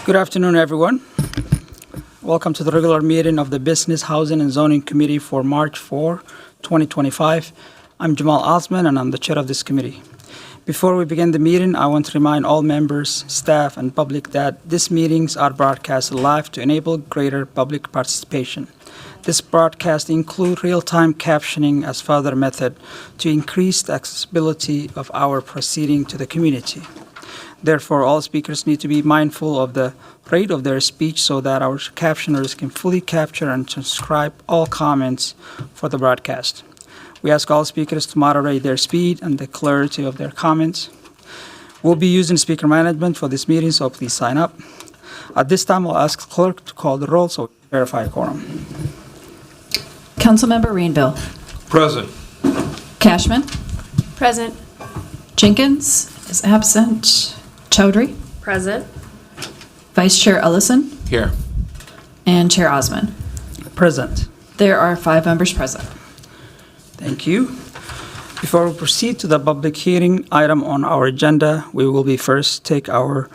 Good afternoon, everyone. Welcome to the regular meeting of the Business, Housing, and Zoning Committee for March 4, 2025. I'm Jamal Osman, and I'm the chair of this committee. Before we begin the meeting, I want to remind all members, staff, and public that these meetings are broadcast live to enable greater public participation. This broadcast includes real-time captioning as further method to increase the accessibility of our proceeding to the community. Therefore, all speakers need to be mindful of the rate of their speech so that our captioners can fully capture and transcribe all comments for the broadcast. We ask all speakers to moderate their speed and the clarity of their comments. We'll be using speaker management for this meeting, so please sign up. At this time, I'll ask the clerk to call the roll so we verify quorum. Councilmember Rainville. Present. Cashman. Present. Jenkins is absent. Chowdhury. Present. Vice Chair Ellison. Here. And Chair Osman. Present. There are 5 members present. Thank you. Before we proceed to the public hearing item on our agenda, we will be first take our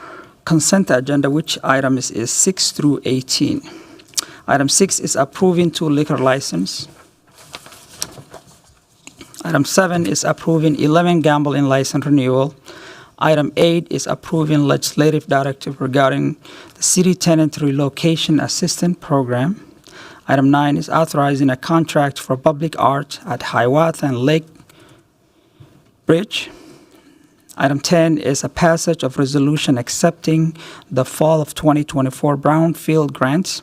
consent agenda, which item is 6 through 18. Item 6 is approving 2 liquor license. Item 7 is approving 11 gambling license renewal. Item 8 is approving legislative directive regarding the city tenant relocation assistance program. Item 9 is authorizing a contract for public art at Hiawatha and Lake Bridge. Item 10 is a passage of resolution accepting the fall of 2024 Brownfield grants.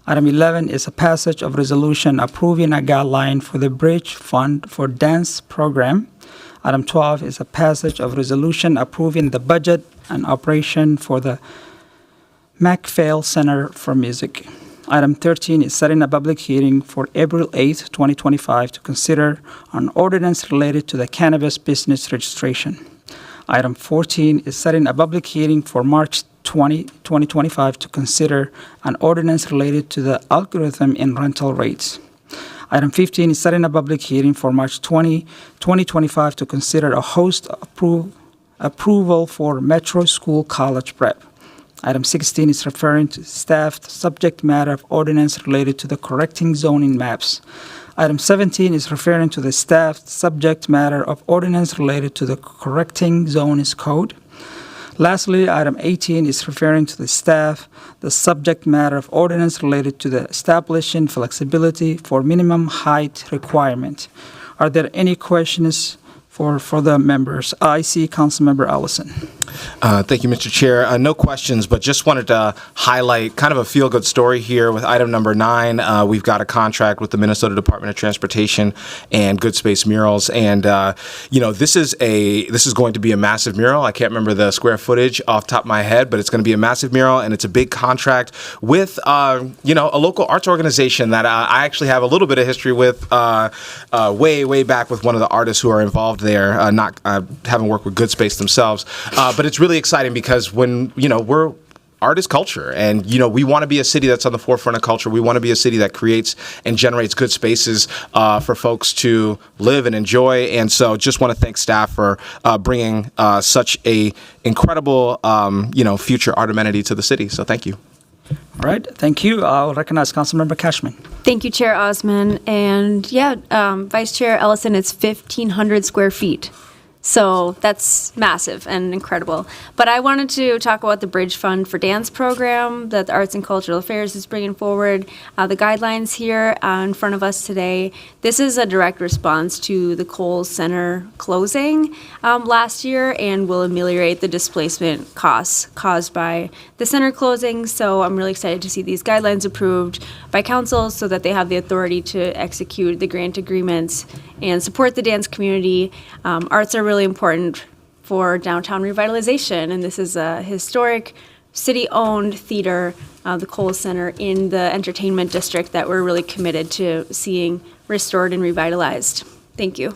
Item 11 is a passage of resolution approving a guideline for the Bridge Fund for Dance Program. Item 12 is a passage of resolution approving the budget and operation for the MacPhail Center for Music. Item 13 is setting a public hearing for April 8, 2025 to consider an ordinance related to the cannabis business registration. Item 14 is setting a public hearing for March 20, 2025 to consider an ordinance related to the algorithm in rental rates. Item 15 is setting a public hearing for March 20, 2025 to consider a host approval for Metro School College Prep. Item 16 is referring to staff subject matter of ordinance related to the correcting zoning maps. Item 17 is referring to the staff subject matter of ordinance related to the correcting zones code. Lastly, item 18 is referring to the staff the subject matter of ordinance related to the establishing flexibility for minimum height requirement. Are there any questions for the members? I see Councilmember Ellison. Thank you, Mr. Chair. No questions, but just wanted to highlight kind of a feel-good story here with item number 9. We've got a contract with the Minnesota Department of Transportation and Good Space Murals, and this is going to be a massive mural. I can't remember the square footage off the top of my head, but it's going to be a massive mural, and it's a big contract with a local arts organization that I actually have a little bit of history with, way back with one of the artists who are involved there. Haven't worked with Good Space themselves, but it's really exciting because when we're art is culture, and we want to be a city that's on the forefront of culture. We want to be a city that creates and generates good spaces for folks to live and enjoy. And so, just want to thank staff for bringing such a incredible, future art amenity to the city. So, thank you. All right, thank you. I'll recognize Councilmember Cashman. Thank you, Chair Osman. And Vice Chair Ellison, it's 1,500 square feet. So that's massive and incredible. But I wanted to talk about the Bridge Fund for Dance program that the Arts and Cultural Affairs is bringing forward. The guidelines here in front of us today. This is a direct response to the Kohl's Center closing last year and will ameliorate the displacement costs caused by the center closing. So I'm really excited to see these guidelines approved by council so that they have the authority to execute the grant agreements and support the dance community. Arts are really important for downtown revitalization, and this is a historic city-owned theater, the Kohl's Center, in the entertainment district that we're really committed to seeing restored and revitalized. Thank you.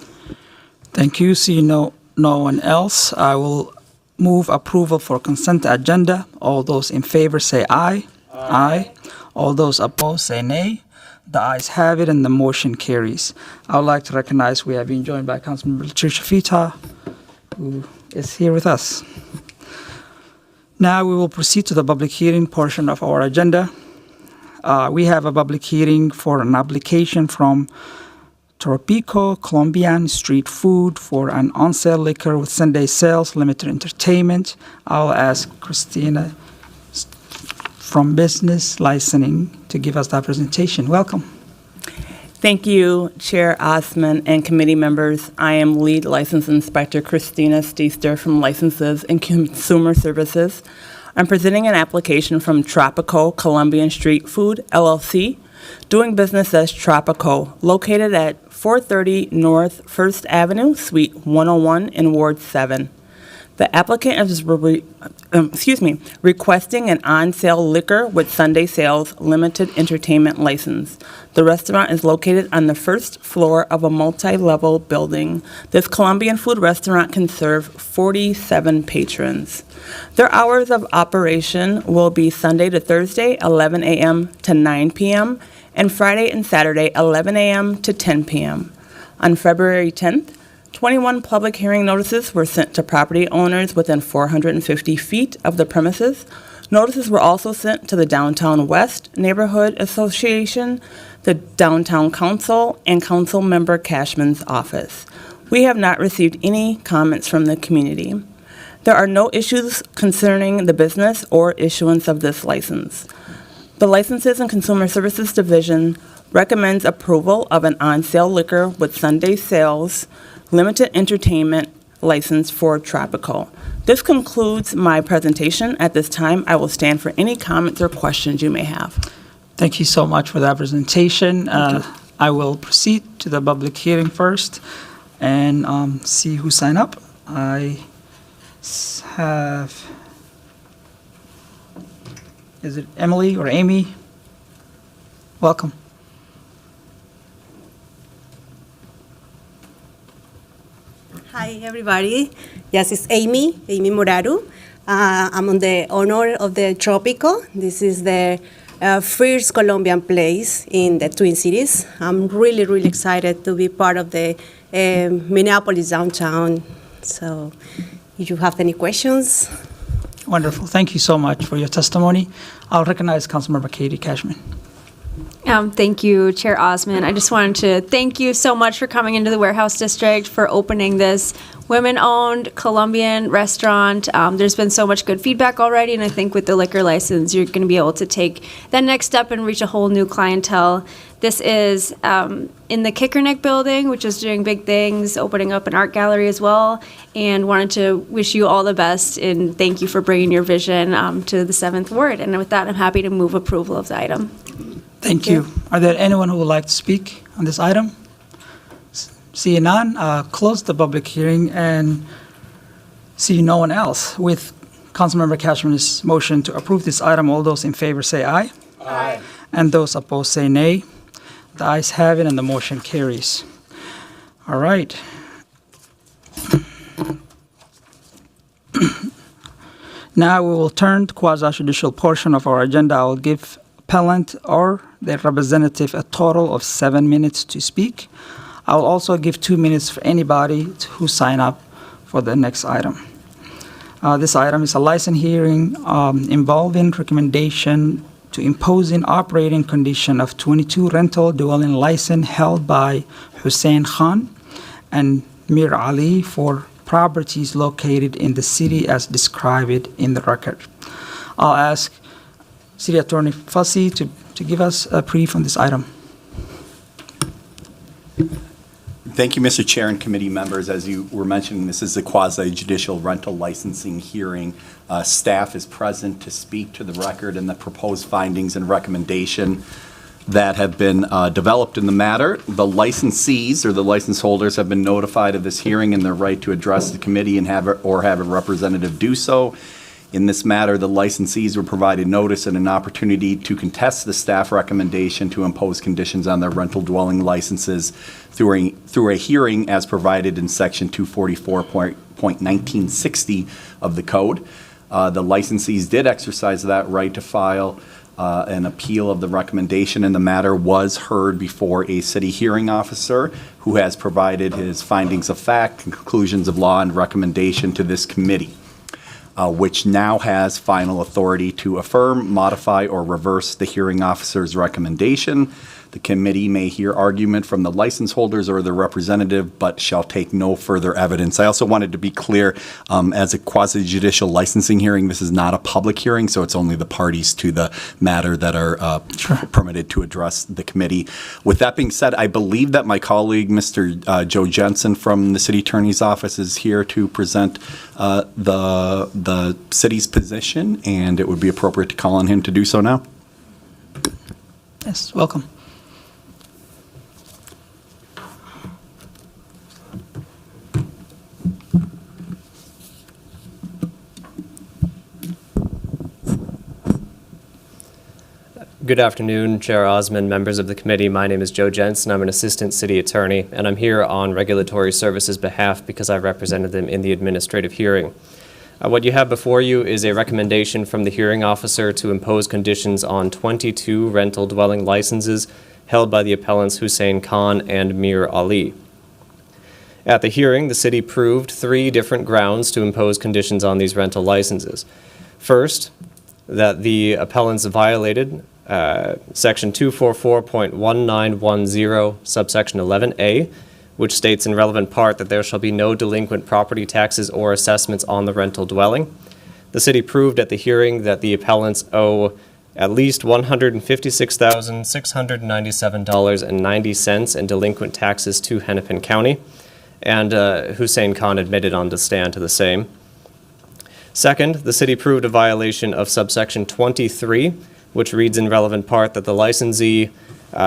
Thank you. See no one else. I will move approval for consent agenda. All those in favor say aye. Aye. All those opposed say nay. The ayes have it, and the motion carries. I would like to recognize we have been joined by Councilmember Latricia Fita, who is here with us. Now we will proceed to the public hearing portion of our agenda. We have a public hearing for an application from Tropico Colombian Street Food for an on-sale liquor with Sunday sales, limited entertainment. I'll ask Christina from Business Licensing to give us that presentation. Welcome. Thank you, Chair Osman and committee members. I am Lead License Inspector Christina Steester from Licenses and Consumer Services. I'm presenting an application from Tropico Colombian Street Food, LLC, doing business as Tropico, located at 430 North 1st Avenue, Suite 101 in Ward 7. The applicant is requesting an on-sale liquor with Sunday sales limited entertainment license. The restaurant is located on the first floor of a multi-level building. This Colombian food restaurant can serve 47 patrons. Their hours of operation will be Sunday to Thursday, 11 a.m. to 9 p.m., and Friday and Saturday, 11 a.m. to 10 p.m. On February 10th, 21 public hearing notices were sent to property owners within 450 feet of the premises. Notices were also sent to the Downtown West Neighborhood Association, the Downtown Council, and Council Member Cashman's office. We have not received any comments from the community. There are no issues concerning the business or issuance of this license. The Licenses and Consumer Services Division recommends approval of an on-sale liquor with Sunday sales limited entertainment license for Tropico. This concludes my presentation. At this time, I will stand for any comments or questions you may have. Thank you so much for that presentation. I will proceed to the public hearing first and see who signed up. I have, is it Emily or Amy? Welcome. Hi, everybody. Yes, it's Amy Moraru. I'm on the honor of the Tropico. This is the first Colombian place in the Twin Cities. I'm really, really excited to be part of the Minneapolis downtown. So if you have any questions. Wonderful. Thank you so much for your testimony. I'll recognize Councilmember Katie Cashman. Thank you, Chair Osman. I just wanted to thank you so much for coming into the Warehouse District, for opening this women-owned Colombian restaurant. There's been so much good feedback already, and I think with the liquor license, you're going to be able to take that next step and reach a whole new clientele. This is in the Kickerneck building, which is doing big things, opening up an art gallery as well, and wanted to wish you all the best and thank you for bringing your vision to the 7th Ward. And with that, I'm happy to move approval of the item. Thank you. Are there anyone who would like to speak on this item? Seeing none, close the public hearing and see no one else. With Councilmember Cashman's motion to approve this item, all those in favor say aye. Aye. And those opposed say nay. The ayes have it and the motion carries. All right. Now we will turn to quasi-judicial portion of our agenda. I will give appellant or their representative a total of 7 minutes to speak. I will also give 2 minutes for anybody who sign up for the next item. This item is a license hearing involving recommendation to impose an operating condition of 22 rental dwelling license held by Hussein Khan and Mir Ali for properties located in the city as described in the record. I'll ask City Attorney Fassi to give us a brief on this item. Thank you, Mr. Chair and committee members. As you were mentioning, this is a quasi-judicial rental licensing hearing. Staff is present to speak to the record and the proposed findings and recommendation that have been developed in the matter. The licensees or the license holders have been notified of this hearing and their right to address the committee and have a representative do so. In this matter, the licensees were provided notice and an opportunity to contest the staff recommendation to impose conditions on their rental dwelling licenses through a hearing as provided in Section 244.1960 of the Code. The licensees did exercise that right to file an appeal of the recommendation, and the matter was heard before a city hearing officer who has provided his findings of fact, conclusions of law, and recommendation to this committee. which now has final authority to affirm, modify, or reverse the hearing officer's recommendation. The committee may hear argument from the license holders or their representative, but shall take no further evidence. I also wanted to be clear, as a quasi-judicial licensing hearing, this is not a public hearing, so it's only the parties to the matter that are permitted to address the committee. With that being said, I believe that my colleague, Mr. Joe Jensen from the City Attorney's Office, is here to present the city's position, and it would be appropriate to call on him to do so now. Yes, welcome. Good afternoon, Chair Osmond, members of the committee. My name is Joe Jensen. I'm an assistant city attorney, and I'm here on Regulatory Services' behalf because I represented them in the administrative hearing. What you have before you is a recommendation from the hearing officer to impose conditions on 22 rental dwelling licenses held by the appellants Hussein Khan and Mir Ali. At the hearing, the city proved 3 different grounds to impose conditions on these rental licenses. First, that the appellants violated Section 244.1910, subsection 11A, which states in relevant part that there shall be no delinquent property taxes or assessments on the rental dwelling. The city proved at the hearing that the appellants owe at least $156,697.90 in delinquent taxes to Hennepin County, and Hussein Khan admitted on the stand to the same. Second, the city proved a violation of subsection 23, which reads in relevant part that the licensee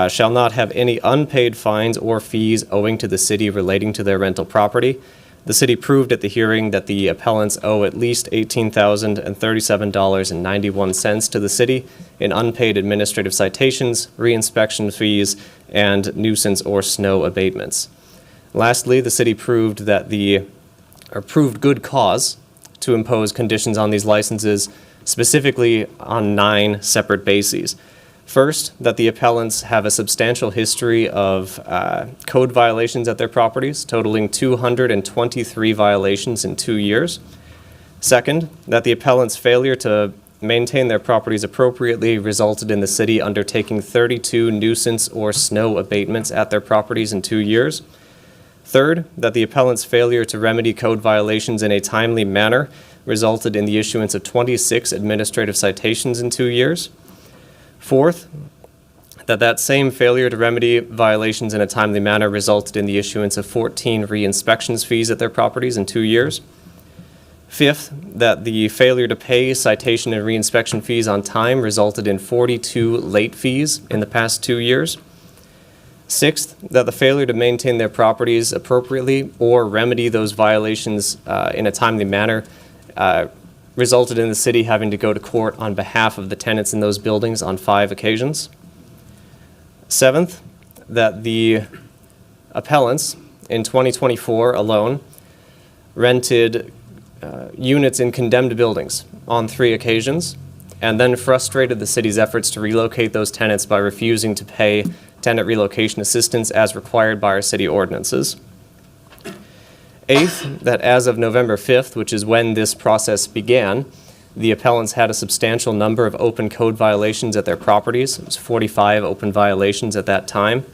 shall not have any unpaid fines or fees owing to the city relating to their rental property. The city proved at the hearing that the appellants owe at least $18,037.91 to the city in unpaid administrative citations, reinspection fees, and nuisance or snow abatements. Lastly, the city proved proved good cause to impose conditions on these licenses, specifically on 9 separate bases. First, that the appellants have a substantial history of code violations at their properties, totaling 223 violations in 2 years. Second, that the appellants' failure to maintain their properties appropriately resulted in the city undertaking 32 nuisance or snow abatements at their properties in 2 years. Third, that the appellant's failure to remedy code violations in a timely manner resulted in the issuance of 26 administrative citations in 2 years. Fourth, that same failure to remedy violations in a timely manner resulted in the issuance of 14 re-inspections fees at their properties in 2 years. Fifth, that the failure to pay citation and re-inspection fees on time resulted in 42 late fees in the past 2 years. Sixth, that the failure to maintain their properties appropriately or remedy those violations in a timely manner resulted in the city having to go to court on behalf of the tenants in those buildings on 5 occasions. Seventh, that the appellants in 2024 alone rented units in condemned buildings on 3 occasions, and then frustrated the city's efforts to relocate those tenants by refusing to pay tenant relocation assistance as required by our city ordinances. Eighth, that as of November 5th, which is when this process began, the appellants had a substantial number of open code violations at their properties. It was 45 open violations at that time.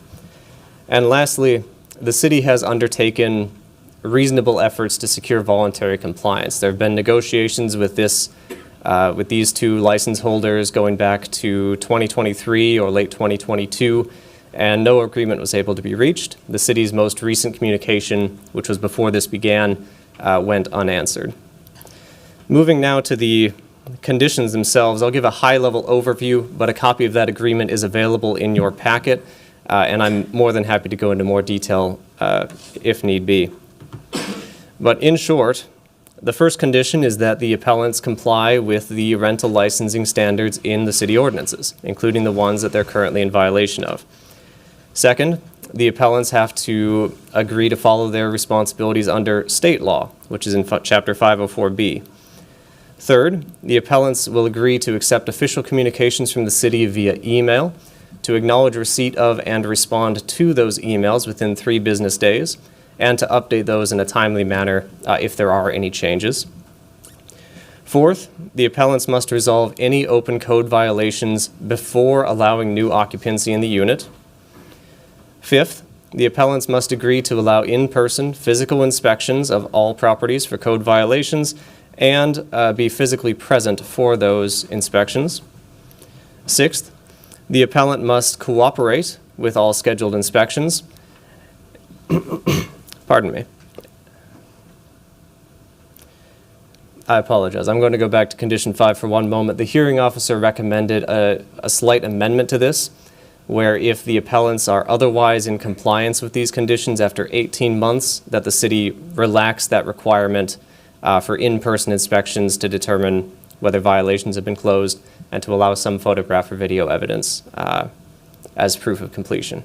And lastly, the city has undertaken reasonable efforts to secure voluntary compliance. There have been negotiations with these 2 license holders going back to 2023 or late 2022, and no agreement was able to be reached. The city's most recent communication, which was before this began, went unanswered. Moving now to the conditions themselves, I'll give a high-level overview, but a copy of that agreement is available in your packet, and I'm more than happy to go into more detail if need be. But in short, the first condition is that the appellants comply with the rental licensing standards in the city ordinances, including the ones that they're currently in violation of. Second, the appellants have to agree to follow their responsibilities under state law, which is in Chapter 504B. Third, the appellants will agree to accept official communications from the city via email, to acknowledge receipt of and respond to those emails within 3 business days, and to update those in a timely manner if there are any changes. Fourth, the appellants must resolve any open code violations before allowing new occupancy in the unit. Fifth, the appellants must agree to allow in-person physical inspections of all properties for code violations and be physically present for those inspections. Sixth, the appellant must cooperate with all scheduled inspections. Pardon me. I apologize. I'm going to go back to condition 5 for one moment. The hearing officer recommended a slight amendment to this, where if the appellants are otherwise in compliance with these conditions after 18 months, that the city relax that requirement for in-person inspections to determine whether violations have been closed and to allow some photograph or video evidence as proof of completion.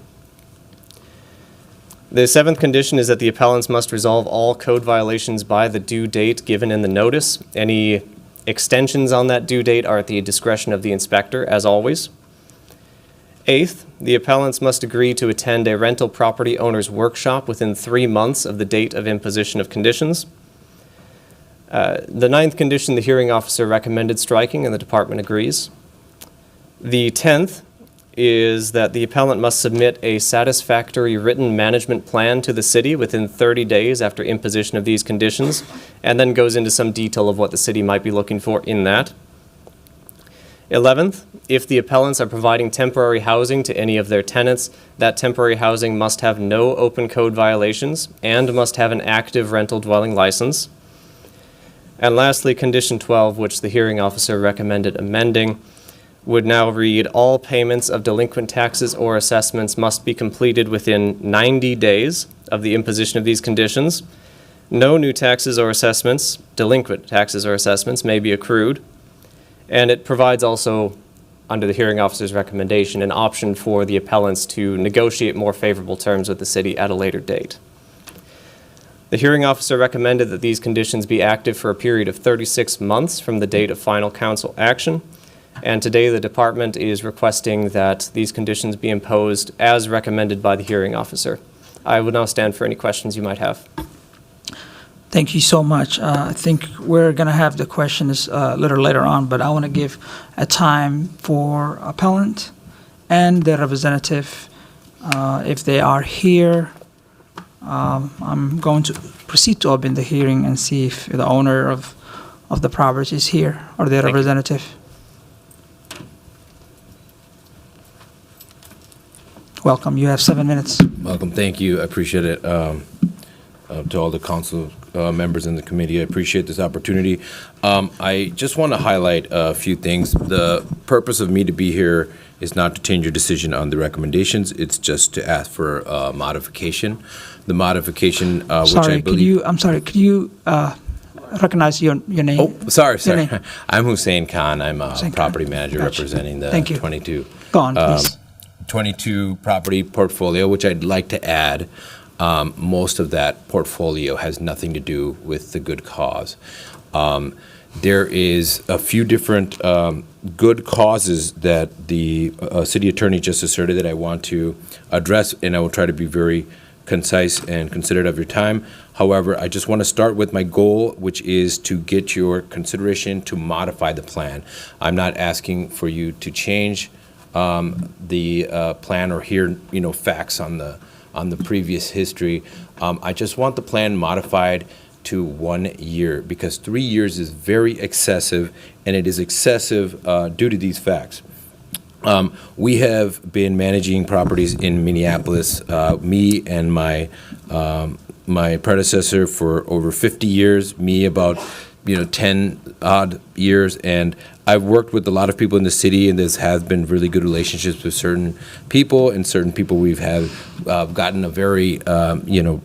The seventh condition is that the appellants must resolve all code violations by the due date given in the notice. Any extensions on that due date are at the discretion of the inspector, as always. Eighth, the appellants must agree to attend a rental property owner's workshop within 3 months of the date of imposition of conditions. The ninth condition, the hearing officer recommended striking, and the department agrees. The 10th is that the appellant must submit a satisfactory written management plan to the city within 30 days after imposition of these conditions, and then goes into some detail of what the city might be looking for in that. 11th, if the appellants are providing temporary housing to any of their tenants, that temporary housing must have no open code violations and must have an active rental dwelling license. And lastly, condition 12, which the hearing officer recommended amending, would now read, all payments of delinquent taxes or assessments must be completed within 90 days of the imposition of these conditions. No new taxes or assessments, delinquent taxes or assessments, may be accrued. And it provides also, under the hearing officer's recommendation, an option for the appellants to negotiate more favorable terms with the city at a later date. The hearing officer recommended that these conditions be active for a period of 36 months from the date of final council action. And today the department is requesting that these conditions be imposed as recommended by the hearing officer. I would now stand for any questions you might have. Thank you so much. I think we're going to have the questions a little later on, but I want to give a time for appellant and the representative, if they are here. I'm going to proceed to open the hearing and see if the owner of the property is here or the representative. Welcome. You have 7 minutes. Welcome. Thank you. I appreciate it. To all the council members in the committee, I appreciate this opportunity. I just want to highlight a few things. The purpose of me to be here is not to change your decision on the recommendations. It's just to ask for a modification. The modification, which I believe. Could you Recognize your name? Oh, sorry. Your name. I'm Hussein Khan. I'm a Hussein property Khan. manager Gotcha. representing the Thank you. 22. Go on, please. 22 property portfolio, which I'd like to add. Most of that portfolio has nothing to do with the good cause. There is a few different good causes that the city attorney just asserted that I want to address, and I will try to be very concise and considerate of your time. However, I just want to start with my goal, which is to get your consideration to modify the plan. I'm not asking for you to change the plan or hear, facts on the previous history. I just want the plan modified to 1 year, because 3 years is very excessive, and it is excessive due to these facts. We have been managing properties in Minneapolis, me and my predecessor, for over 50 years, me about 10 odd years, and I've worked with a lot of people in the city, and this has been really good relationships with certain people, and certain people we've had gotten a very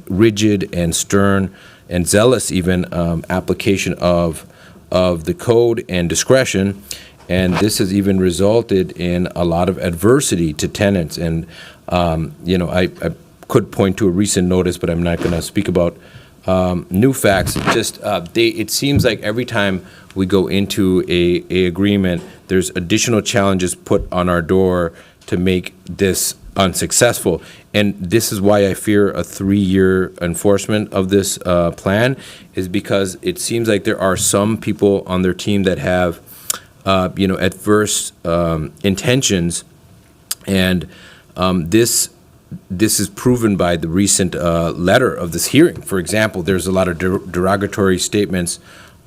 rigid and stern and zealous even application of the code and discretion. And this has even resulted in a lot of adversity to tenants. And, I could point to a recent notice, but I'm not going to speak about new facts. It seems like every time we go into a agreement, there's additional challenges put on our door to make this unsuccessful. And this is why I fear a 3-year enforcement of this plan, is because it seems like there are some people on their team that have, adverse intentions, and this is proven by the recent letter of this hearing. For example, there's a lot of derogatory statements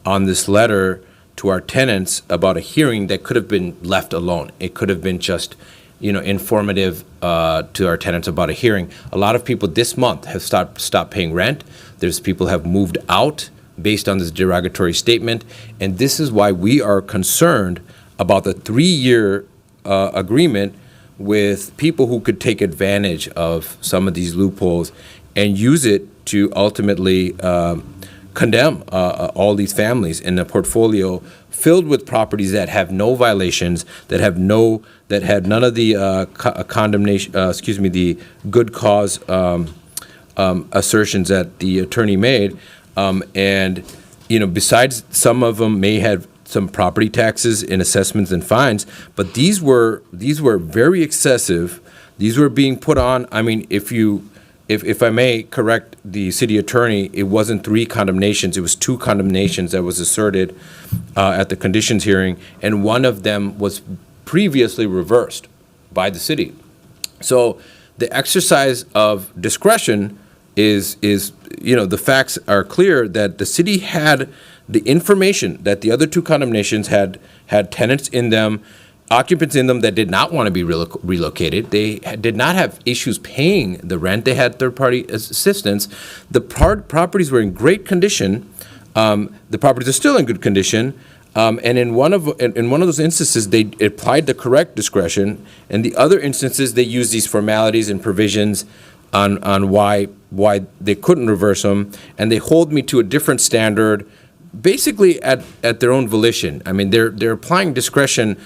on this letter to our tenants about a hearing that could have been left alone. It could have been just, informative to our tenants about a hearing. A lot of people this month have stopped paying rent. There's people have moved out based on this derogatory statement, and this is why we are concerned about the 3-year agreement with people who could take advantage of some of these loopholes and use it to ultimately condemn all these families in a portfolio filled with properties that have no violations, that had none of the the good cause assertions that the attorney made, and besides, some of them may have some property taxes and assessments and fines, but these were very excessive. These were being put on. I mean, if I may correct the city attorney, it wasn't 3 condemnations, it was 2 condemnations that was asserted at the conditions hearing, and one of them was previously reversed by the city. So the exercise of discretion is the facts are clear that the city had the information that the other 2 condemnations had tenants in them, occupants in them that did not want to be relocated. They did not have issues paying the rent. They had third-party assistance. The properties were in great condition. The properties are still in good condition. And in one of those instances, they applied the correct discretion. In the other instances, they used these formalities and provisions on why they couldn't reverse them, and they hold me to a different standard, basically at their own volition. I mean, they're applying discretion,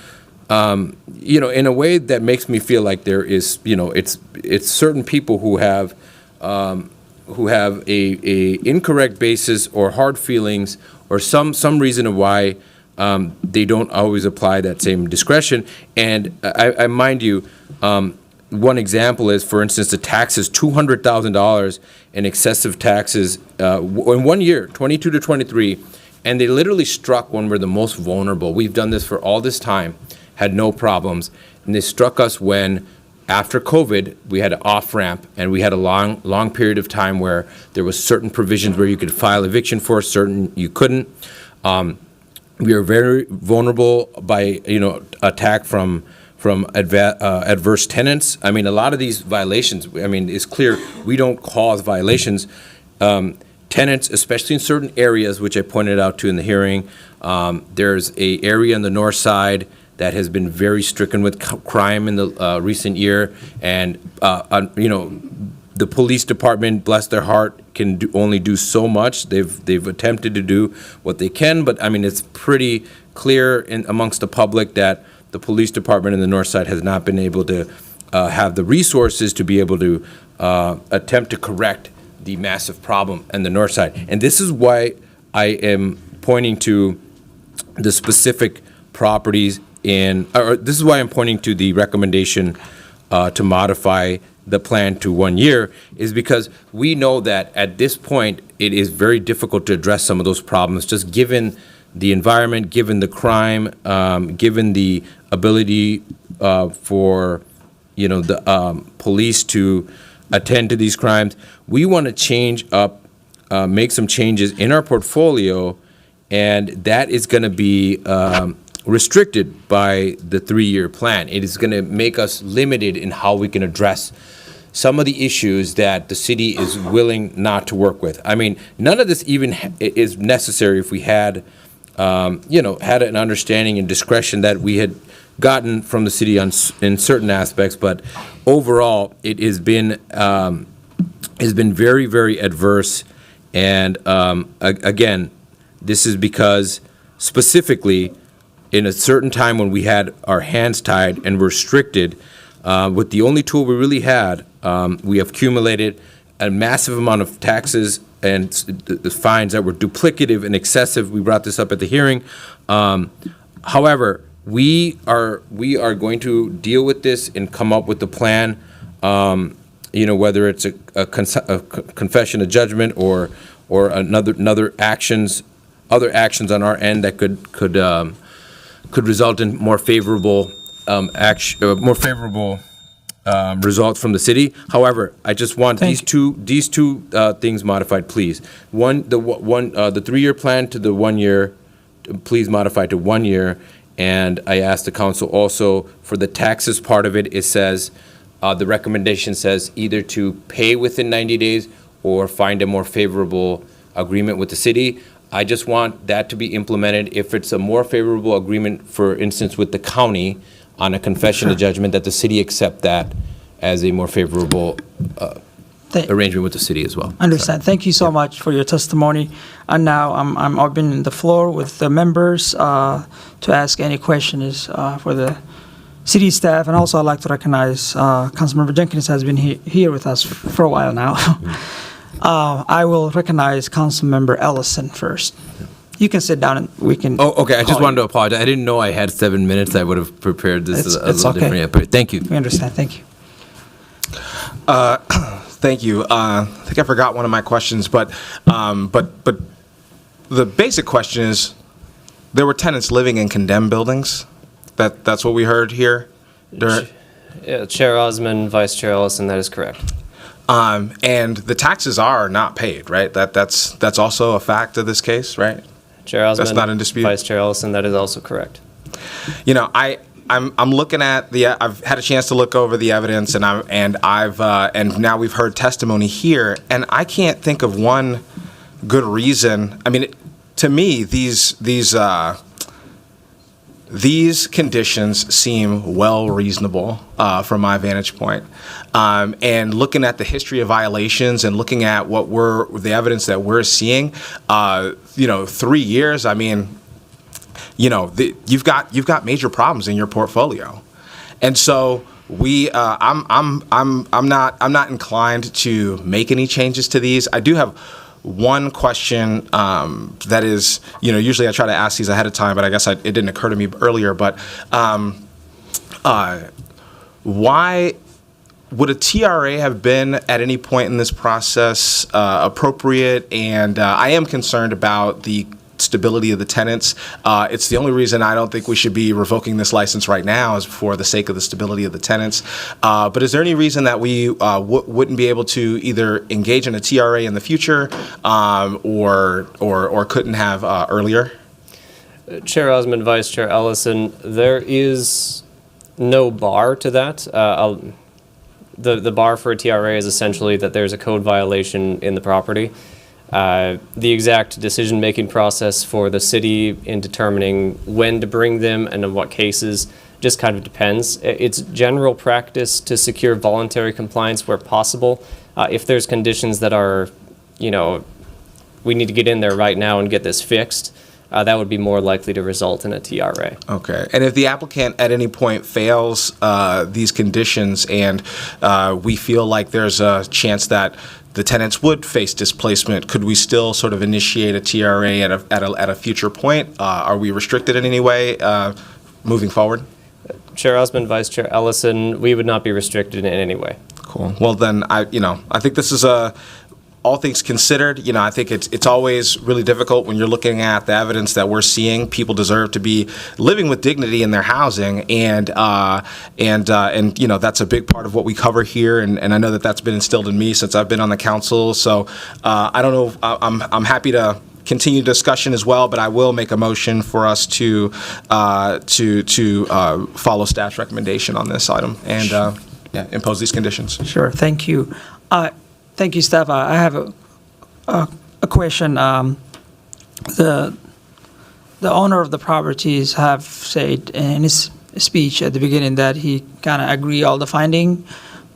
in a way that makes me feel like there is, it's certain people who have a incorrect basis or hard feelings or some reason of why they don't always apply that same discretion. And I mind you, one example is, for instance, the taxes, $200,000 in excessive taxes in 1 year, 22 to 23, and they literally struck when we're the most vulnerable. We've done this for all this time, had no problems, and they struck us when, after COVID, we had an off-ramp, and we had a long period of time where there was certain provisions where you could file eviction for, certain you couldn't. We are very vulnerable by attack from adverse tenants. I mean, a lot of these violations, it's clear we don't cause violations. Tenants, especially in certain areas, which I pointed out to in the hearing, there's a area on the north side that has been very stricken with crime in the recent year, and the police department, bless their heart, can only do so much. They've attempted to do what they can, but it's pretty clear amongst the public that the police department in the north side has not been able to have the resources to be able to attempt to correct the massive problem in the north side. And this is why I am pointing to the specific properties this is why I'm pointing to the recommendation to modify the plan to 1 year, is because we know that at this point it is very difficult to address some of those problems, just given the environment, given the crime, given the ability for the police to attend to these crimes. We want to change up, make some changes in our portfolio, and that is going to be restricted by the 3-year plan. It is going to make us limited in how we can address some of the issues that the city is willing not to work with. None of this even is necessary if we had had an understanding and discretion that we had gotten from the city in certain aspects, but overall, it has been very, very adverse. And again, this is because specifically in a certain time when we had our hands tied and restricted, with the only tool we really had, we have accumulated a massive amount of taxes and the fines that were duplicative and excessive. We brought this up at the hearing. However, we are going to deal with this and come up with a plan whether it's a confession of judgment or other actions on our end that could result in more favorable results from the city. However, I just want these two things modified, please. The 3-year plan to the 1 year, please modify to 1 year. And I asked the council also for the taxes part of it. It says the recommendation says either to pay within 90 days or find a more favorable agreement with the city. I just want that to be implemented. If it's a more favorable agreement, for instance, with the county on a confession of judgment, that the city accept that as a more favorable arrangement with the city as well. Understand. Thank you so much for your testimony. And now I'm opening the floor with the members to ask any questions for the city staff. And also I'd like to recognize Councilmember Jenkins has been here with us for a while now. I will recognize Councilmember Ellison first. You can sit down and we can. Oh, okay. I just call wanted you. to apologize. I didn't know I had 7 minutes. I would have prepared this a It's little okay. different. But thank you. We understand. Thank you. Thank you. I think I forgot one of my questions, but the basic question is, there were tenants living in condemned buildings. That's what we heard here. Yeah, Chair Osman, Vice Chair Ellison, that is correct. And the taxes are not paid, right? That's also a fact of this case, right? Chair Osman, That's not in dispute. Vice Chair Ellison, that is also correct. I'm looking at I've had a chance to look over the evidence, and now we've heard testimony here, and I can't think of one good reason. I mean, to me, these conditions seem well reasonable from my vantage point. And looking at the history of violations and looking at the evidence that we're seeing, 3 years. I mean, you've got major problems in your portfolio, and so I'm not inclined to make any changes to these. I do have one question that is, usually I try to ask these ahead of time, but I guess it didn't occur to me earlier. But why would a TRA have been at any point in this process appropriate? And I am concerned about the stability of the tenants. It's the only reason I don't think we should be revoking this license right now, is for the sake of the stability of the tenants. But is there any reason that we wouldn't be able to either engage in a TRA in the future or couldn't have earlier? Chair Osman, Vice Chair Ellison, there is no bar to that. The bar for a TRA is essentially that there's a code violation in the property. The exact decision-making process for the city in determining when to bring them and in what cases just kind of depends. It's general practice to secure voluntary compliance where possible. If there's conditions that are, we need to get in there right now and get this fixed, that would be more likely to result in a TRA. Okay. And if the applicant at any point fails these conditions and we feel like there's a chance that the tenants would face displacement, could we still sort of initiate a TRA at a future point? Are we restricted in any way moving forward? Chair Osman, Vice Chair Ellison, we would not be restricted in any way. Cool. Well, then I think this is all things considered, I think it's always really difficult when you're looking at the evidence that we're seeing. People deserve to be living with dignity in their housing, and that's a big part of what we cover here. And I know that that's been instilled in me since I've been on the council. So I don't know. I'm happy to continue discussion as well, but I will make a motion for us to follow staff's recommendation on this item and impose these conditions. Sure. Thank you. Thank you, staff. I have a question. The owner of the properties have said in his speech at the beginning that he kind of agree all the finding,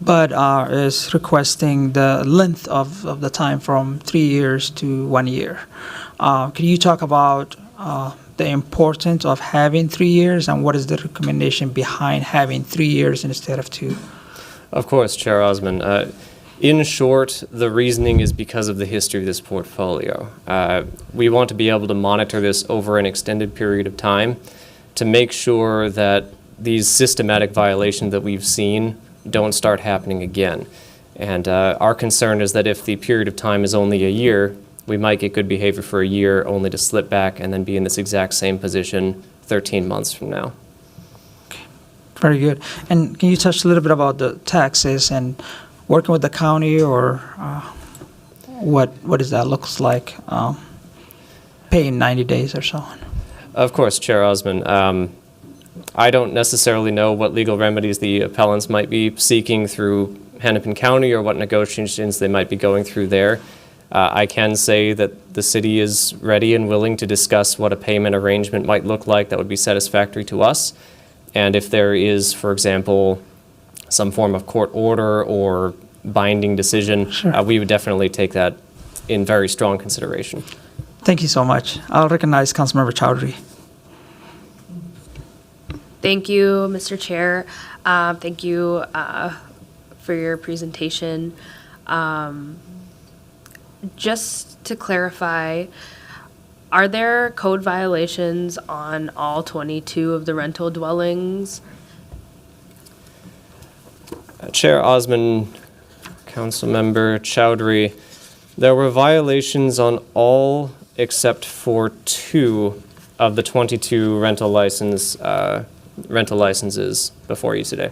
but is requesting the length of the time from 3 years to 1 year. Can you talk about the importance of having 3 years and what is the recommendation behind having 3 years instead of 2? Of course, Chair Osman. In short, the reasoning is because of the history of this portfolio. We want to be able to monitor this over an extended period of time to make sure that these systematic violations that we've seen don't start happening again. And our concern is that if the period of time is only a year, we might get good behavior for a year only to slip back and then be in this exact same position 13 months from now. Very good. And can you touch a little bit about the taxes and working with the county, or what does that looks like, paying 90 days or so on? Of course, Chair Osman. I don't necessarily know what legal remedies the appellants might be seeking through Hennepin County or what negotiations they might be going through there. I can say that the city is ready and willing to discuss what a payment arrangement might look like that would be satisfactory to us. And if there is, for example, some form of court order or binding decision, Sure. We would definitely take that in very strong consideration. Thank you so much. I'll recognize Councilmember Chowdhury. Thank you, Mr. Chair. Thank you for your presentation. Just to clarify, are there code violations on all 22 of the rental dwellings? Chair Osman, Councilmember Chowdhury, there were violations on all except for 2 of the 22 rental licenses before you today.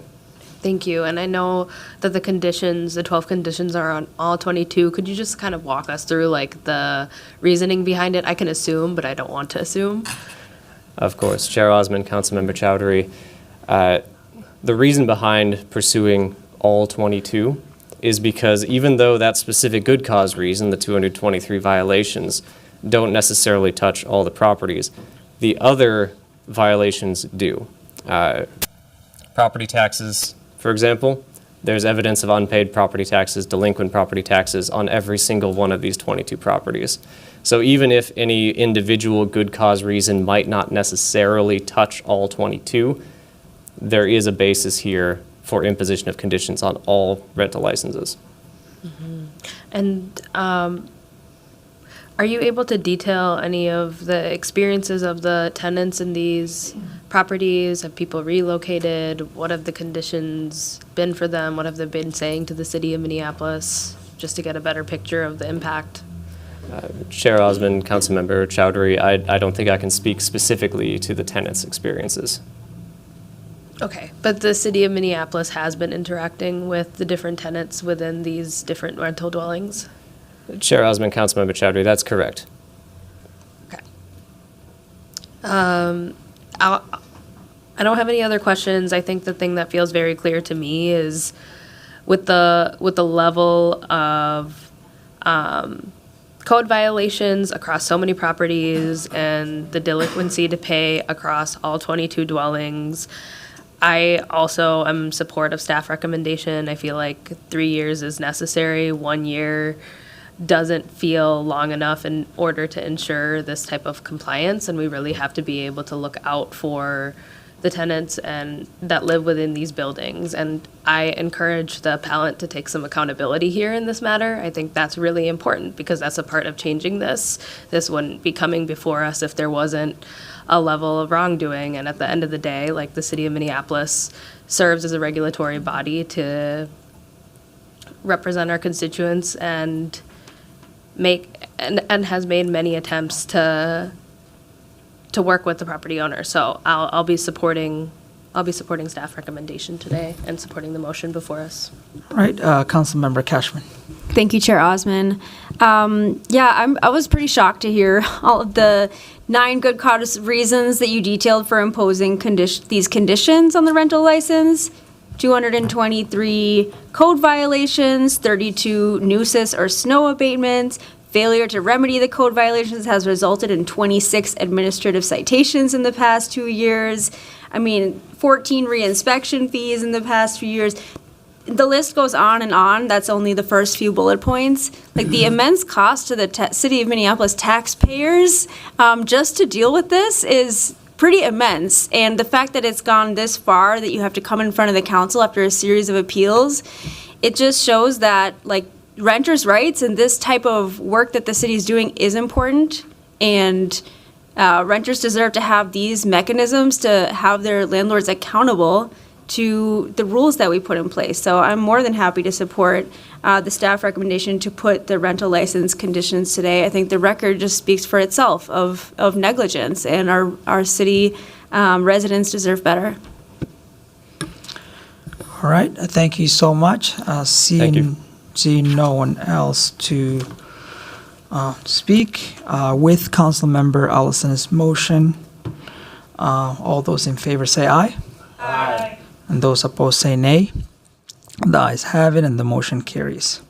Thank you. And I know that the conditions, the 12 conditions are on all 22. Could you just kind of walk us through like the reasoning behind it? I can assume, but I don't want to assume. Of course, Chair Osman, Councilmember Chowdhury. The reason behind pursuing all 22 is because even though that specific good cause reason, the 223 violations, don't necessarily touch all the properties, the other violations do. Property taxes, for example, there's evidence of unpaid property taxes, delinquent property taxes on every single one of these 22 properties. So even if any individual good cause reason might not necessarily touch all 22, there is a basis here for imposition of conditions on all rental licenses. Mm-hmm. And are you able to detail any of the experiences of the tenants in these properties? Have people relocated? What have the conditions been for them? What have they been saying to the city of Minneapolis, just to get a better picture of the impact? Chair Osman, Councilmember Chowdhury, I don't think I can speak specifically to the tenants' experiences. Okay, but the city of Minneapolis has been interacting with the different tenants within these different rental dwellings? Chair Osman, Councilmember Chowdhury, that's correct. Okay. I don't have any other questions. I think the thing that feels very clear to me is with the level of code violations across so many properties and the delinquency to pay across all 22 dwellings, I also am in support of staff recommendation. I feel like 3 years is necessary. 1 year doesn't feel long enough in order to ensure this type of compliance, and we really have to be able to look out for the tenants and that live within these buildings. And I encourage the appellant to take some accountability here in this matter. I think that's really important because that's a part of changing this. This wouldn't be coming before us if there wasn't a level of wrongdoing. And at the end of the day, like, the city of Minneapolis serves as a regulatory body to represent our constituents and has made many attempts to work with the property owner. So I'll be supporting staff recommendation today and supporting the motion before us. All right, Councilmember Cashman. Thank you, Chair Osman. I was pretty shocked to hear all of the 9 good cause reasons that you detailed for imposing these conditions on the rental license. 223 code violations, 32 nuisance or snow abatements. Failure to remedy the code violations has resulted in 26 administrative citations in the past 2 years. 14 reinspection fees in the past few years. The list goes on and on. That's only the first few bullet points. Like, the immense cost to the city of Minneapolis taxpayers just to deal with this is pretty immense. And the fact that it's gone this far, that you have to come in front of the council after a series of appeals, it just shows that, like, renters' rights and this type of work that the city is doing is important. And renters deserve to have these mechanisms to have their landlords accountable to the rules that we put in place. So I'm more than happy to support the staff recommendation to put the rental license conditions today. I think the record just speaks for itself of negligence, and our city residents deserve better. All right, thank you so much. Thank you. Seeing no one else to speak, with Councilmember Allison's motion, all those in favor say aye. Aye. And those opposed say nay. The ayes have it, and the motion carries.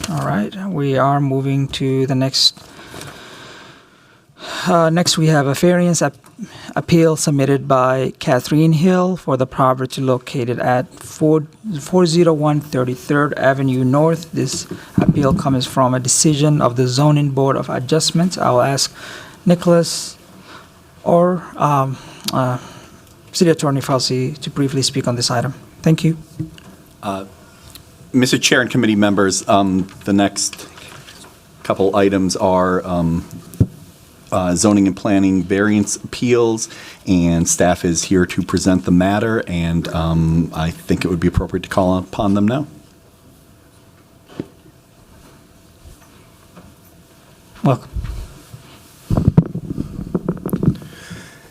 All right, we are moving to the next. Next, we have a variance appeal submitted by Catherine Hill for the property located at 401 33rd Avenue North. This appeal comes from a decision of the Zoning Board of Adjustment. I'll ask Nicholas or City Attorney Falsey to briefly speak on this item. Thank you. Mr. Chair and committee members, the next couple items are zoning and planning variance appeals, and staff is here to present the matter, and I think it would be appropriate to call upon them now. Welcome.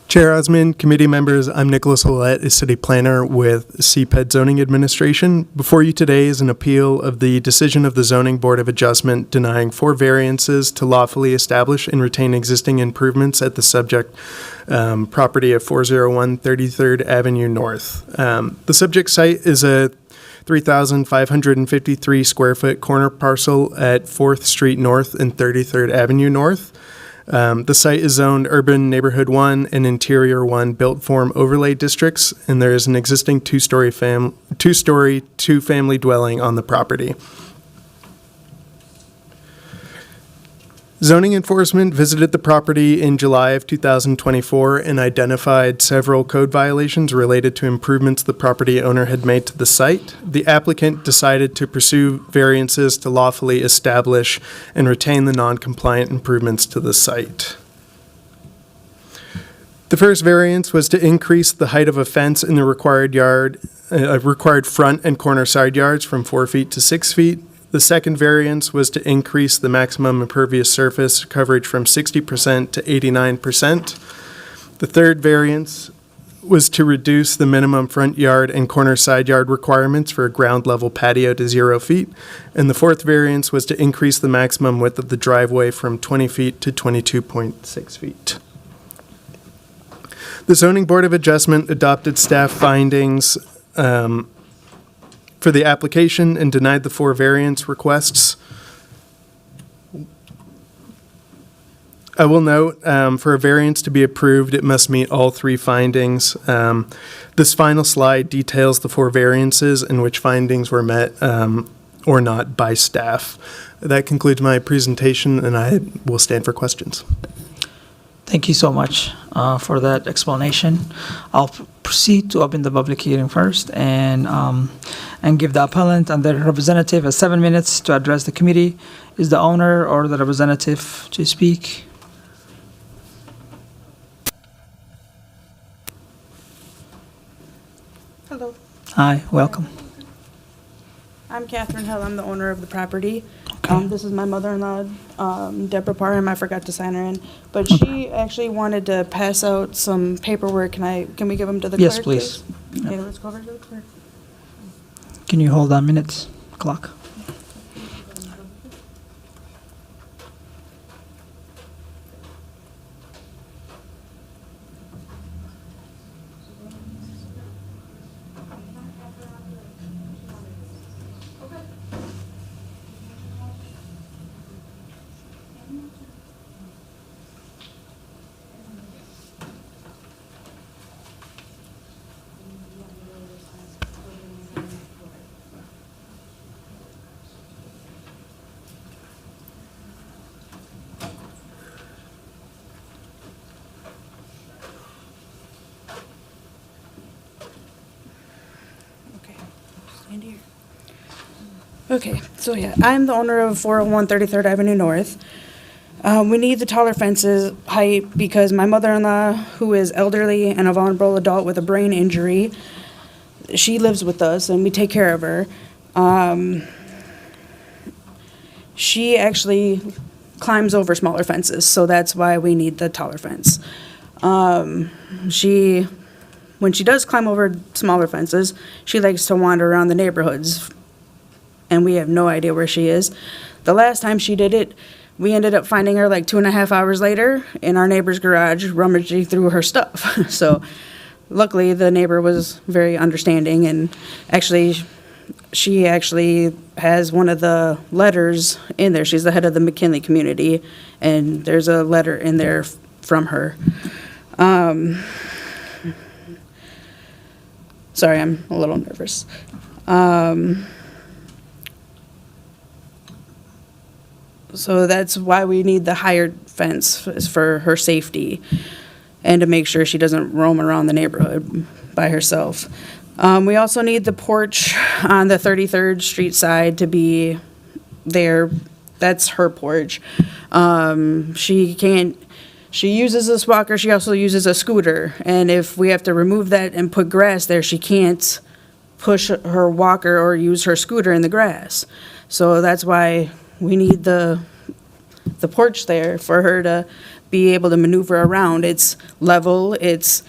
Chair Osman, committee members, I'm Nicholas Ouellette, a city planner with CPED Zoning Administration. Before you today is an appeal of the decision of the Zoning Board of Adjustment denying 4 variances to lawfully establish and retain existing improvements at the subject property of 401 33rd Avenue North. The subject site is a 3,553 square foot corner parcel at 4th Street North and 33rd Avenue North. The site is zoned Urban Neighborhood 1 and Interior 1 built form overlay districts, and there is an existing two-story two-family dwelling on the property. Zoning enforcement visited the property in July of 2024 and identified several code violations related to improvements the property owner had made to the site. The applicant decided to pursue variances to lawfully establish and retain the non-compliant improvements to the site. The first variance was to increase the height of a fence in the required front and corner side yards from 4 feet to 6 feet. The second variance was to increase the maximum impervious surface coverage from 60% to 89%. The third variance was to reduce the minimum front yard and corner side yard requirements for a ground level patio to 0 feet. And the fourth variance was to increase the maximum width of the driveway from 20 feet to 22.6 feet. The Zoning Board of Adjustment adopted staff findings for the application and denied the 4 variance requests. I will note, for a variance to be approved, it must meet all 3 findings. This final slide details the 4 variances and which findings were met or not by staff. That concludes my presentation, and I will stand for questions. Thank you so much for that explanation. I'll proceed to open the public hearing first and give the appellant and their representative 7 minutes to address the committee. Is the owner or the representative to speak? Hello, Hi, welcome. I'm Catherine Hill. I'm the owner of the property. This is my mother-in-law, Deborah Parham. I forgot to sign her in, but she actually wanted to pass out some paperwork. Can we give them to the clerk? Yes, please. Okay, let's go over to the clerk. Can you hold that minutes clock? Okay, so yeah, I'm the owner of 401 33rd Avenue North. We need the taller fences height because my mother-in-law, who is elderly and a vulnerable adult with a brain injury, she lives with us and we take care of her. She actually climbs over smaller fences, so that's why we need the taller fence. When she does climb over smaller fences, she likes to wander around the neighborhoods, and we have no idea where she is. The last time she did it, we ended up finding her like 2.5 hours later in our neighbor's garage, rummaging through her stuff. So luckily, the neighbor was very understanding, and she actually has one of the letters in there. She's the head of the McKinley community, and there's a letter in there from her. Sorry, I'm a little nervous. So that's why we need the higher fence, is for her safety and to make sure she doesn't roam around the neighborhood by herself. We also need the porch on the 33rd Street side to be there. That's her porch. She uses this walker, she also uses a scooter, and if we have to remove that and put grass there, she can't push her walker or use her scooter in the grass. So that's why we need the porch there for her to be able to maneuver around. It's level, it's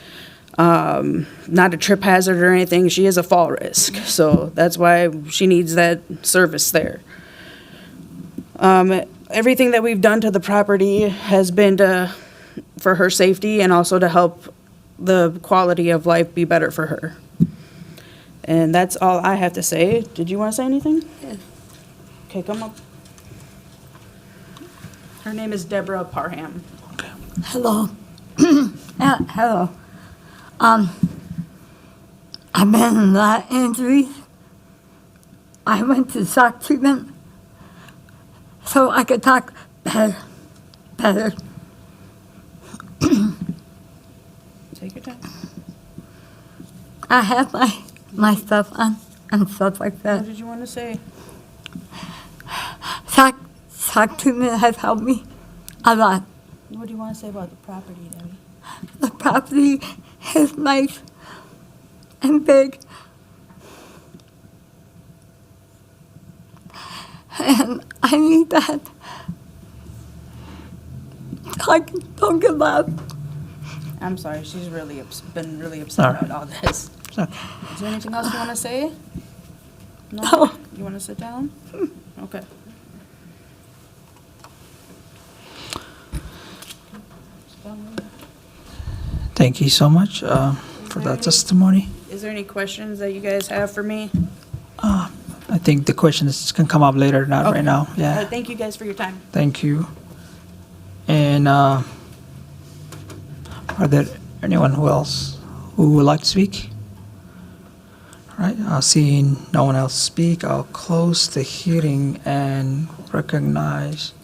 not a trip hazard or anything. She is a fall risk, so that's why she needs that service there. Everything that we've done to the property has been for her safety and also to help the quality of life be better for her. And that's all I have to say. Did you want to say anything? Yeah. Okay, come up. Her name is Deborah Parham. Okay. Hello. Hello. I've been in a lot of injuries. I went to shock treatment so I could talk better. Take your time. I have my stuff on and stuff like What that. did you want to say? Shock treatment has helped me a lot. What do you want to say about the property, Debbie? The property is nice and big. And I need that. Don't get loud. I'm sorry, she's been really upset about all this. Is there anything else you want to say? No. You want to sit down? Okay. Thank you so much for that testimony. Is there any questions that you guys have for me? I think the questions can come up later, not right now. Yeah. Thank you guys for your time. Thank you. And are there anyone else who would like to speak? All right, seeing no one else speak, I'll close the hearing and recognize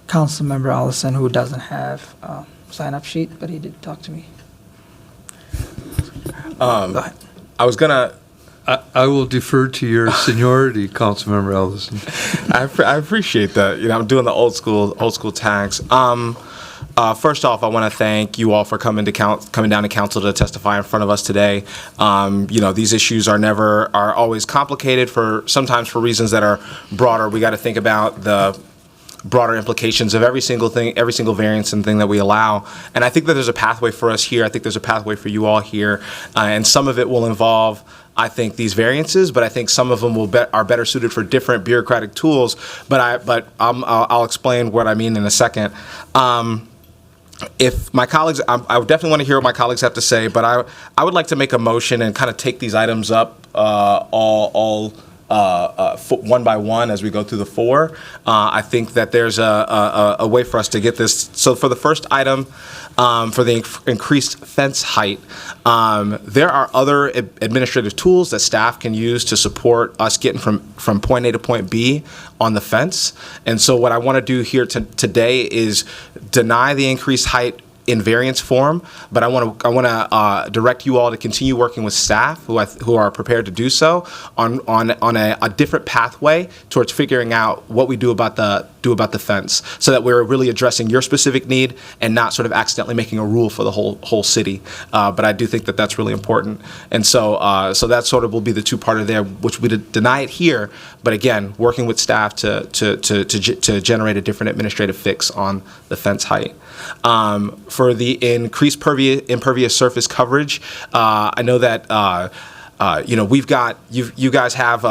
Councilmember Allison, who doesn't have a sign-up sheet, but he did talk to me. I was gonna. I will defer to your seniority, Councilmember Ellison. I appreciate that. You know, I'm doing the old school tax. First off, I want to thank you all for coming down to council to testify in front of us today. You know, these issues are always complicated sometimes for reasons that are broader. We got to think about the broader implications of every single variance and thing that we allow. And I think that there's a pathway for us here. I think there's a pathway for you all here. And some of it will involve, I think, these variances, but I think some of them are better suited for different bureaucratic tools. But I'll explain what I mean in a second. If my colleagues, I would definitely want to hear what my colleagues have to say, but I would like to make a motion and kind of take these items up one by one as we go through the four. I think that there's a way for us to get this. So for the first item, for the increased fence height, there are other administrative tools that staff can use to support us getting from point A to point B on the fence. And so what I want to do here today is deny the increased height in variance form, but I want to direct you all to continue working with staff who are prepared to do so on a different pathway towards figuring out what we do about the fence, so that we're really addressing your specific need and not sort of accidentally making a rule for the whole city. But I do think that that's really important, and so that sort of will be the two-parter there, which we deny it here, but again, working with staff to generate a different administrative fix on the fence height. For the increased impervious surface coverage, I know that you guys have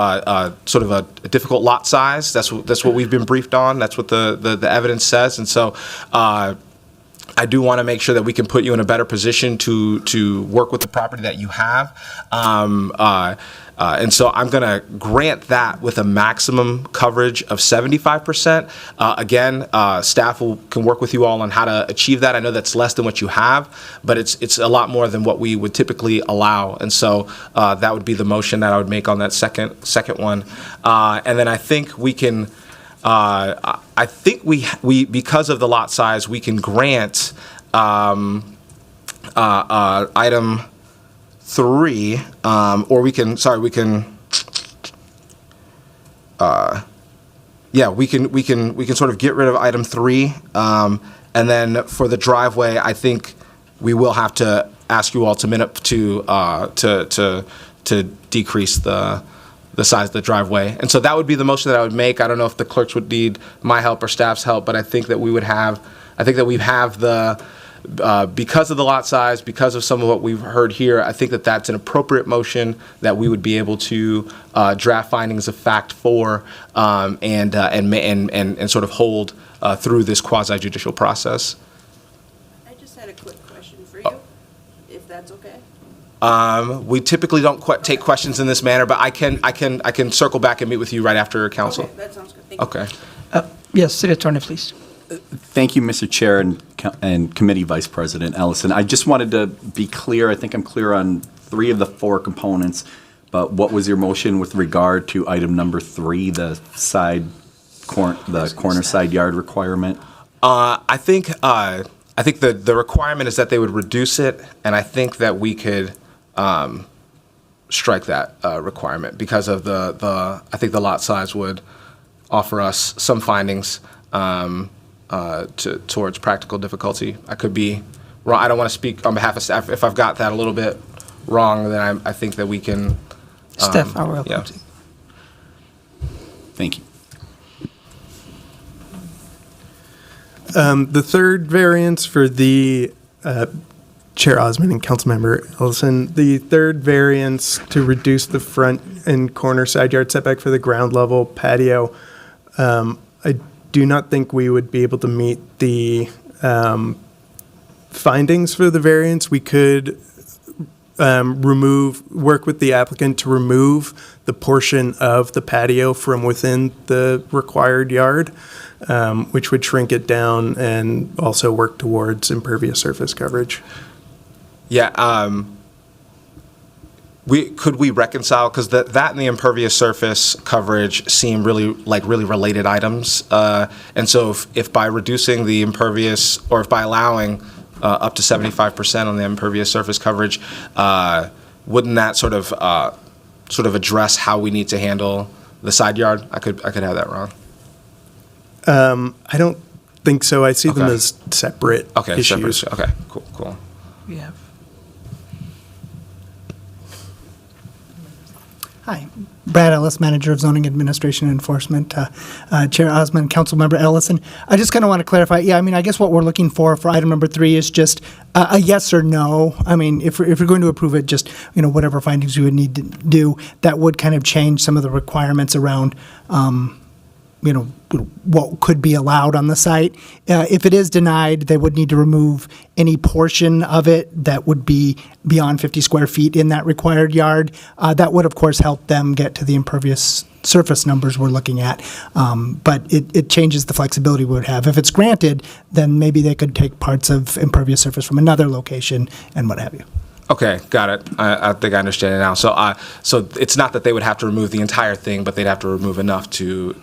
sort of a difficult lot size. That's what we've been briefed on. That's what the evidence says, and so. I do want to make sure that we can put you in a better position to work with the property that you have. And so I'm going to grant that with a maximum coverage of 75%. Again, staff can work with you all on how to achieve that. I know that's less than what you have, but it's a lot more than what we would typically allow. And so that would be the motion that I would make on that second one. And then I think we can. I think we because of the lot size, we can grant item 3, or we can sort of get rid of item 3, and then for the driveway, I think we will have to ask you all to decrease the size of the driveway. And so that would be the motion that I would make. I don't know if the clerks would need my help or staff's help, but I think that we have the, because of the lot size, because of some of what we've heard here, I think that that's an appropriate motion that we would be able to draft findings of fact for, and sort of hold through this quasi-judicial process. I just had a quick question for you, if that's okay. We typically don't take questions in this manner, but I can circle back and meet with you right after council. Okay, that sounds good. Thank you. Okay. Yes, City Attorney, please. Thank you, Mr. Chair and Committee Vice President Ellison. I just wanted to be clear. I think I'm clear on 3 of the 4 components, but what was your motion with regard to item number 3, the corner side yard requirement? I think the requirement is that they would reduce it, and I think that we could strike that requirement because of I think the lot size would offer us some findings towards practical difficulty. I could be wrong. I don't want to speak on behalf of staff. If I've got that a little bit wrong, then I think that we can. Steph, I will. Yeah. Thank you. The third variance for the Chair Osmond and Councilmember Ellison, the third variance to reduce the front and corner side yard setback for the ground level patio, I do not think we would be able to meet the findings for the variance. We could work with the applicant to remove the portion of the patio from within the required yard, which would shrink it down and also work towards impervious surface coverage. Yeah. Could we reconcile, because that and the impervious surface coverage seem really related items, and so if by reducing the impervious, or if by allowing up to 75% on the impervious surface coverage, wouldn't that sort of address how we need to handle the side yard? I could have that wrong. I don't think so. I see them as separate issues. Okay, cool. We have. Hi, Brad Ellis, Manager of Zoning Administration and Enforcement. Chair Osmond, Councilmember Ellison. I just kind of want to clarify. Yeah, I mean, I guess what we're looking for item number 3 is just a yes or no. I mean, if we're going to approve it, just whatever findings we would need to do, that would kind of change some of the requirements around what could be allowed on the site. If it is denied, they would need to remove any portion of it that would be beyond 50 square feet in that required yard. That would, of course, help them get to the impervious surface numbers we're looking at. But it changes the flexibility we would have. If it's granted, then maybe they could take parts of impervious surface from another location and what have you. Okay, got it. I think I understand it now. So it's not that they would have to remove the entire thing, but they'd have to remove enough to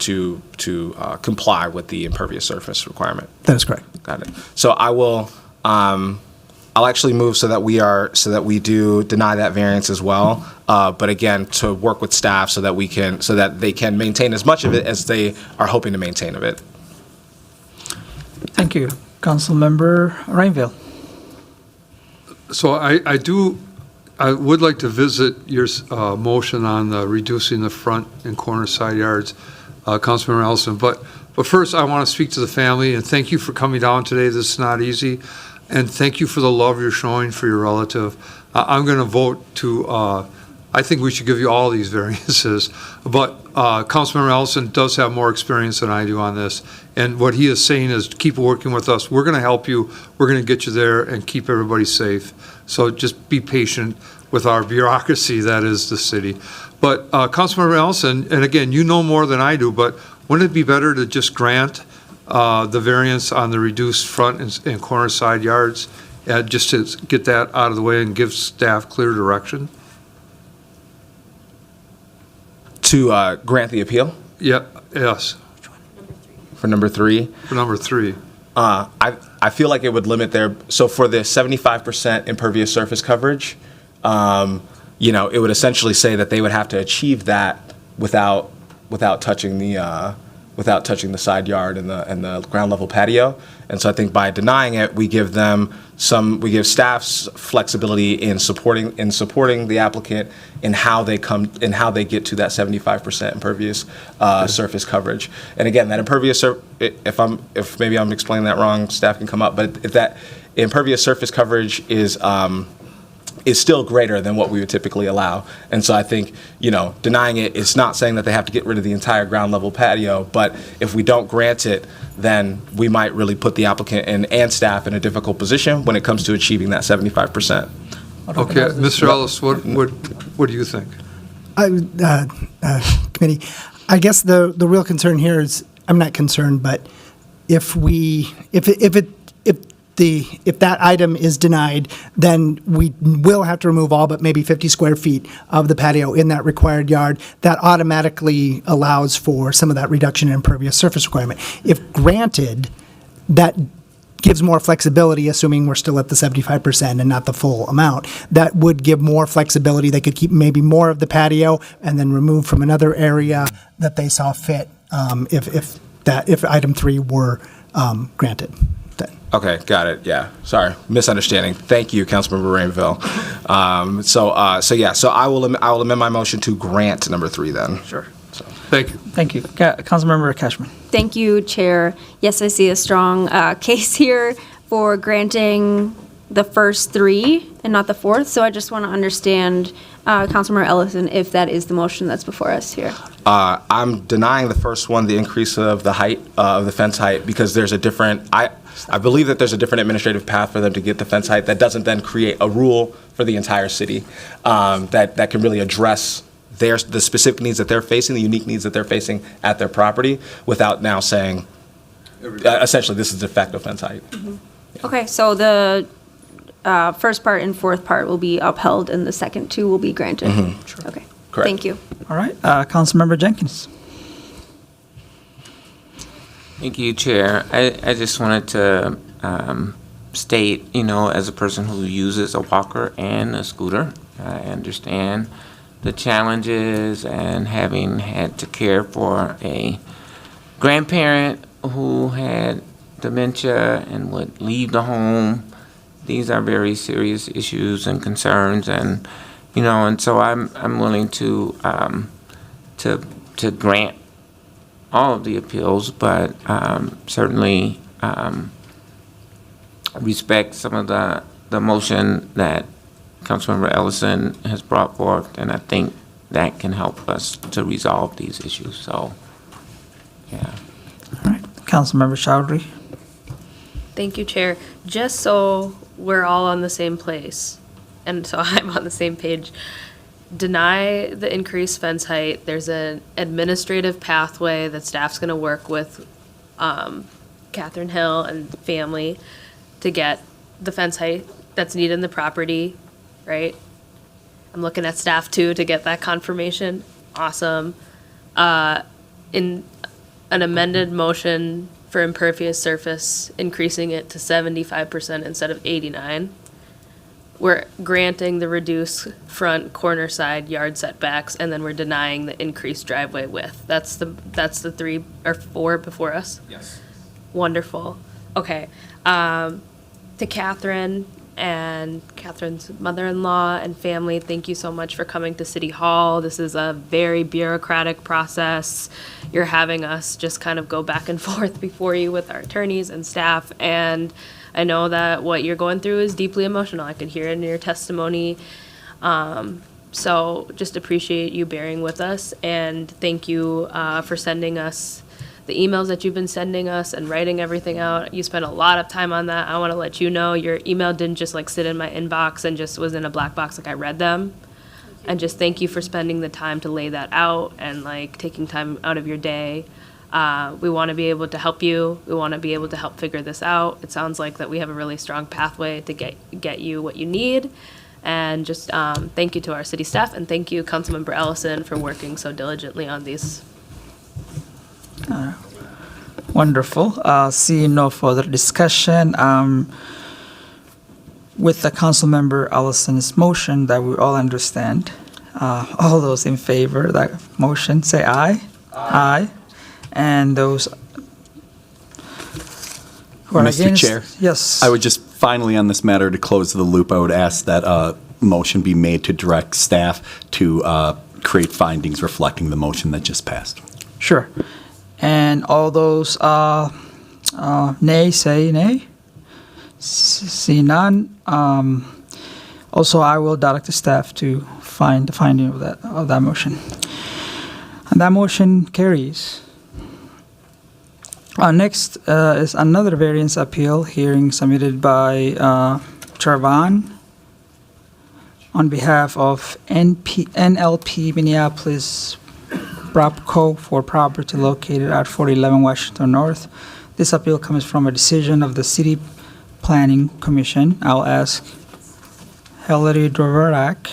comply with the impervious surface requirement. That is correct. Got it. So I will I'll actually move so that we do deny that variance as well. But again, to work with staff so that they can maintain as much of it as they are hoping to maintain of it. Thank you. Councilmember Rainville. So I would like to visit your motion on reducing the front and corner side yards, Councilmember Ellison. But first, I want to speak to the family and thank you for coming down today. This is not easy. And thank you for the love you're showing for your relative. I'm going to vote to, I think we should give you all these variances. But Councilmember Ellison does have more experience than I do on this. And what he is saying is keep working with us. We're going to help you. We're going to get you there and keep everybody safe. So just be patient with our bureaucracy that is the city. But Councilmember Ellison, and again, you know more than I do, but wouldn't it be better to just grant the variance on the reduced front and corner side yards, just to get that out of the way and give staff clear direction? To grant the appeal? Yes. For number 3? For number 3. I feel like it would limit so for the 75% impervious surface coverage, it would essentially say that they would have to achieve that without touching the side yard and the ground level patio. And so I think by denying it, we give staff's flexibility in supporting the applicant in how they get to that 75% impervious surface coverage. And again, that impervious if maybe I'm explaining that wrong, staff can come up. But if that impervious surface coverage is still greater than what we would typically allow. And so I think, denying it is not saying that they have to get rid of the entire ground level patio, but if we don't grant it, then we might really put the applicant and staff in a difficult position when it comes to achieving that 75%. Okay, Mr. Ellis, what do you think? Committee, I guess the real concern here is, I'm not concerned, but if that item is denied, then we will have to remove all but maybe 50 square feet of the patio in that required yard. That automatically allows for some of that reduction in impervious surface requirement. If granted, that gives more flexibility, assuming we're still at the 75% and not the full amount. That would give more flexibility. They could keep maybe more of the patio and then remove from another area that they saw fit if item 3 were granted. Okay, got it. Yeah, sorry, misunderstanding. Thank you, Councilmember Rainville. So I will amend my motion to grant number 3 then. Sure. So. Thank you. Thank you. Councilmember Cashman. Thank you, Chair. Yes, I see a strong case here for granting the first 3 and not the 4th. So I just want to understand, Councilmember Ellison, if that is the motion that's before us here. I'm denying the first one, the increase of the height of the fence height, because there's a different. I believe that there's a different administrative path for them to get the fence height that doesn't then create a rule for the entire city that can really address the specific needs that they're facing, the unique needs that they're facing at their property, without now saying, essentially, this is de facto fence height. Mm-hmm. Yeah. Okay, so the first part and 4th part will be upheld, and the second 2 will be granted. Mm-hmm. Sure. Okay. Correct. Thank you. All right. Councilmember Jenkins. Thank you, Chair. I just wanted to state, as a person who uses a walker and a scooter, I understand the challenges and having had to care for a grandparent who had dementia and would leave the home. These are very serious issues and concerns, and so I'm willing to grant all of the appeals, but certainly respect some of the motion that Councilmember Ellison has brought forth, and I think that can help us to resolve these issues. So, yeah. All right. Councilmember Chowdhury. Thank you, Chair. Just so we're all on the same place, and so I'm on the same page, deny the increased fence height. There's an administrative pathway that staff's going to work with Catherine Hill and family to get the fence height that's needed in the property, right? I'm looking at staff too to get that confirmation. Awesome. In an amended motion for impervious surface, increasing it to 75% instead of 89. We're granting the reduced front corner side yard setbacks, and then we're denying the increased driveway width. That's the 3 or 4 before us? Yes. Wonderful. Okay. To Catherine and Catherine's mother-in-law and family, thank you so much for coming to City Hall. This is a very bureaucratic process. You're having us just kind of go back and forth before you with our attorneys and staff, and I know that what you're going through is deeply emotional. I could hear it in your testimony. So just appreciate you bearing with us, and thank you for sending us the emails that you've been sending us and writing everything out. You spent a lot of time on that. I want to let you know your email didn't just like sit in my inbox and just was in a black box. Like, I read them. And just thank you for spending the time to lay that out and like taking time out of your day. We want to be able to help you. We want to be able to help figure this out. It sounds like that we have a really strong pathway to get you what you need. And just thank you to our city staff, and thank you, Councilmember Ellison, for working so diligently on these. Wonderful. Seeing no further discussion, with the Councilmember Ellison's motion that we all understand, all those in favor of that motion, say aye. Aye. And those who are Mr. against? Chair? Yes. I would just finally, on this matter, to close the loop, I would ask that a motion be made to direct staff to create findings reflecting the motion that just passed. Sure. And all those nay, say nay. See none. Also, I will direct the staff to find the finding of that motion. And that motion carries. Next is another variance appeal hearing submitted by Charvan on behalf of NLP Minneapolis Propco for property located at 4011 Washington North. This appeal comes from a decision of the City Planning Commission. I'll ask Hilary Dvorak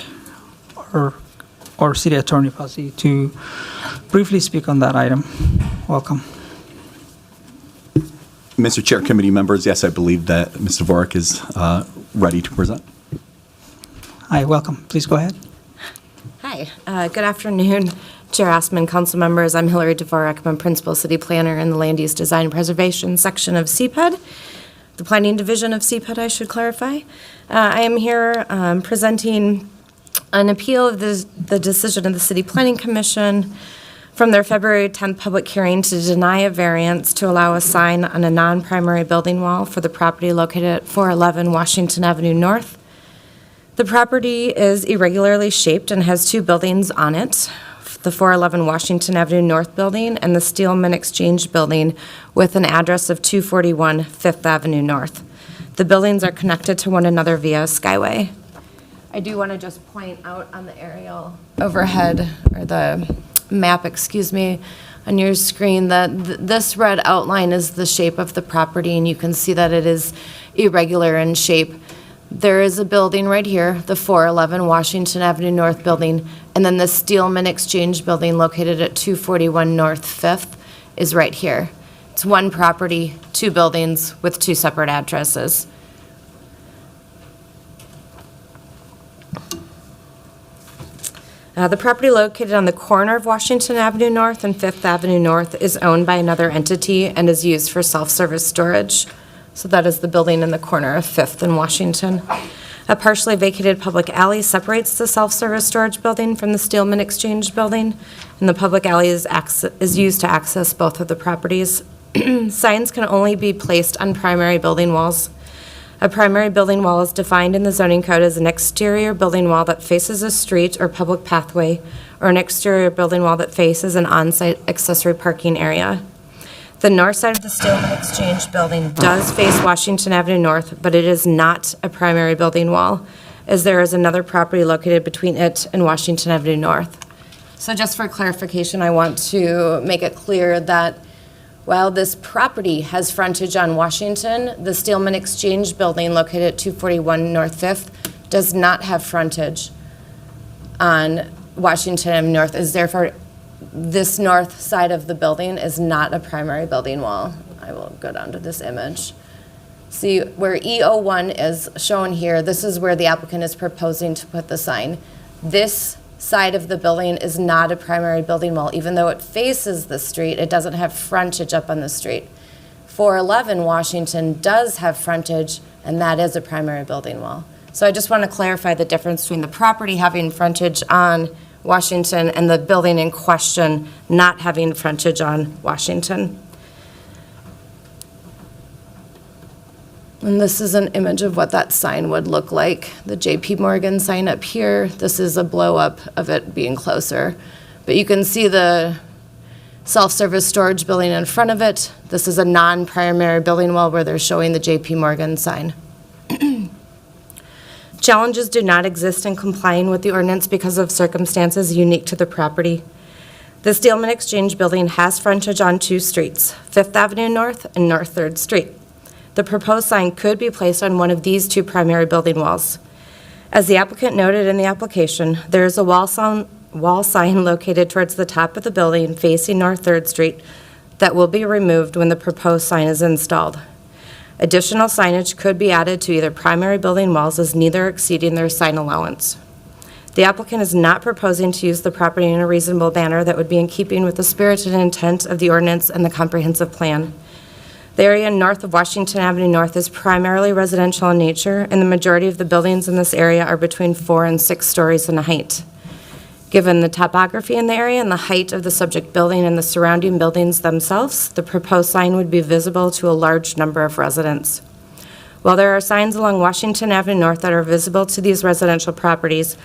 or City Attorney Pazzi to briefly speak on that item. Welcome. Mr. Chair, committee members, yes, I believe that Mr. Dvorak is ready to present. Hi, welcome. Please go ahead. Hi, good afternoon, Chair Osman, council members. I'm Hilary Dvorak. I'm Principal City Planner in the Land Use Design and Preservation section of CPED, the Planning Division of CPED, I should clarify. I am here presenting an appeal of the decision of the City Planning Commission from their February 10th public hearing to deny a variance to allow a sign on a non-primary building wall for the property located at 411 Washington Avenue North. The property is irregularly shaped and has 2 buildings on it, the 411 Washington Avenue North building and the Steelman Exchange building with an address of 241 Fifth Avenue North. The buildings are connected to one another via a skyway. I do want to just point out on the aerial overhead, or the map, excuse me, on your screen that this red outline is the shape of the property, and you can see that it is irregular in shape. There is a building right here, the 411 Washington Avenue North building, and then the Steelman Exchange building located at 241 North 5th is right here. It's one property, 2 buildings with 2 separate addresses. The property located on the corner of Washington Avenue North and 5th Avenue North is owned by another entity and is used for self-service storage. So that is the building in the corner of 5th and Washington. A partially vacated public alley separates the self-service storage building from the Steelman Exchange building, and the public alley is used to access both of the properties. Signs can only be placed on primary building walls. A primary building wall is defined in the zoning code as an exterior building wall that faces a street or public pathway, or an exterior building wall that faces an on-site accessory parking area. The north side of the Steelman Exchange building does face Washington Avenue North, but it is not a primary building wall, as there is another property located between it and Washington Avenue North. So just for clarification, I want to make it clear that while this property has frontage on Washington, the Steelman Exchange building located at 241 North 5th does not have frontage on Washington Avenue North, is therefore this north side of the building is not a primary building wall. I will go down to this image. See where E01 is shown here, this is where the applicant is proposing to put the sign. This side of the building is not a primary building wall. Even though it faces the street, it doesn't have frontage up on the street. 411 Washington does have frontage, and that is a primary building wall. So I just want to clarify the difference between the property having frontage on Washington and the building in question not having frontage on Washington. And this is an image of what that sign would look like. The JP Morgan sign up here, this is a blow up of it being closer. But you can see the self-service storage building in front of it. This is a non-primary building wall where they're showing the JP Morgan sign. Challenges do not exist in complying with the ordinance because of circumstances unique to the property. The Steelman Exchange building has frontage on 2 streets, 5th Avenue North and North 3rd Street. The proposed sign could be placed on one of these 2 primary building walls. As the applicant noted in the application, there is a wall sign located towards the top of the building facing North 3rd Street that will be removed when the proposed sign is installed. Additional signage could be added to either primary building walls as neither exceeding their sign allowance. The applicant is not proposing to use the property in a reasonable manner that would be in keeping with the spirit and intent of the ordinance and the comprehensive plan. The area north of Washington Avenue North is primarily residential in nature, and the majority of the buildings in this area are between 4 and 6 stories in height. Given the topography in the area and the height of the subject building and the surrounding buildings themselves, the proposed sign would be visible to a large number of residents. While there are signs along Washington Avenue North that are visible to these residential properties,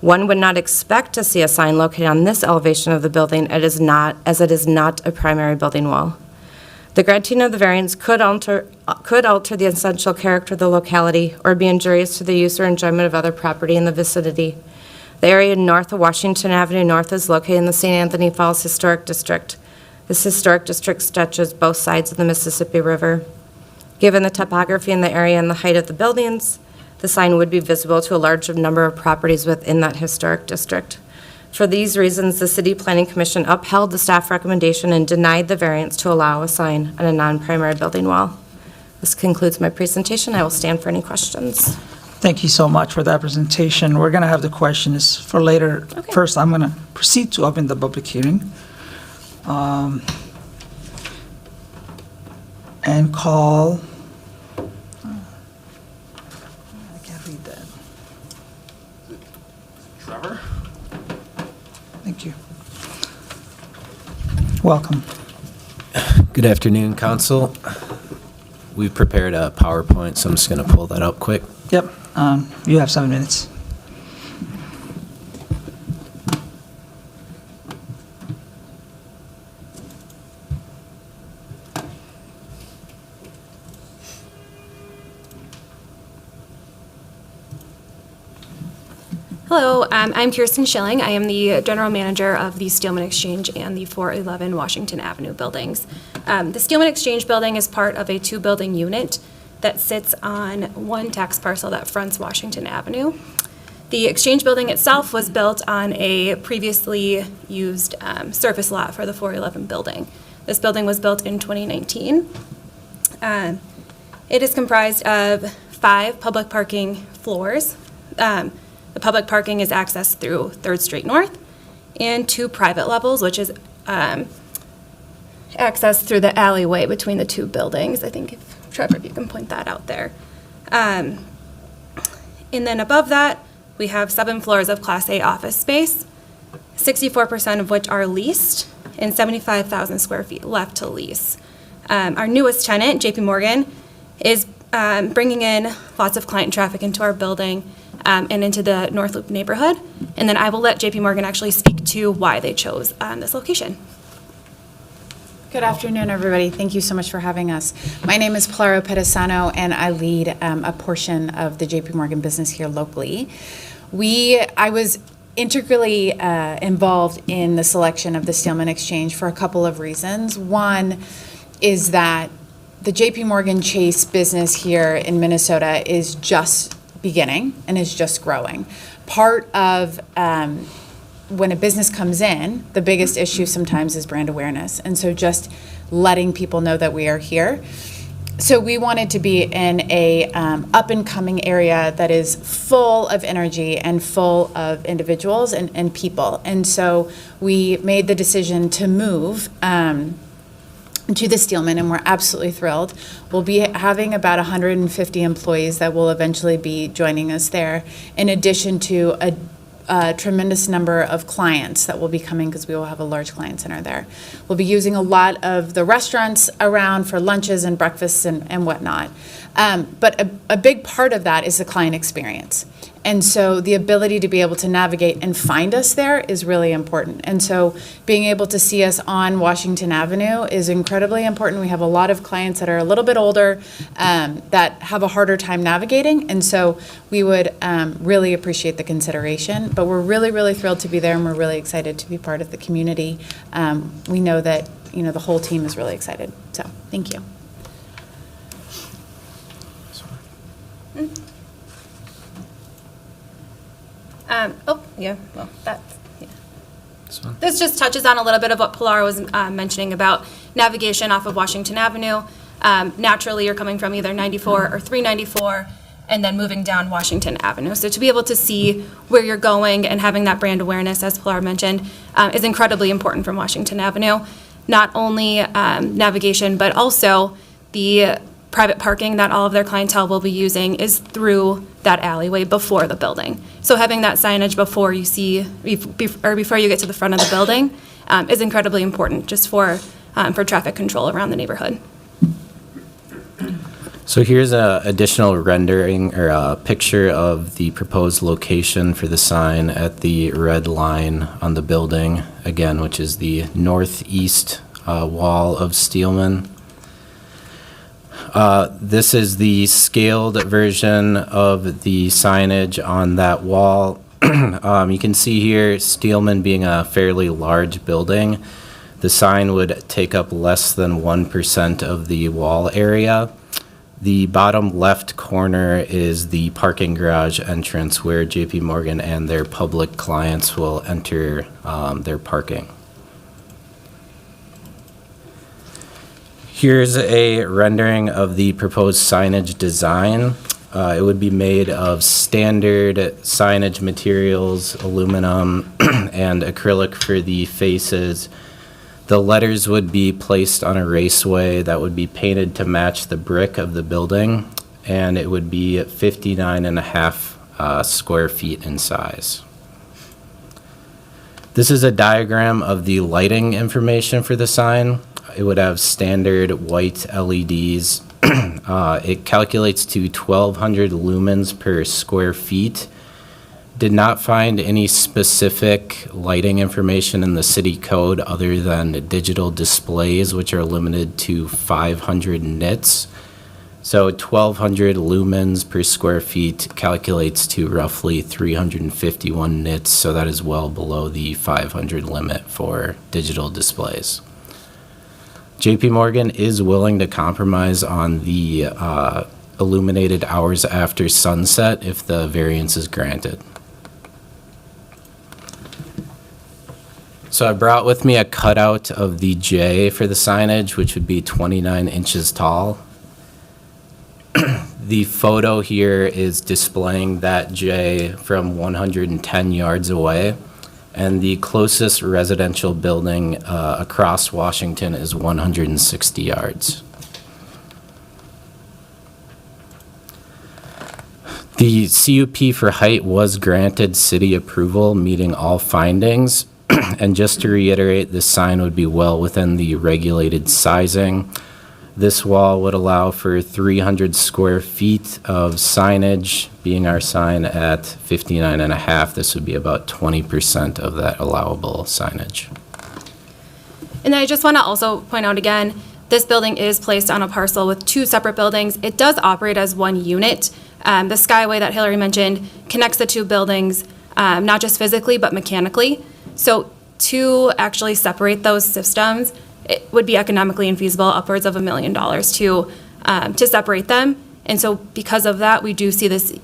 one would not expect to see a sign located on this elevation of the building as it is not a primary building wall. The granting of the variance could alter the essential character of the locality or be injurious to the use or enjoyment of other property in the vicinity. The area north of Washington Avenue North is located in the St. Anthony Falls Historic District. This historic district stretches both sides of the Mississippi River. Given the topography in the area and the height of the buildings, the sign would be visible to a large number of properties within that historic district. For these reasons, the City Planning Commission upheld the staff recommendation and denied the variance to allow a sign on a non-primary building wall. This concludes my presentation. I will stand for any questions. Thank you so much for that presentation. We're going to have the questions for later. Okay. First, I'm going to proceed to open the public hearing. And call, I can't read that. Trevor? Thank you. Welcome. Good afternoon, Council. We've prepared a PowerPoint, so I'm just going to pull that up quick. Yep, you have 7 minutes. Hello, I'm Kirsten Schilling. I am the General Manager of the Steelman Exchange and the 411 Washington Avenue buildings. The Steelman Exchange building is part of a 2-building unit that sits on one tax parcel that fronts Washington Avenue. The Exchange building itself was built on a previously used surface lot for the 411 building. This building was built in 2019. It is comprised of 5 public parking floors. The public parking is accessed through 3rd Street North, and 2 private levels, which is accessed through the alleyway between the 2 buildings. I think, Trevor, if you can point that out there. And then above that, we have 7 floors of Class A office space, 64% of which are leased, and 75,000 square feet left to lease. Our newest tenant, JP Morgan, is bringing in lots of client traffic into our building and into the North Loop neighborhood. And then I will let JP Morgan actually speak to why they chose this location. Good afternoon, everybody. Thank you so much for having us. My name is Pilaro Pedesano, and I lead a portion of the JP Morgan business here locally. I was integrally involved in the selection of the Steelman Exchange for a couple of reasons. One is that the JP Morgan Chase business here in Minnesota is just beginning and is just growing. Part of when a business comes in, the biggest issue sometimes is brand awareness. And so just letting people know that we are here. So we wanted to be in a up-and-coming area that is full of energy and full of individuals and people. And so we made the decision to move to the Steelman, and we're absolutely thrilled. We'll be having about 150 employees that will eventually be joining us there, in addition to a tremendous number of clients that will be coming because we will have a large client center there. We'll be using a lot of the restaurants around for lunches and breakfasts and whatnot. But a big part of that is the client experience. And so the ability to be able to navigate and find us there is really important. And so being able to see us on Washington Avenue is incredibly important. We have a lot of clients that are a little bit older that have a harder time navigating. And so we would really appreciate the consideration. But we're really, really thrilled to be there, and we're really excited to be part of the community. We know that, the whole team is really excited. So thank you. This just touches on a little bit of what Pilar was mentioning about navigation off of Washington Avenue. Naturally, you're coming from either 94 or 394 and then moving down Washington Avenue. So to be able to see where you're going and having that brand awareness, as Pilar mentioned, is incredibly important from Washington Avenue. Not only navigation, but also the private parking that all of their clientele will be using is through that alleyway before the building. So having that signage before you see, or before you get to the front of the building is incredibly important just for traffic control around the neighborhood. So here's a additional rendering or a picture of the proposed location for the sign at the red line on the building, again, which is the northeast wall of Steelman. This is the scaled version of the signage on that wall. You can see here Steelman being a fairly large building. The sign would take up less than 1% of the wall area. The bottom left corner is the parking garage entrance where JP Morgan and their public clients will enter their parking. Here's a rendering of the proposed signage design. It would be made of standard signage materials, aluminum, and acrylic for the faces. The letters would be placed on a raceway that would be painted to match the brick of the building, and it would be 59.5 square feet in size. This is a diagram of the lighting information for the sign. It would have standard white LEDs. It calculates to 1,200 lumens per square feet. Did not find any specific lighting information in the city code other than digital displays, which are limited to 500 nits. So 1,200 lumens per square feet calculates to roughly 351 nits, so that is well below the 500 limit for digital displays. JP Morgan is willing to compromise on the illuminated hours after sunset if the variance is granted. So I brought with me a cutout of the J for the signage, which would be 29 inches tall. The photo here is displaying that J from 110 yards away, and the closest residential building across Washington is 160 yards. The CUP for height was granted city approval, meeting all findings. And just to reiterate, this sign would be well within the regulated sizing. This wall would allow for 300 square feet of signage. Being our sign at 59.5, this would be about 20% of that allowable signage. And I just want to also point out again, this building is placed on a parcel with two separate buildings. It does operate as one unit. The Skyway that Hillary mentioned connects the two buildings, not just physically, but mechanically. So to actually separate those systems, it would be economically infeasible, upwards of $1 million to separate them. And so because of that, we do see this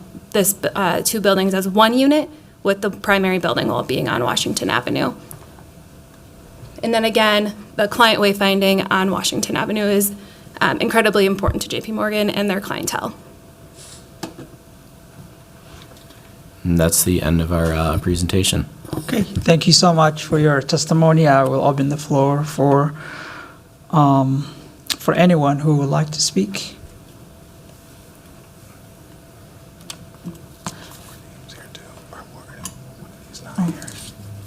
two buildings as one unit with the primary building wall being on Washington Avenue. And then again, the client wayfinding on Washington Avenue is incredibly important to JP Morgan and their clientele. And that's the end of our presentation. Okay, thank you so much for your testimony. I will open the floor for anyone who would like to speak.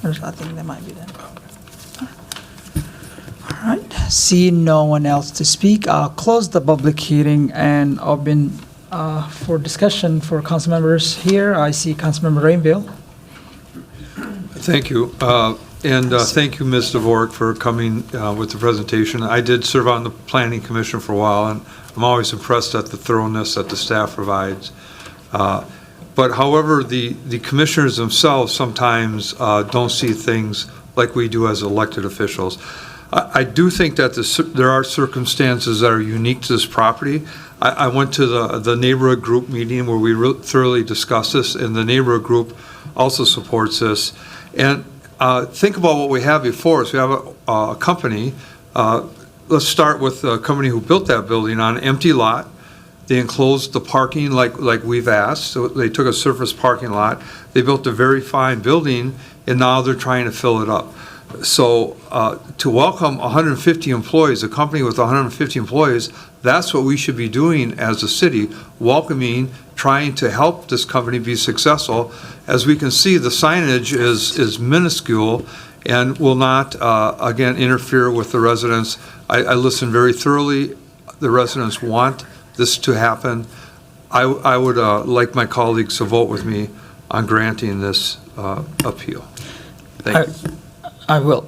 I think there might be then. All right, see no one else to speak. I'll close the public hearing and open for discussion for council members here. I see Councilmember Rainville. Thank you. And thank you, Ms. Dvorak, for coming with the presentation. I did serve on the Planning Commission for a while, and I'm always impressed at the thoroughness that the staff provides. But however, the commissioners themselves sometimes don't see things like we do as elected officials. I do think that there are circumstances that are unique to this property. I went to the neighborhood group meeting where we thoroughly discussed this, and the neighborhood group also supports this. And think about what we have before us. We have a company. Let's start with the company who built that building on an empty lot. They enclosed the parking like we've asked. So they took a surface parking lot. They built a very fine building, and now they're trying to fill it up. So to welcome 150 employees, a company with 150 employees, that's what we should be doing as a city, welcoming, trying to help this company be successful. As we can see, the signage is minuscule and will not, again, interfere with the residents. I listened very thoroughly. The residents want this to happen. I would like my colleagues to vote with me on granting this appeal. Thank you. I will.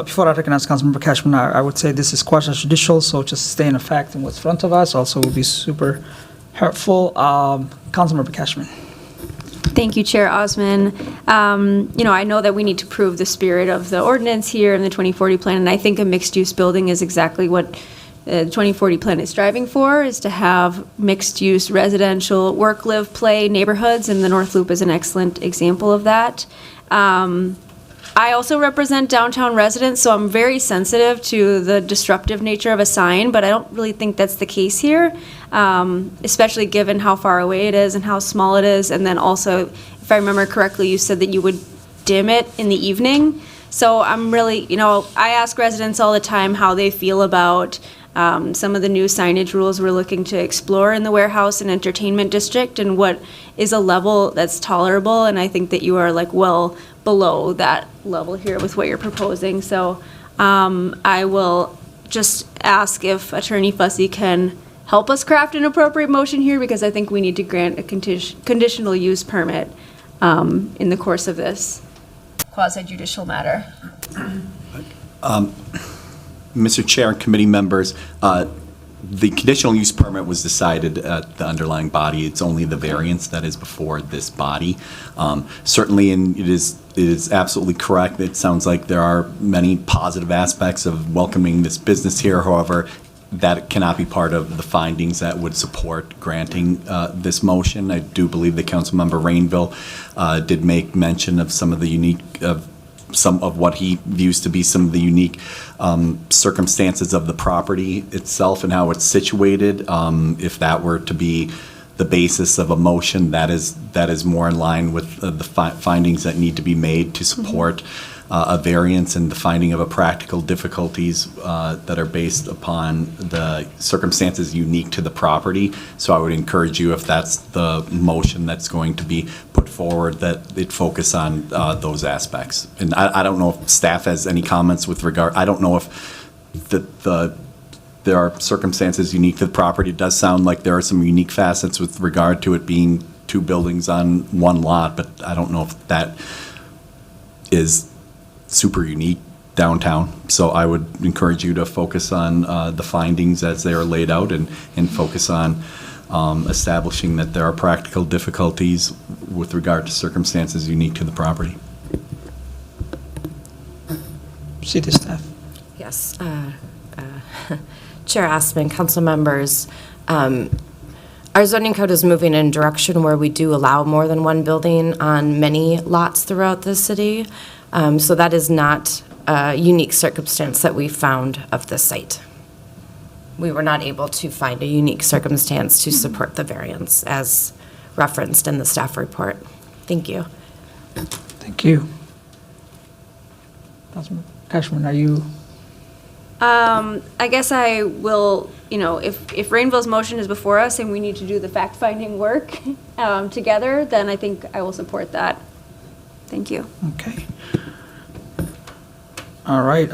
Before I recognize Councilmember Cashman, I would say this is quasi-judicial, so just stay in the fact and what's in front of us also will be super helpful. Councilmember Cashman. Thank you, Chair Osman. I know that we need to prove the spirit of the ordinance here in the 2040 plan, and I think a mixed-use building is exactly what the 2040 plan is striving for, is to have mixed-use residential work, live, play neighborhoods, and the North Loop is an excellent example of that. I also represent downtown residents, so I'm very sensitive to the disruptive nature of a sign, but I don't really think that's the case here, especially given how far away it is and how small it is. And then also, if I remember correctly, you said that you would dim it in the evening. So I'm really, I ask residents all the time how they feel about some of the new signage rules we're looking to explore in the warehouse and entertainment district, and what is a level that's tolerable. And I think that you are well below that level here with what you're proposing. So I will just ask if Attorney Fussy can help us craft an appropriate motion here, because I think we need to grant a conditional use permit in the course of this quasi-judicial matter. Mr. Chair and committee members, the conditional use permit was decided at the underlying body. It's only the variance that is before this body. Certainly, and it is absolutely correct. It sounds like there are many positive aspects of welcoming this business here. However, that cannot be part of the findings that would support granting this motion. I do believe that Councilmember Rainville did make mention of some of the some of what he views to be some of the unique circumstances of the property itself and how it's situated. If that were to be the basis of a motion, that is more in line with the findings that need to be made to support a variance and the finding of a practical difficulties that are based upon the circumstances unique to the property. So I would encourage you, if that's the motion that's going to be put forward, that it focus on those aspects. And I don't know if staff has any comments with regard. I don't know if there are circumstances unique to the property. It does sound like there are some unique facets with regard to it being two buildings on one lot, but I don't know if that is super unique downtown. So I would encourage you to focus on the findings as they are laid out and focus on establishing that there are practical difficulties with regard to circumstances unique to the property. City staff. Yes. Chair Asman, council members, Our zoning code is moving in a direction where we do allow more than one building on many lots throughout the city. So that is not a unique circumstance that we found of this site. We were not able to find a unique circumstance to support the variance as referenced in the staff report. Thank you. Thank you. Councilman Cashman, are you? I guess I will, if Rainville's motion is before us and we need to do the fact-finding work together, then I think I will support that. Thank you. Okay. All right.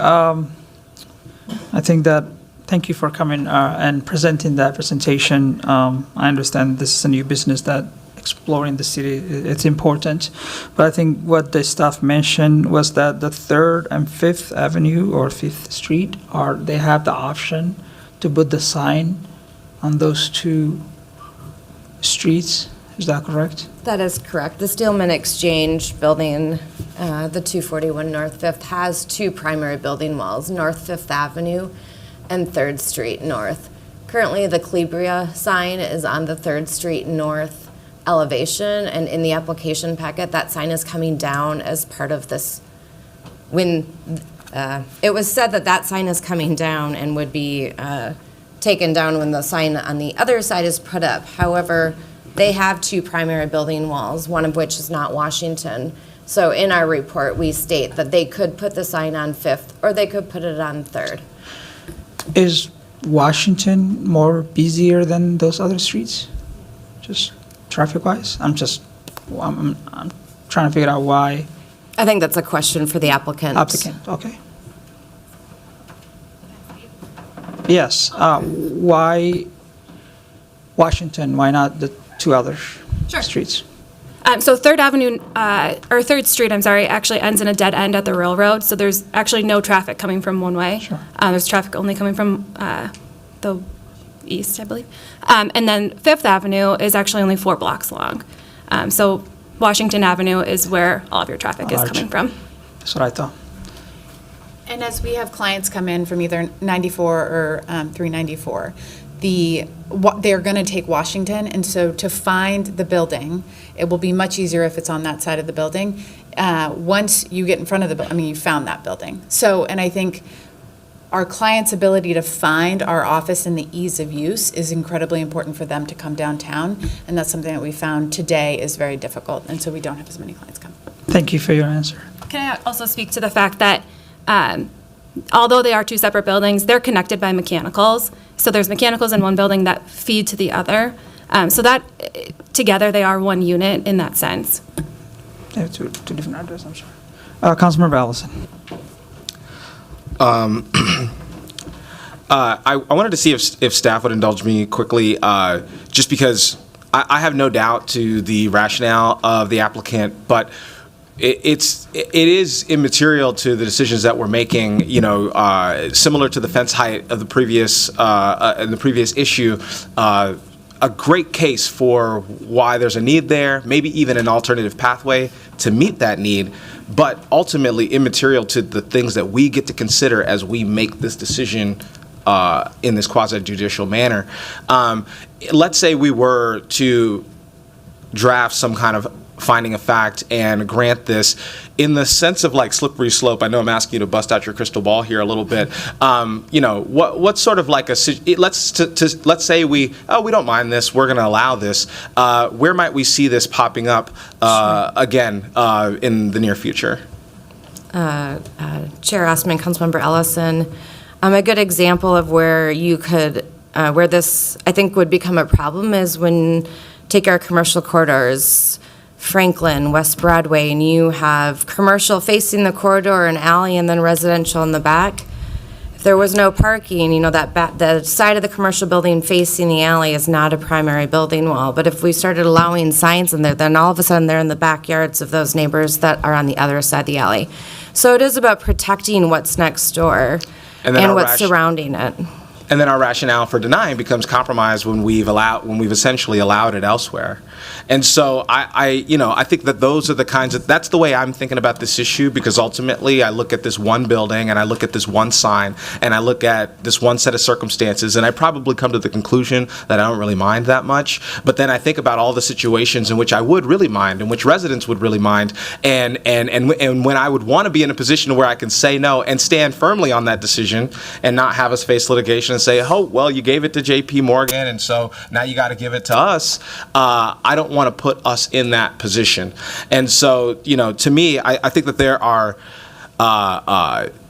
Thank you for coming and presenting that presentation. I understand this is a new business that exploring the city, it's important. But I think what the staff mentioned was that the 3rd and 5th Avenue or 5th Street they have the option to put the sign on those 2 streets. Is that correct? That is correct. The Steelman Exchange building, the 241 North 5th, has 2 primary building walls, North 5th Avenue and 3rd Street North. Currently, the Calibria sign is on the 3rd Street North elevation, and in the application packet, that sign is coming down as part of this. When it was said that sign is coming down and would be taken down when the sign on the other side is put up. However, they have 2 primary building walls, one of which is not Washington. So in our report, we state that they could put the sign on 5th or they could put it on 3rd. Is Washington more busier than those other streets? Just traffic-wise? I'm trying to figure out why. I think that's a question for the applicant. Okay. Yes. Why Washington? Why not the 2 other streets? So 3rd Avenue, or 3rd Street, actually ends in a dead end at the railroad. So there's actually no traffic coming from one way. Sure. There's traffic only coming from the east, I believe. And then 5th Avenue is actually only 4 blocks long. So Washington Avenue is where all of your traffic is coming from. That's what I thought. And as we have clients come in from either 94 or 394, they're going to take Washington, and so to find the building, it will be much easier if it's on that side of the building. Once you get in front of the building, you found that building. So, and I think our client's ability to find our office and the ease of use is incredibly important for them to come downtown, and that's something that we found today is very difficult, and so we don't have as many clients come. Thank you for your answer. Can I also speak to the fact that although they are 2 separate buildings, they're connected by mechanicals. So there's mechanicals in one building that feed to the other. So that together they are one unit in that sense. They have two different addresses, I'm sorry. Councilmember Allison. I wanted to see if staff would indulge me quickly, just because I have no doubt to the rationale of the applicant, but it is immaterial to the decisions that we're making. Similar to the fence height of the previous in the previous issue. A great case for why there's a need there, maybe even an alternative pathway to meet that need, but ultimately immaterial to the things that we get to consider as we make this decision in this quasi-judicial manner. Let's say we were to draft some kind of finding of fact and grant this in the sense of like slippery slope. I know I'm asking you to bust out your crystal ball here a little bit. What's sort of like let's say we don't mind this, we're going to allow this. Where might we see this popping up again in the near future? Chair Ostman, Councilmember Ellison, a good example of where you could, where this I think would become a problem is when take our commercial corridors, Franklin, West Broadway, and you have commercial facing the corridor, an alley, and then residential in the back. If there was no parking, the side of the commercial building facing the alley is not a primary building wall. But if we started allowing signs in there, then all of a sudden they're in the backyards of those neighbors that are on the other side of the alley. So it is about protecting what's next door and what's surrounding it. And then our rationale for denying becomes compromised when we've essentially allowed it elsewhere. And so I think that those are the that's the way I'm thinking about this issue, because ultimately I look at this one building and I look at this one sign and I look at this one set of circumstances, and I probably come to the conclusion that I don't really mind that much. But then I think about all the situations in which I would really mind, in which residents would really mind, and when I would want to be in a position where I can say no and stand firmly on that decision and not have us face litigation and say, oh, well, you gave it to JP Morgan and so now you got to give it to us. I don't want to put us in that position. And so, to me, I think that there are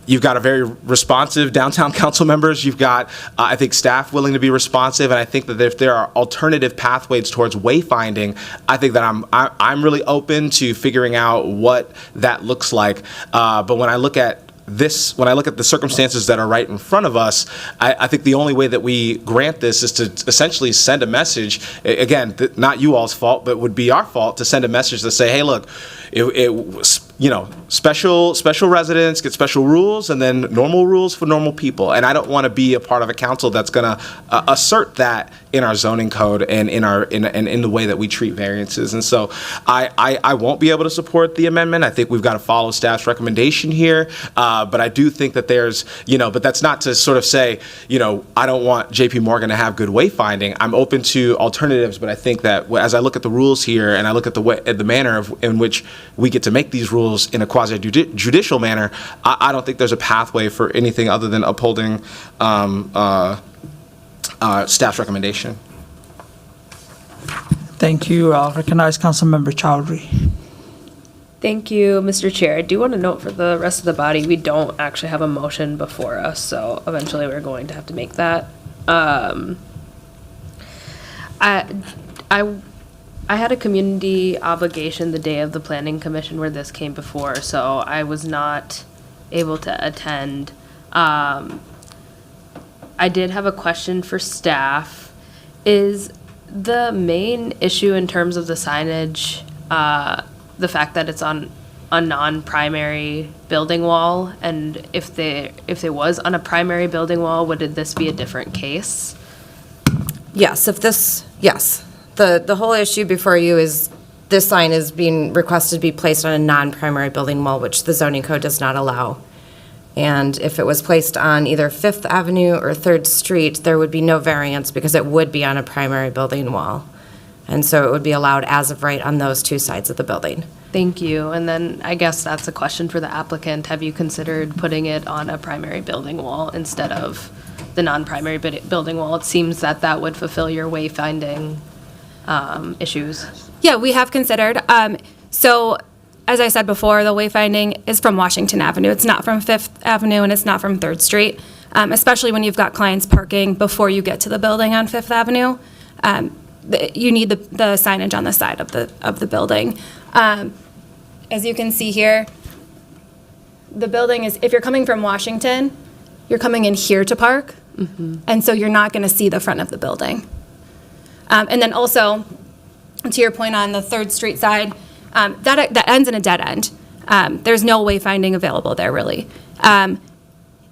you've got a very responsive downtown council members. You've got, I think, staff willing to be responsive, and I think that if there are alternative pathways towards wayfinding, I think that I'm really open to figuring out what that looks like. But when I look at the circumstances that are right in front of us, I think the only way that we grant this is to essentially send a message, again, not you all's fault, but would be our fault, to send a message to say, hey, look, special residents get special rules and then normal rules for normal people. And I don't want to be a part of a council that's going to assert that in our zoning code and in the way that we treat variances. And so I won't be able to support the amendment. I think we've got to follow staff's recommendation here. But I do think that there's, but that's not to sort of say, I don't want JP Morgan to have good wayfinding. I'm open to alternatives, but I think that as I look at the rules here and I look at the manner in which we get to make these rules in a quasi-judicial manner, I don't think there's a pathway for anything other than upholding staff's recommendation. Thank you. I'll recognize Councilmember Chowdhury. Thank you, Mr. Chair. I do want to note for the rest of the body, we don't actually have a motion before us, so eventually we're going to have to make that. I had a community obligation the day of the Planning Commission where this came before, so I was not able to attend. I did have a question for staff. Is the main issue in terms of the signage the fact that it's on a non-primary building wall? And if it was on a primary building wall, would this be a different case? Yes, yes. The whole issue before you is this sign is being requested to be placed on a non-primary building wall, which the zoning code does not allow. And if it was placed on either 5th Avenue or 3rd Street, there would be no variance because it would be on a primary building wall. And so it would be allowed as of right on those two sides of the building. Thank you. And then I guess that's a question for the applicant. Have you considered putting it on a primary building wall instead of the non-primary building wall? It seems that would fulfill your wayfinding issues. Yeah, we have considered. So, as I said before, the wayfinding is from Washington Avenue. It's not from 5th Avenue and it's not from 3rd Street, especially when you've got clients parking before you get to the building on 5th Avenue. You need the signage on the side of the building. As you can see here, the building is, if you're coming from Washington, you're coming in here to park, and so you're not going to see the front of the building. And then also, to your point on the 3rd Street side, that ends in a dead end. There's no wayfinding available there, really. And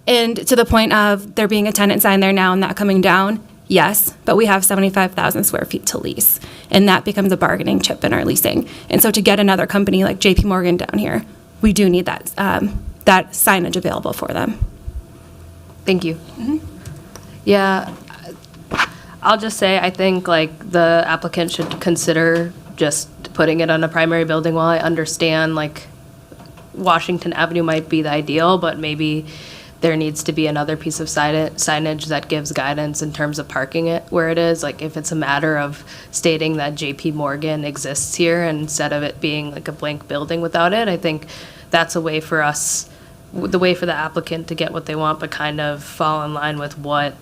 to the point of there being a tenant sign there now and that coming down, yes, but we have 75,000 square feet to lease, and that becomes a bargaining chip in our leasing. And so to get another company like JP Morgan down here, we do need that signage available for them. Thank you. Yeah, I'll just say I think the applicant should consider just putting it on a primary building wall. I understand Washington Avenue might be the ideal, but maybe there needs to be another piece of signage that gives guidance in terms of parking it where it is. If it's a matter of stating that JP Morgan exists here instead of it being a blank building without it, I think that's a way for us, the way for the applicant to get what they want, but kind of fall in line with what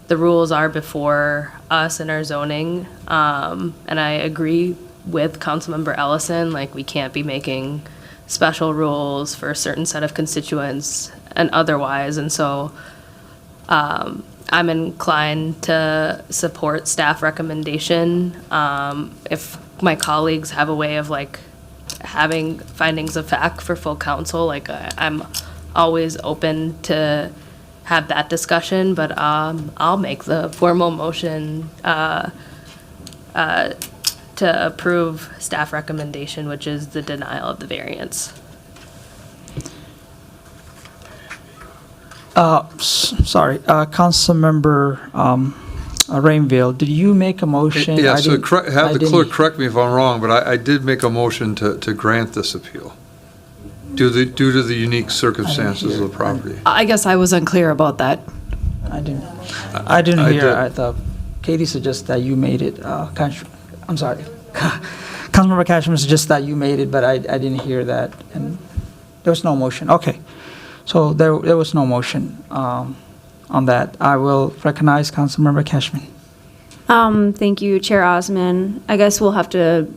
the rules are before us in our zoning. And I agree with Councilmember Ellison, we can't be making special rules for a certain set of constituents and otherwise. And so I'm inclined to support staff recommendation. If my colleagues have a way of having findings of fact for full council, I'm always open to have that discussion, but I'll make the formal motion to approve staff recommendation, which is the denial of the variance. Sorry, Councilmember Rainville, did you make a motion? Yeah, I so didn't- have I the didn't- clerk correct me if I'm wrong, but I did make a motion to grant this appeal due to the unique circumstances of the property. I guess I was unclear about that. I didn't I hear. did. I thought Katie suggested that you made it. I'm sorry. Councilmember Cashman suggested that you made it, but I didn't hear that. And there was no motion. Okay. So there was no motion on that. I will recognize Councilmember Cashman. Thank you, Chair Osman. I guess we'll have to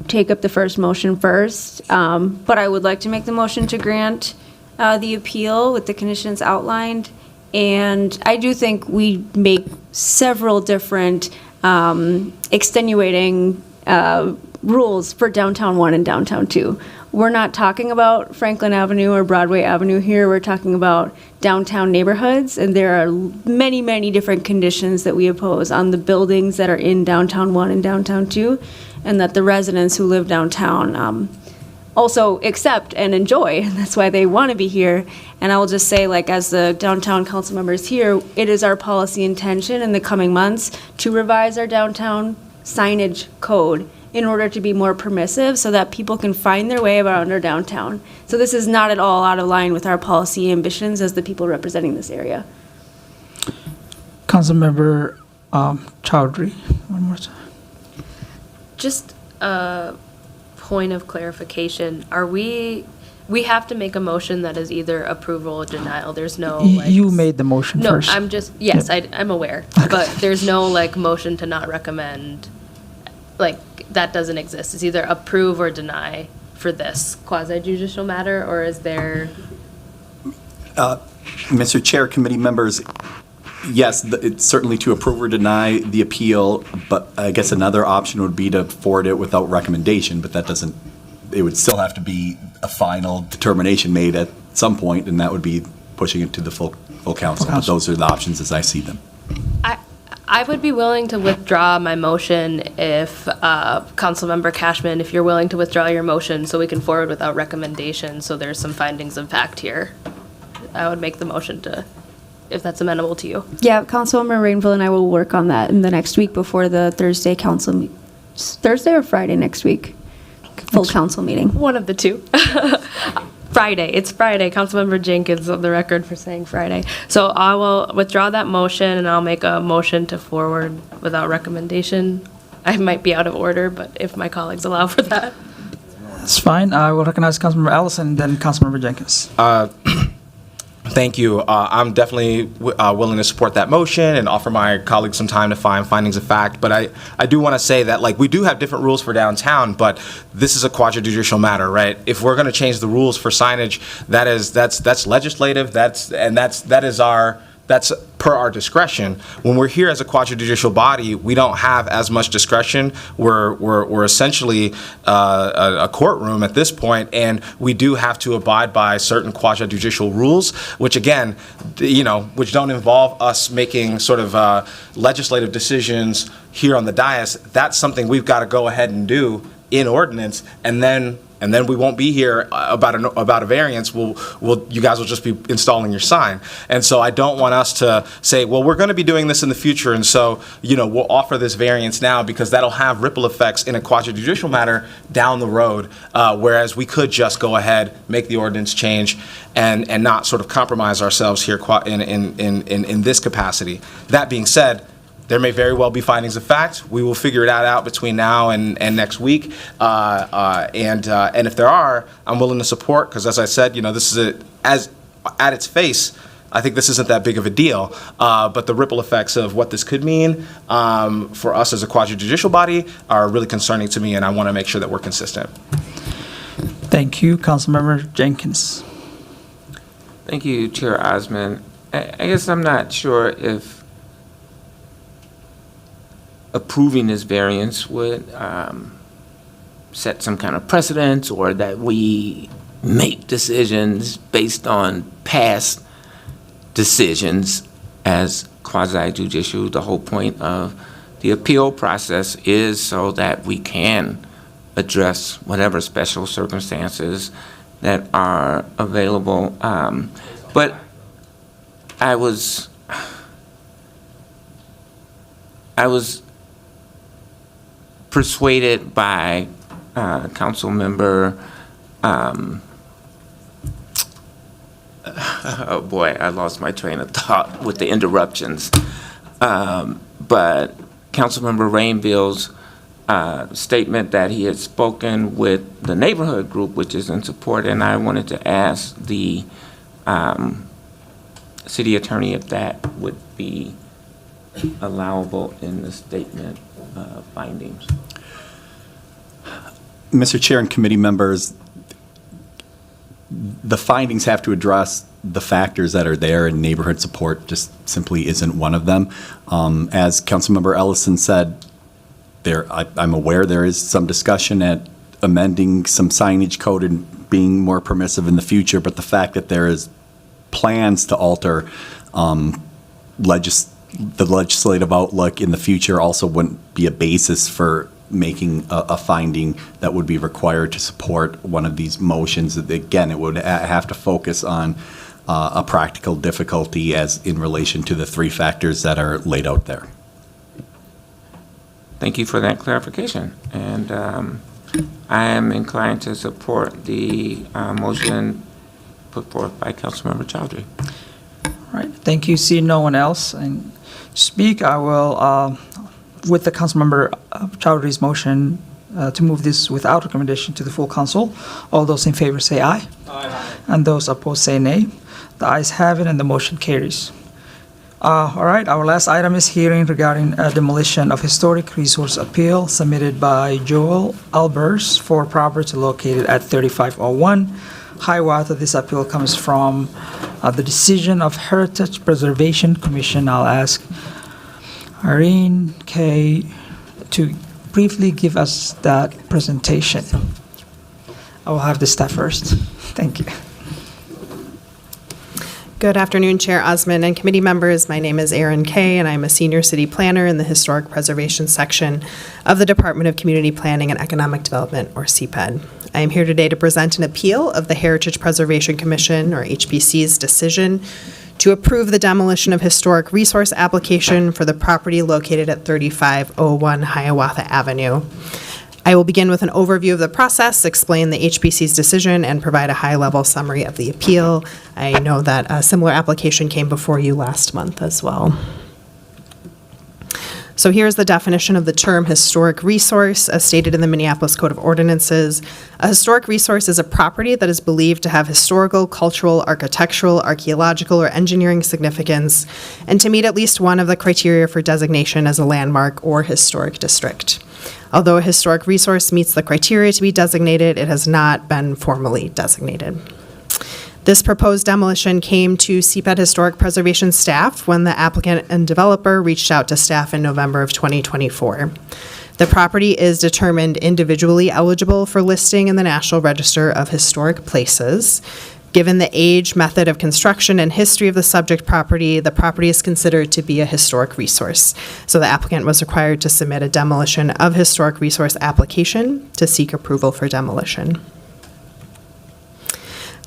take up the first motion first, but I would like to make the motion to grant the appeal with the conditions outlined. And I do think we make several different extenuating rules for Downtown 1 and Downtown 2. We're not talking about Franklin Avenue or Broadway Avenue here. We're talking about downtown neighborhoods, and there are many, many different conditions that we impose on the buildings that are in Downtown 1 and Downtown 2, and that the residents who live downtown also accept and enjoy, and that's why they want to be here. And I will just say, like, as the downtown council members here, it is our policy intention in the coming months to revise our downtown signage code in order to be more permissive so that people can find their way around our downtown. So this is not at all out of line with our policy ambitions as the people representing this area. Councilmember Chowdhury, one more time. Just a point of clarification, we have to make a motion that is either approval or denial. There's no, like... You made the motion No, first. I'm just, yes, I'm aware, but there's no, like, motion to not recommend, like, that doesn't exist. It's either approve or deny for this quasi-judicial matter, or is there... Mr. Chair, committee members, yes, it's certainly to approve or deny the appeal, but I guess another option would be to forward it without recommendation, but that doesn't, it would still have to be a final determination made at some point, and that would be pushing it to the full council. But those are the options as I see them. I would be willing to withdraw my motion if, Councilmember Cashman, if you're willing to withdraw your motion so we can forward without recommendation, so there's some findings of fact here. I would make the motion to, if that's amenable to you. Yeah, Councilmember Rainville and I will work on that in the next week before the Thursday council, Thursday or Friday next week? Full council meeting. One of the two. Friday. It's Friday. Councilmember Jenkins on the record for saying Friday. So I will withdraw that motion, and I'll make a motion to forward without recommendation. I might be out of order, but if my colleagues allow for that. That's fine. I will recognize Councilmember Allison, then Councilmember Jenkins. Thank you. I'm definitely willing to support that motion and offer my colleagues some time to find findings of fact. But I do want to say that, like, we do have different rules for downtown, but this is a quasi-judicial matter, right? If we're going to change the rules for signage, that's legislative. That's per our discretion. When we're here as a quasi-judicial body, we don't have as much discretion. We're essentially a courtroom at this point, and we do have to abide by certain quasi-judicial rules, which again, which don't involve us making sort of legislative decisions here on the dais. That's something we've got to go ahead and do in ordinance, and then we won't be here about a variance. You guys will just be installing your sign. And so I don't want us to say, well, we're going to be doing this in the future, and so we'll offer this variance now, because that'll have ripple effects in a quasi-judicial matter down the road. Whereas we could just go ahead, make the ordinance change, and not sort of compromise ourselves here in this capacity. That being said, there may very well be findings of fact. We will figure it out between now and next week. And if there are, I'm willing to support, because as I said, this is at its face, I think this isn't that big of a deal. But the ripple effects of what this could mean for us as a quasi-judicial body are really concerning to me, and I want to make sure that we're consistent. Thank you, Councilmember Jenkins. Thank you, Chair Osman. I guess I'm not sure if approving this variance would set some kind of precedence, or that we make decisions based on past decisions as quasi-judicial. The whole point of the appeal process is so that we can address whatever special circumstances that are available. But I was persuaded by council member, oh boy, I lost my train of thought with the interruptions. But Councilmember Rainville's statement that he had spoken with the neighborhood group, which is in support, and I wanted to ask the city attorney if that would be allowable in the statement findings. Mr. Chair and committee members, the findings have to address the factors that are there, and neighborhood support just simply isn't one of them. As Councilmember Ellison said, I'm aware there is some discussion at amending some signage code and being more permissive in the future, but the fact that there is plans to alter the legislative outlook in the future also wouldn't be a basis for making a finding that would be required to support one of these motions. Again, it would have to focus on a practical difficulty as in relation to the three factors that are laid out there. Thank you for that clarification. And I am inclined to support the motion put forth by Councilmember Chowdhury. All right, thank you. See no one else and speak. I will, with the Councilmember Chowdhury's motion to move this without recommendation to the full council. All those in favor say aye. Aye. And those opposed say nay. The ayes have it and the motion carries. All right, our last item is hearing regarding demolition of historic resource appeal submitted by Joel Albers for property located at 3501 Hiawatha. This appeal comes from the decision of Heritage Preservation Commission. I'll ask Irene K. to briefly give us that presentation. I will have the staff first. Thank you. Good afternoon, Chair Osmond and committee members. My name is Erin Kay, and I'm a senior city planner in the Historic Preservation section of the Department of Community Planning and Economic Development, or CPED. I am here today to present an appeal of the Heritage Preservation Commission, or HPC's, decision to approve the demolition of historic resource application for the property located at 3501 Hiawatha Avenue. I will begin with an overview of the process, explain the HPC's decision, and provide a high-level summary of the appeal. I know that a similar application came before you last month as well. So here's the definition of the term historic resource as stated in the Minneapolis Code of Ordinances. A historic resource is a property that is believed to have historical, cultural, architectural, archaeological, or engineering significance, and to meet at least one of the criteria for designation as a landmark or historic district. Although a historic resource meets the criteria to be designated, it has not been formally designated. This proposed demolition came to CPED Historic Preservation staff when the applicant and developer reached out to staff in November of 2024. The property is determined individually eligible for listing in the National Register of Historic Places. Given the age, method of construction, and history of the subject property, the property is considered to be a historic resource. So the applicant was required to submit a demolition of historic resource application to seek approval for demolition.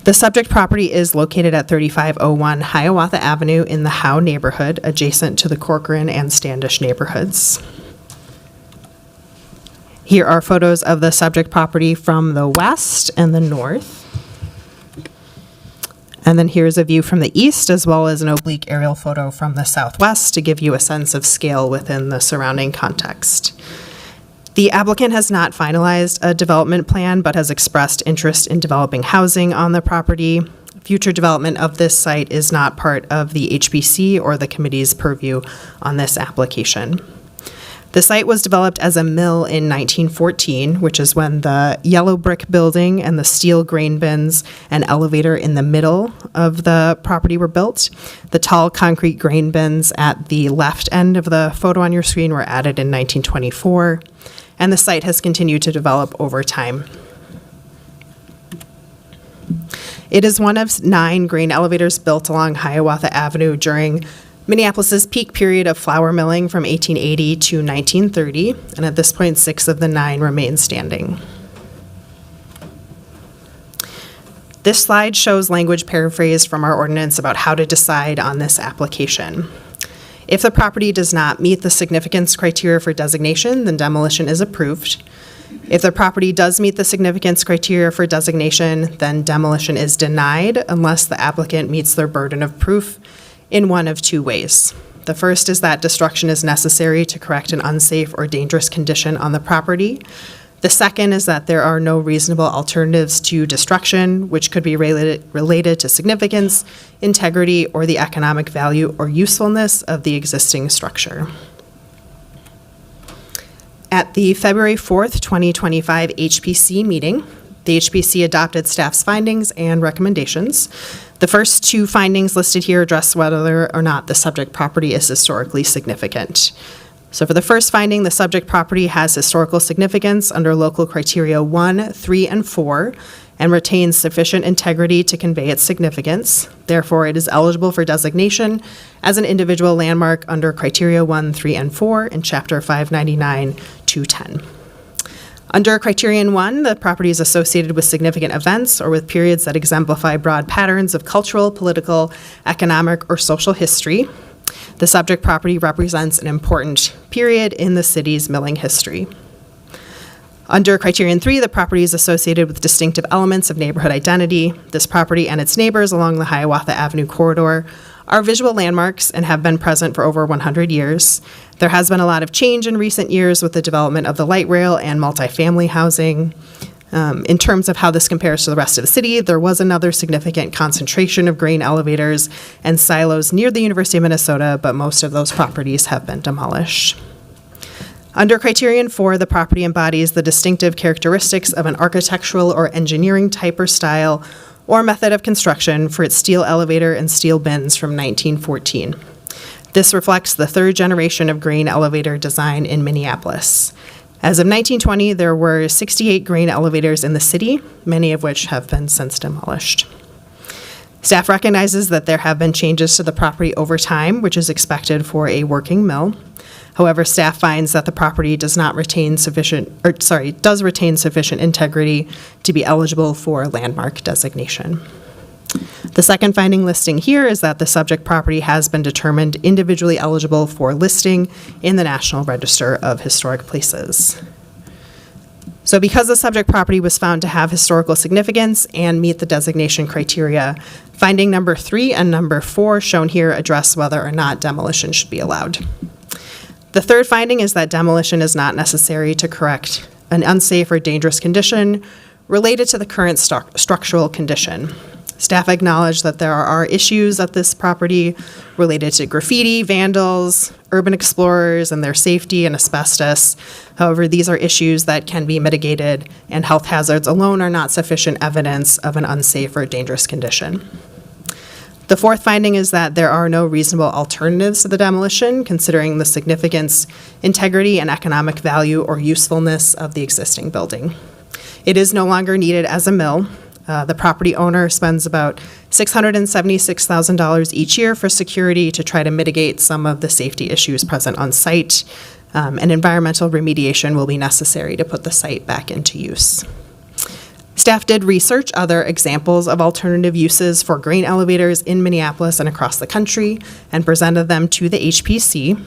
The subject property is located at 3501 Hiawatha Avenue in the Howe neighborhood, adjacent to the Corcoran and Standish neighborhoods. Here are photos of the subject property from the west and the north. And then here's a view from the east, as well as an oblique aerial photo from the southwest to give you a sense of scale within the surrounding context. The applicant has not finalized a development plan, but has expressed interest in developing housing on the property. Future development of this site is not part of the HPC or the committee's purview on this application. The site was developed as a mill in 1914, which is when the yellow brick building and the steel grain bins and elevator in the middle of the property were built. The tall concrete grain bins at the left end of the photo on your screen were added in 1924, and the site has continued to develop over time. It is one of 9 grain elevators built along Hiawatha Avenue during Minneapolis's peak period of flour milling from 1880 to 1930, and at this point, 6 of the 9 remain standing. This slide shows language paraphrased from our ordinance about how to decide on this application. If the property does not meet the significance criteria for designation, then demolition is approved. If the property does meet the significance criteria for designation, then demolition is denied unless the applicant meets their burden of proof in one of 2 ways. The first is that destruction is necessary to correct an unsafe or dangerous condition on the property. The second is that there are no reasonable alternatives to destruction, which could be related to significance, integrity, or the economic value or usefulness of the existing structure. At the February 4th, 2025 HPC meeting, the HPC adopted staff's findings and recommendations. The first 2 findings listed here address whether or not the subject property is historically significant. So for the first finding, the subject property has historical significance under local criteria 1, 3, and 4, and retains sufficient integrity to convey its significance. Therefore, it is eligible for designation as an individual landmark under criteria 1, 3, and 4 in Chapter 599-210. Under criterion 1, the property is associated with significant events or with periods that exemplify broad patterns of cultural, political, economic, or social history. The subject property represents an important period in the city's milling history. Under criterion 3, the property is associated with distinctive elements of neighborhood identity. This property and its neighbors along the Hiawatha Avenue corridor are visual landmarks and have been present for over 100 years. There has been a lot of change in recent years with the development of the light rail and multifamily housing. In terms of how this compares to the rest of the city, there was another significant concentration of grain elevators and silos near the University of Minnesota, but most of those properties have been demolished. Under criterion 4, the property embodies the distinctive characteristics of an architectural or engineering type or style or method of construction for its steel elevator and steel bins from 1914. This reflects the 3rd generation of grain elevator design in Minneapolis. As of 1920, there were 68 grain elevators in the city, many of which have been since demolished. Staff recognizes that there have been changes to the property over time, which is expected for a working mill. However, staff finds that the property does retain sufficient integrity to be eligible for landmark designation. The second finding listing here is that the subject property has been determined individually eligible for listing in the National Register of Historic Places. So because the subject property was found to have historical significance and meet the designation criteria, finding number 3 and number 4 shown here address whether or not demolition should be allowed. The third finding is that demolition is not necessary to correct an unsafe or dangerous condition related to the current structural condition. Staff acknowledge that there are issues at this property related to graffiti, vandals, urban explorers, and their safety, and asbestos. However, these are issues that can be mitigated, and health hazards alone are not sufficient evidence of an unsafe or dangerous condition. The fourth finding is that there are no reasonable alternatives to the demolition, considering the significance, integrity, and economic value or usefulness of the existing building. It is no longer needed as a mill. The property owner spends about $676,000 each year for security to try to mitigate some of the safety issues present on site, and environmental remediation will be necessary to put the site back into use. Staff did research other examples of alternative uses for grain elevators in Minneapolis and across the country and presented them to the HPC.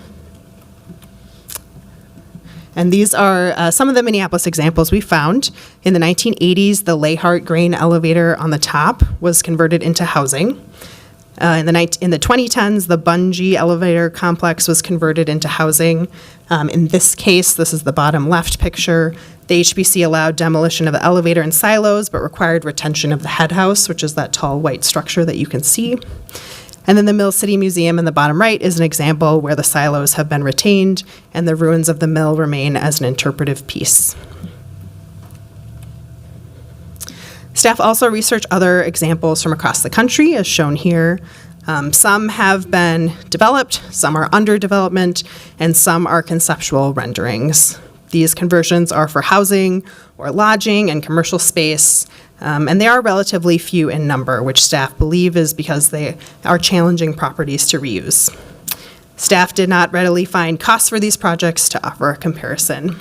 And these are some of the Minneapolis examples we found. In the 1980s, the Layhart grain elevator on the top was converted into housing. In the 2010s, the Bungee elevator complex was converted into housing. In this case, this is the bottom left picture. The HBC allowed demolition of the elevator and silos, but required retention of the head house, which is that tall white structure that you can see. And then the Mill City Museum in the bottom right is an example where the silos have been retained and the ruins of the mill remain as an interpretive piece. Staff also researched other examples from across the country, as shown here. Some have been developed, some are under development, and some are conceptual renderings. These conversions are for housing or lodging and commercial space, and they are relatively few in number, which staff believe is because they are challenging properties to reuse. Staff did not readily find costs for these projects to offer a comparison.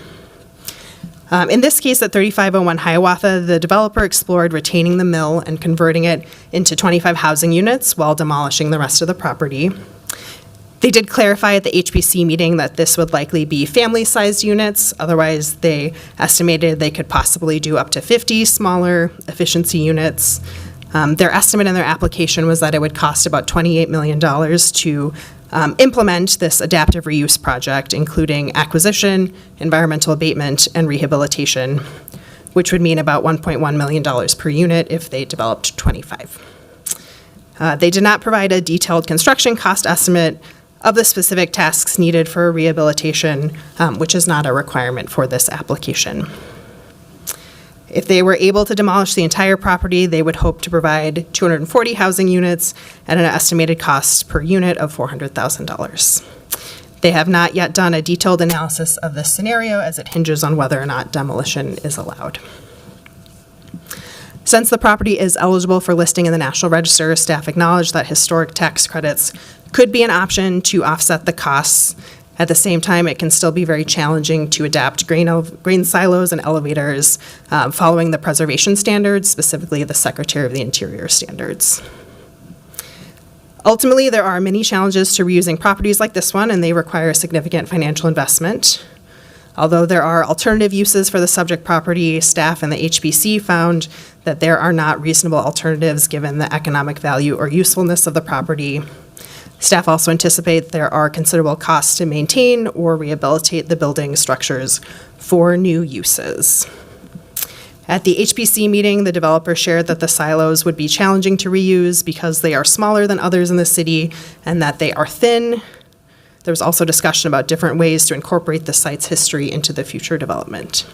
In this case, at 3501 Hiawatha, the developer explored retaining the mill and converting it into 25 housing units while demolishing the rest of the property. They did clarify at the HPC meeting that this would likely be family-sized units. Otherwise, they estimated they could possibly do up to 50 smaller efficiency units. Their estimate in their application was that it would cost about $28 million to implement this adaptive reuse project, including acquisition, environmental abatement, and rehabilitation, which would mean about $1.1 million per unit if they developed 25. They did not provide a detailed construction cost estimate of the specific tasks needed for rehabilitation, which is not a requirement for this application. If they were able to demolish the entire property, they would hope to provide 240 housing units at an estimated cost per unit of $400,000. They have not yet done a detailed analysis of this scenario, as it hinges on whether or not demolition is allowed. Since the property is eligible for listing in the National Register, staff acknowledged that historic tax credits could be an option to offset the costs. At the same time, it can still be very challenging to adapt grain silos and elevators following the preservation standards, specifically the Secretary of the Interior standards. Ultimately, there are many challenges to reusing properties like this one, and they require significant financial investment. Although there are alternative uses for the subject property, staff and the HPC found that there are not reasonable alternatives given the economic value or usefulness of the property. Staff also anticipate there are considerable costs to maintain or rehabilitate the building structures for new uses. At the HPC meeting, the developer shared that the silos would be challenging to reuse because they are smaller than others in the city and that they are thin. There was also discussion about different ways to incorporate the site's history into the future development.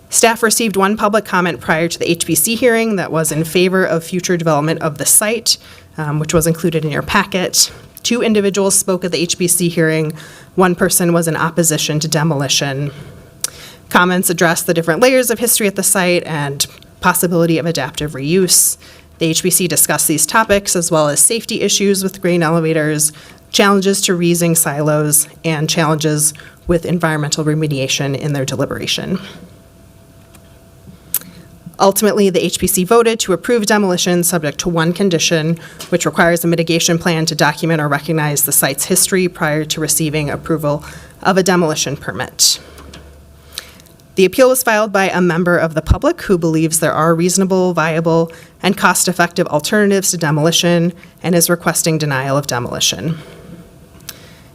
Staff received one public comment prior to the HPC hearing that was in favor of future development of the site, which was included in your packet. 2 individuals spoke at the HPC hearing. 1 person was in opposition to demolition. Comments addressed the different layers of history at the site and possibility of adaptive reuse. The HPC discussed these topics as well as safety issues with grain elevators, challenges to reusing silos, and challenges with environmental remediation in their deliberation. Ultimately, the HPC voted to approve demolition subject to one condition, which requires a mitigation plan to document or recognize the site's history prior to receiving approval of a demolition permit. The appeal was filed by a member of the public who believes there are reasonable, viable, and cost-effective alternatives to demolition and is requesting denial of demolition.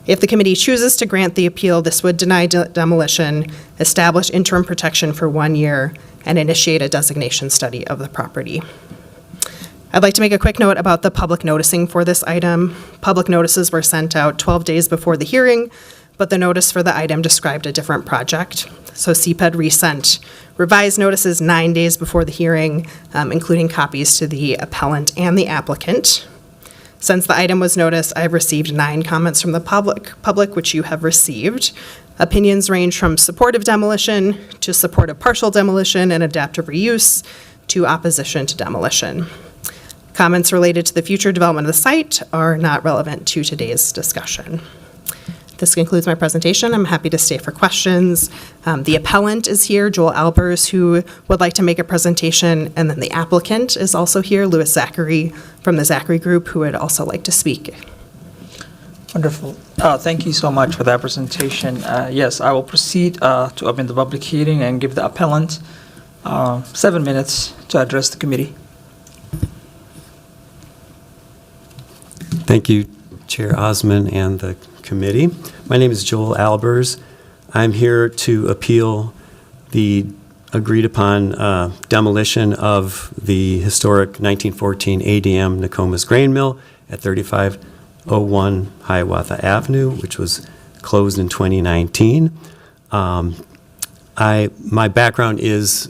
If the committee chooses to grant the appeal, this would deny demolition, establish interim protection for 1 year, and initiate a designation study of the property. I'd like to make a quick note about the public noticing for this item. Public notices were sent out 12 days before the hearing, but the notice for the item described a different project. So CPED resent revised notices 9 days before the hearing, including copies to the appellant and the applicant. Since the item was noticed, I've received 9 comments from the public, which you have received. Opinions range from supportive demolition to supportive partial demolition and adaptive reuse to opposition to demolition. Comments related to the future development of the site are not relevant to today's discussion. This concludes my presentation. I'm happy to stay for questions. The appellant is here, Joel Albers, who would like to make a presentation, and then the applicant is also here, Louis Zachary from the Zachary Group, who would also like to speak. Wonderful. Thank you so much for that presentation. Yes, I will proceed to open the public hearing and give the appellant 7 minutes to address the committee. Thank you, Chair Osman and the committee. My name is Joel Albers. I'm here to appeal the agreed upon demolition of the historic 1914 ADM Nokomis grain mill at 3501 Hiawatha Avenue, which was closed in 2019. My background is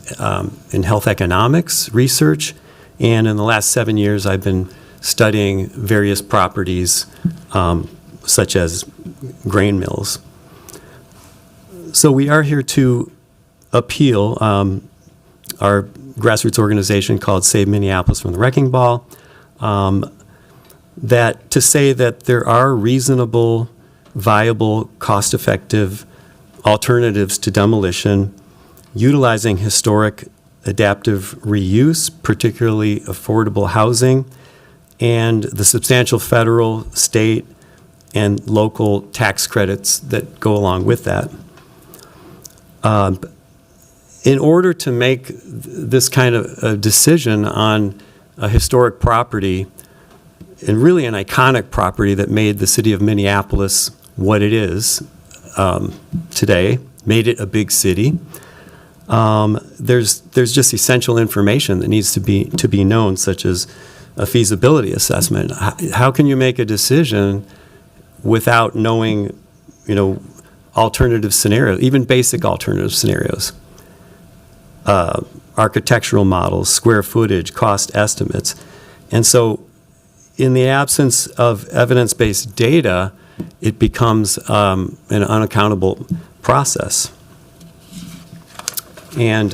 in health economics research, and in the last 7 years I've been studying various properties such as grain mills. So we are here to appeal our grassroots organization called Save Minneapolis from the Wrecking Ball, that to say that there are reasonable, viable, cost-effective alternatives to demolition utilizing historic adaptive reuse, particularly affordable housing, and the substantial federal, state, and local tax credits that go along with that. In order to make this kind of a decision on a historic property, and really an iconic property that made the city of Minneapolis what it is today, made it a big city, there's just essential information that needs to be known, such as a feasibility assessment. How can you make a decision without knowing, alternative scenarios, even basic alternative scenarios? Architectural models, square footage, cost estimates. And so in the absence of evidence-based data, it becomes an unaccountable process. And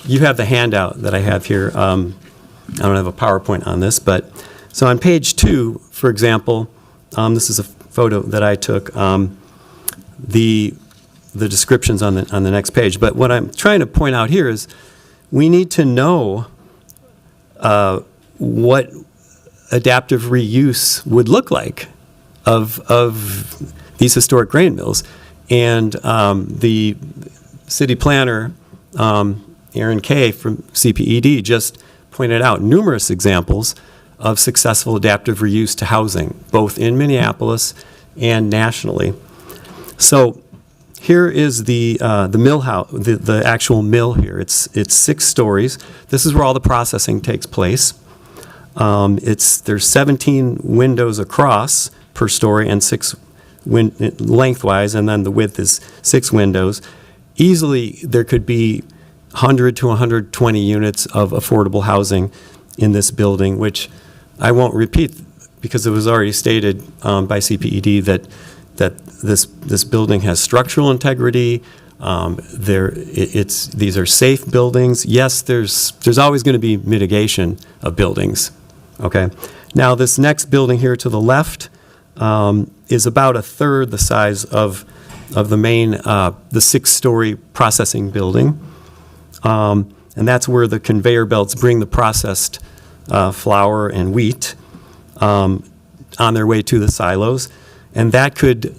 you have the handout that I have here. I don't have a PowerPoint on this, but so on page 2, for example, this is a photo that I took. The description's on the next page. But what I'm trying to point out here is we need to know what adaptive reuse would look like of these historic grain mills. And the city planner, Aaron Kay from CPED, just pointed out numerous examples of successful adaptive reuse to housing, both in Minneapolis and nationally. So here is the mill house, the actual mill here. It's 6 stories. This is where all the processing takes place. There's 17 windows across per story and 6 lengthwise, and then the width is 6 windows. Easily, there could be 100 to 120 units of affordable housing in this building, which I won't repeat because it was already stated by CPED that this building has structural integrity. These are safe buildings. Yes, there's always going to be mitigation of buildings. Okay. Now this next building here to the left is about 1/3 the size of the main the 6-story processing building, and that's where the conveyor belts bring the processed flour and wheat on their way to the silos. And that could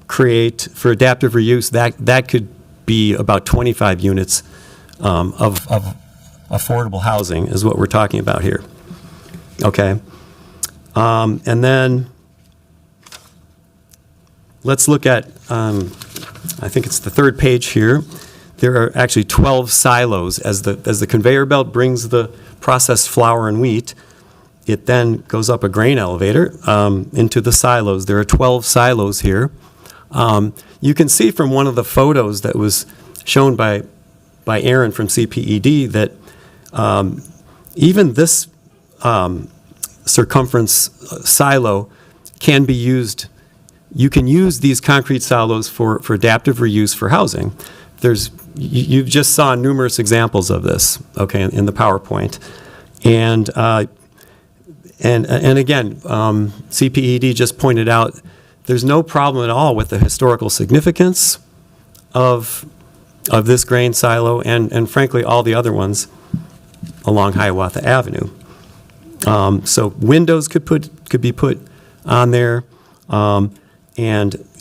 create, for adaptive reuse, that could be about 25 units of affordable housing is what we're talking about here. Okay. And then let's look at, I think it's the 3rd page here. There are actually 12 silos. As the conveyor belt brings the processed flour and wheat, it then goes up a grain elevator into the silos. There are 12 silos here. You can see from one of the photos that was shown by Aaron from CPED that even this circumference silo can be used. You can use these concrete silos for adaptive reuse for housing. You just saw numerous examples of this, okay, in the PowerPoint. And again, CPED just pointed out there's no problem at all with the historical significance of this grain silo and frankly all the other ones along Hiawatha Avenue. So windows could be put on there, and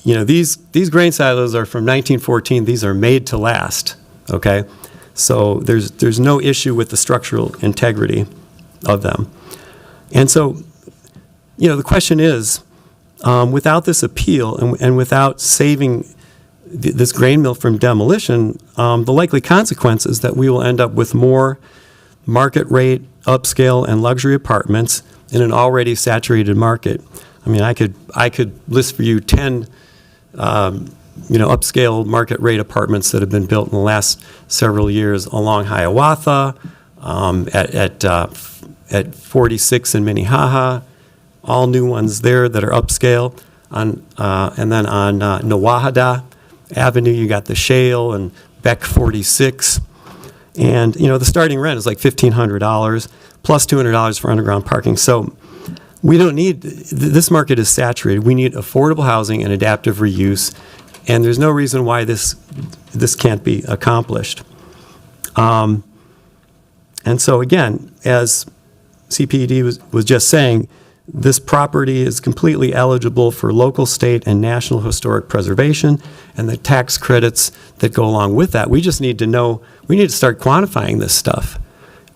these grain silos are from 1914. These are made to last. Okay, so there's no issue with the structural integrity of them. And so, the question is, without this appeal and without saving this grain mill from demolition, the likely consequence is that we will end up with more market rate, upscale, and luxury apartments in an already saturated market. I mean, I could list for you 10, upscale market rate apartments that have been built in the last several years along Hiawatha, at 46 in Minnehaha, all new ones there that are upscale, and then on Hiawatha, Avenue, you got the Shale and Beck 46. And, the starting rent is like $1,500 plus $200 for underground parking. So we don't need, this market is saturated. We need affordable housing and adaptive reuse, and there's no reason why this can't be accomplished. And so again, as CPD was just saying, this property is completely eligible for local, state, and national historic preservation and the tax credits that go along with that. We just need to know, we need to start quantifying this stuff.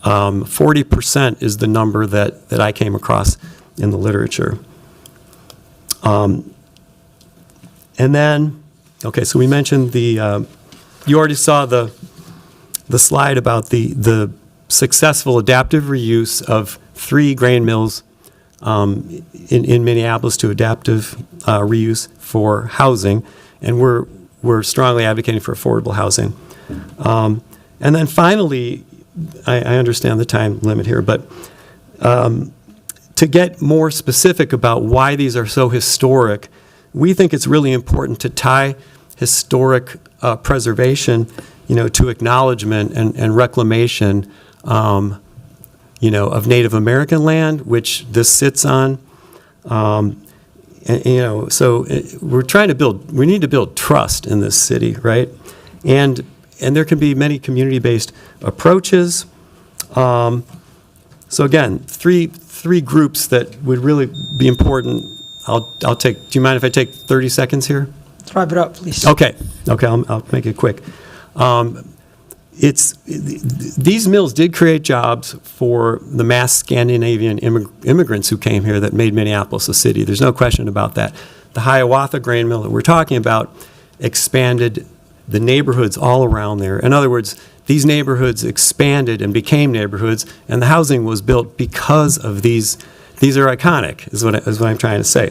40% is the number that I came across in the literature. And then, okay, so we mentioned you already saw the slide about the successful adaptive reuse of 3 grain mills in Minneapolis to adaptive reuse for housing, and we're strongly advocating for affordable housing. And then finally, I understand the time limit here, but to get more specific about why these are so historic, we think it's really important to tie historic preservation, to acknowledgement and reclamation, of Native American land, which this sits on. So we're trying to we need to build trust in this city, right? And there can be many community-based approaches. So again, three groups that would really be important. I'll take, do you mind if I take 30 seconds here? Wrap it up, please. Okay, I'll make it quick. These mills did create jobs for the mass Scandinavian immigrants who came here that made Minneapolis a city. There's no question about that. The Hiawatha grain mill that we're talking about expanded the neighborhoods all around there. In other words, these neighborhoods expanded and became neighborhoods, and the housing was built because of these. These are iconic, is what I'm trying to say.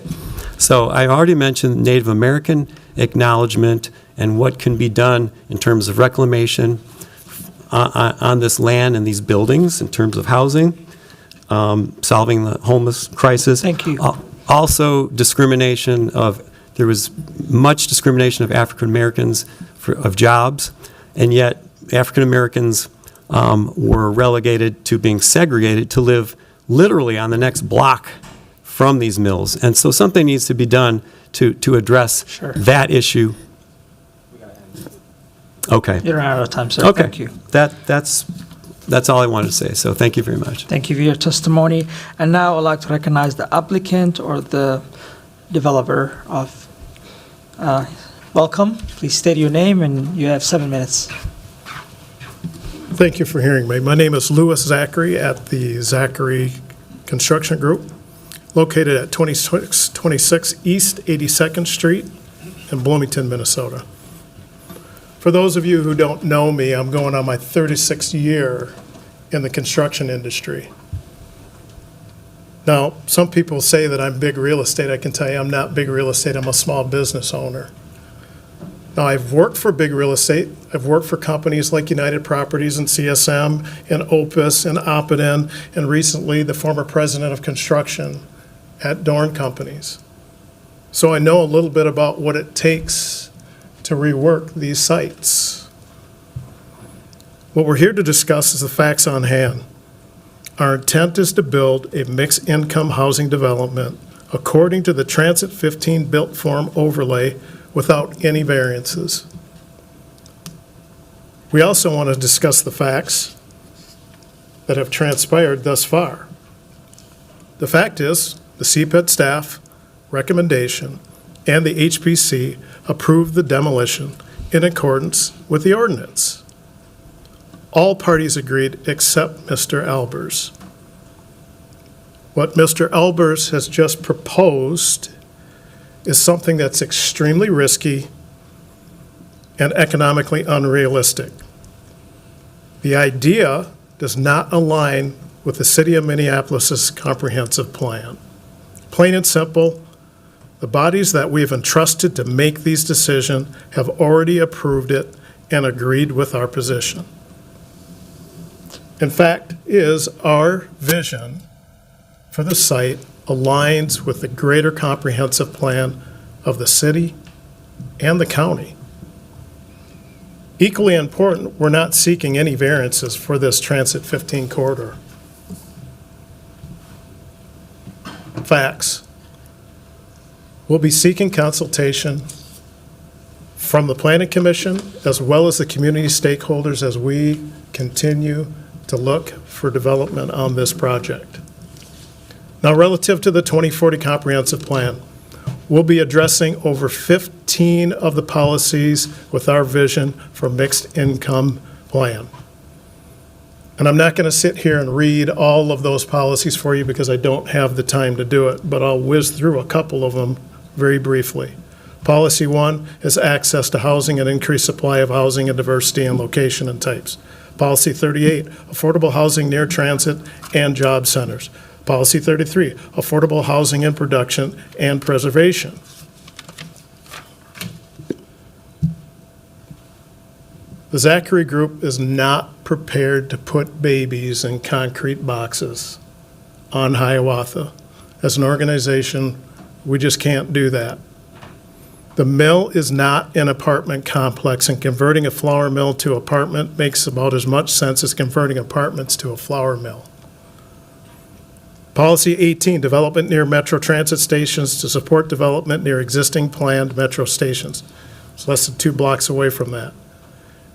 So I already mentioned Native American acknowledgement and what can be done in terms of reclamation on this land and these buildings in terms of housing, solving the homeless crisis. Thank you. Also, there was much discrimination of African Americans of jobs, and yet African Americans were relegated to being segregated to live literally on the next block from these mills. And so something needs to be done to address that issue. Okay. You're out of time, sir. Okay. Thank you. That's all I wanted to say. So thank you very much. Thank you for your testimony. And now I'd like to recognize the applicant or the developer of, welcome. Please state your name, and you have 7 minutes. Thank you for hearing me. My name is Louis Zachary at the Zachary Construction Group, located at 2626 East 82nd Street in Bloomington, Minnesota. For those of you who don't know me, I'm going on my 36th year in the construction industry. Now, some people say that I'm big real estate. I can tell you I'm not big real estate. I'm a small business owner. Now, I've worked for big real estate. I've worked for companies like United Properties and CSM and Opus and Ave N, and recently the former president of construction at Dorn Companies. So I know a little bit about what it takes to rework these sites. What we're here to discuss is the facts on hand. Our intent is to build a mixed-income housing development according to the Transit 15 built form overlay without any variances. We also want to discuss the facts that have transpired thus far. The fact is, the CPED staff recommendation and the HPC approved the demolition in accordance with the ordinance. All parties agreed except Mr. Albers. What Mr. Albers has just proposed is something that's extremely risky and economically unrealistic. The idea does not align with the City of Minneapolis's comprehensive plan. Plain and simple, the bodies that we have entrusted to make these decisions have already approved it and agreed with our position. In fact, our vision for the site aligns with the greater comprehensive plan of the city and the county. Equally important, we're not seeking any variances for this Transit 15 corridor. Facts. We'll be seeking consultation from the Planning Commission as well as the community stakeholders as we continue to look for development on this project. Now, relative to the 2040 Comprehensive Plan, we'll be addressing over 15 of the policies with our vision for mixed income plan. And I'm not going to sit here and read all of those policies for you because I don't have the time to do it, but I'll whiz through a couple of them very briefly. Policy 1 is access to housing and increased supply of housing and diversity in location and types. Policy 38, affordable housing near transit and job centers. Policy 33, affordable housing in production and preservation. The Zachary Group is not prepared to put babies in concrete boxes on Hiawatha. As an organization, we just can't do that. The mill is not an apartment complex, and converting a flour mill to apartment makes about as much sense as converting apartments to a flour mill. Policy 18, development near metro transit stations to support development near existing planned metro stations. It's less than 2 blocks away from that.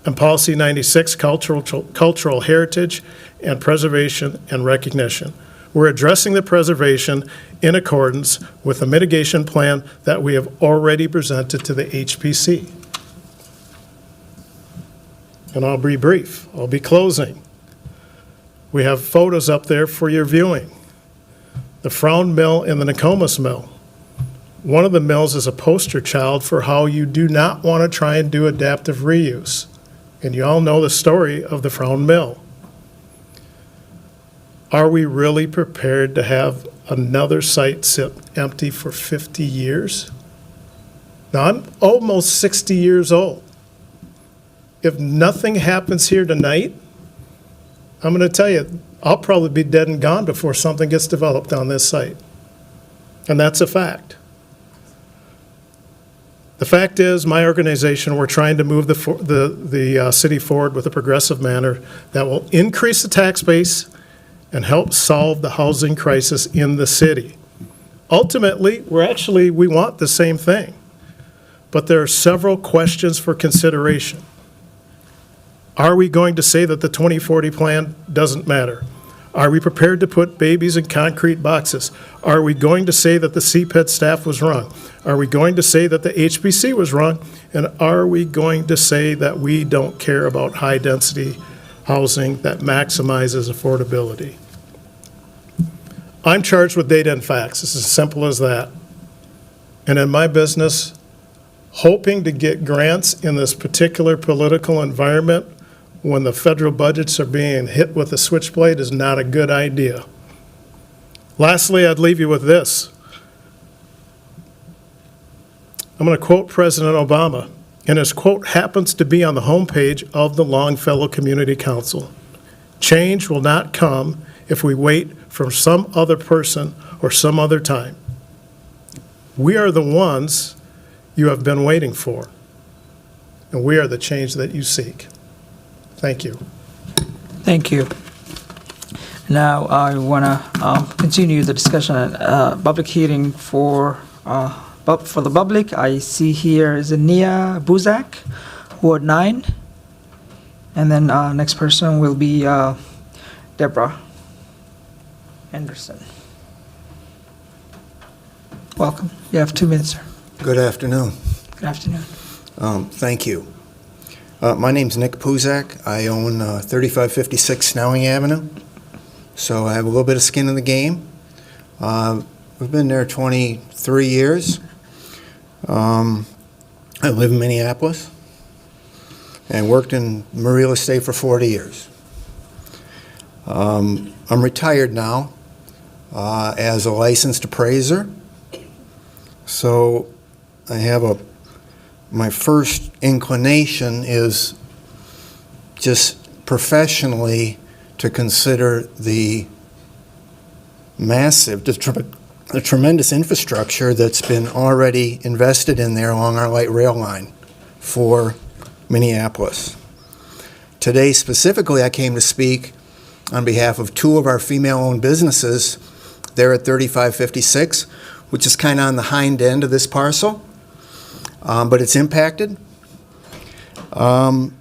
And Policy 96, cultural heritage and preservation and recognition. We're addressing the preservation in accordance with the mitigation plan that we have already presented to the HPC. And I'll be brief. I'll be closing. We have photos up there for your viewing. The Frown Mill and the Nokomis Mill. One of the mills is a poster child for how you do not want to try and do adaptive reuse. And you all know the story of the Frown Mill. Are we really prepared to have another site sit empty for 50 years? Now, I'm almost 60 years old. If nothing happens here tonight, I'm going to tell you, I'll probably be dead and gone before something gets developed on this site. And that's a fact. The fact is, my organization, we're trying to move the city forward with a progressive manner that will increase the tax base and help solve the housing crisis in the city. Ultimately, we want the same thing, but there are several questions for consideration. Are we going to say that the 2040 plan doesn't matter? Are we prepared to put babies in concrete boxes? Are we going to say that the CPED staff was wrong? Are we going to say that the HBC was wrong? And are we going to say that we don't care about high-density housing that maximizes affordability? I'm charged with data and facts. It's as simple as that. And in my business, hoping to get grants in this particular political environment when the federal budgets are being hit with a switchblade is not a good idea. Lastly, I'd leave you with this. I'm going to quote President Obama, and his quote happens to be on the homepage of the Longfellow Community Council. Change will not come if we wait for some other person or some other time. We are the ones you have been waiting for, and we are the change that you seek. Thank you. Thank you. Now, I want to continue the discussion, public hearing for the public. I see here is Nia Buzak, Ward 9. And then next person will be Deborah Anderson. Welcome. You have 2 minutes, sir. Good afternoon. Good afternoon. Thank you. My name's Nick Puzak. I own 3556 Snelling Avenue, so I have a little bit of skin in the game. We've been there 23 years. I live in Minneapolis and worked in real estate for 40 years. I'm retired now as a licensed appraiser, so I have my first inclination is just professionally to consider the tremendous infrastructure that's been already invested in there along our light rail line for Minneapolis. Today, specifically, I came to speak on behalf of two of our female-owned businesses. They're at 3556, which is kind of on the hind end of this parcel, but it's impacted. And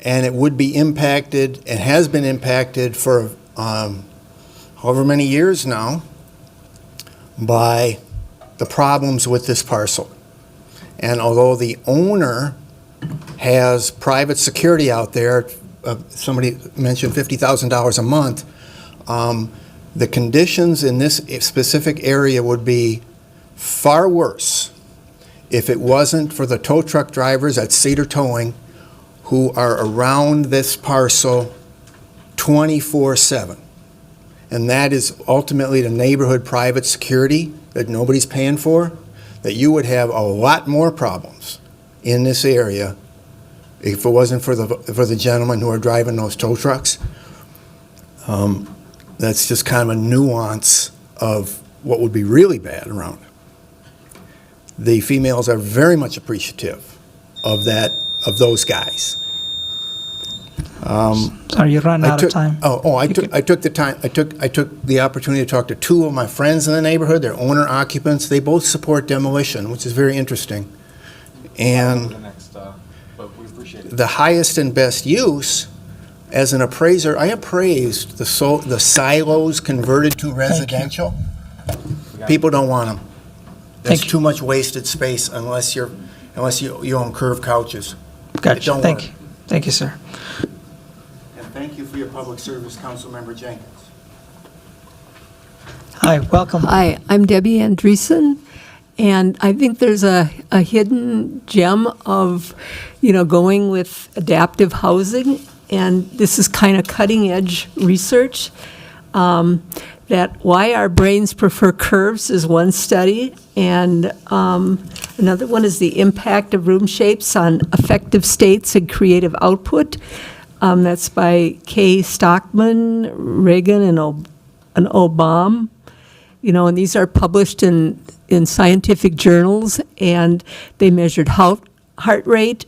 it would be impacted, and has been impacted for however many years now, by the problems with this parcel. And although the owner has private security out there, somebody mentioned $50,000 a month, the conditions in this specific area would be far worse if it wasn't for the tow truck drivers at Cedar Towing who are around this parcel 24/7. And that is ultimately the neighborhood private security that nobody's paying for, that you would have a lot more problems in this area if it wasn't for the gentlemen who are driving those tow trucks. That's just kind of a nuance of what would be really bad around it. The females are very much appreciative of those guys. Sorry, you run out of time. I took the opportunity to talk to two of my friends in the neighborhood. They're owner occupants. They both support demolition, which is very interesting. And the highest and best use, as an appraiser, I appraised the silos converted to residential. People don't want them. That's too much wasted space unless you own curved couches. Gotcha. Thank you. Thank you, sir. And thank you for your public service, Councilmember Jenkins. Hi, welcome. Hi, I'm Debbie Andreessen, and I think there's a hidden gem of, going with adaptive housing, and this is kind of cutting edge research. That why our brains prefer curves is one study, and another one is the impact of room shapes on affective states and creative output. That's by Kay Stockman, Reagan, and Obama. And these are published in scientific journals, and they measured heart rate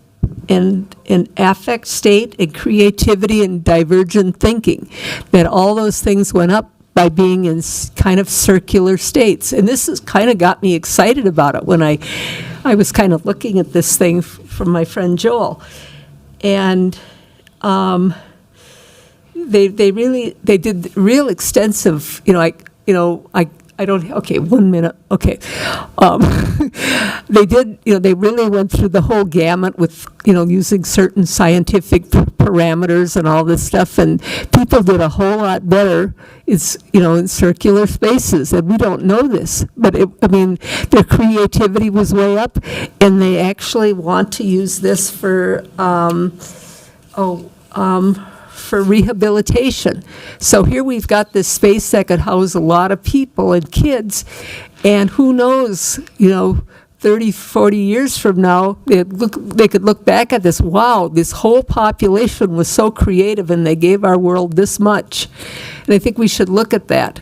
and affect state and creativity and divergent thinking. That all those things went up by being in kind of circular states. And this has kind of got me excited about it when I was kind of looking at this thing from my friend Joel. And they did real extensive, okay, 1 minute, okay. They really went through the whole gamut with, using certain scientific parameters and all this stuff, and people did a whole lot better, in circular spaces, and we don't know this, but their creativity was way up, and they actually want to use this for rehabilitation. So here we've got this space that could house a lot of people and kids, and who knows, 30, 40 years from now, they could look back at this, wow, this whole population was so creative and they gave our world this much. And I think we should look at that.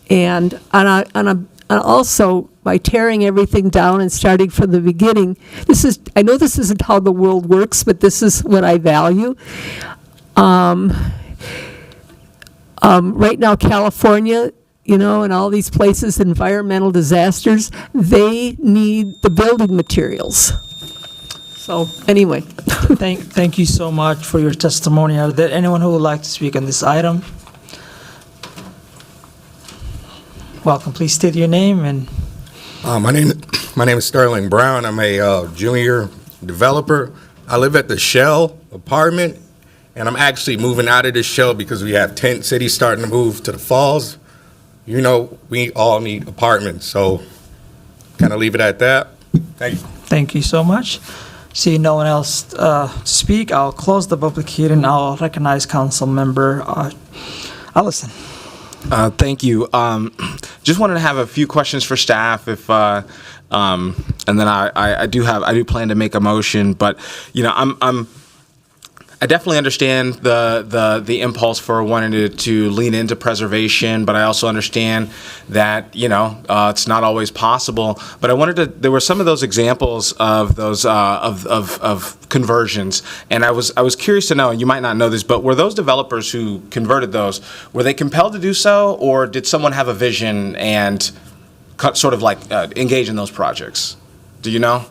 And also, by tearing everything down and starting from the beginning, I know this isn't how the world works, but this is what I value. Right now, California, and all these places, environmental disasters, they need the building materials. So, anyway. Thank you so much for your testimony. Are there anyone who would like to speak on this item? Welcome. Please state your name and. My name is Sterling Brown. I'm a junior developer. I live at the Shell apartment, and I'm actually moving out of this Shell because we have Tent City starting to move to the Falls. We all need apartments, so kind of leave it at that. Thank you. Thank you so much. See no one else to speak. I'll close the public hearing. I'll recognize Council Member Allison. Thank you. Just wanted to have a few questions for staff, and then I do plan to make a motion. But I definitely understand the impulse for wanting to lean into preservation, but I also understand that it's not always possible. But I wanted to. There were some of those examples of those of conversions, and I was curious to know. And you might not know this, but were those developers who converted those, were they compelled to do so, or did someone have a vision and sort of like engage in those projects? Do you know?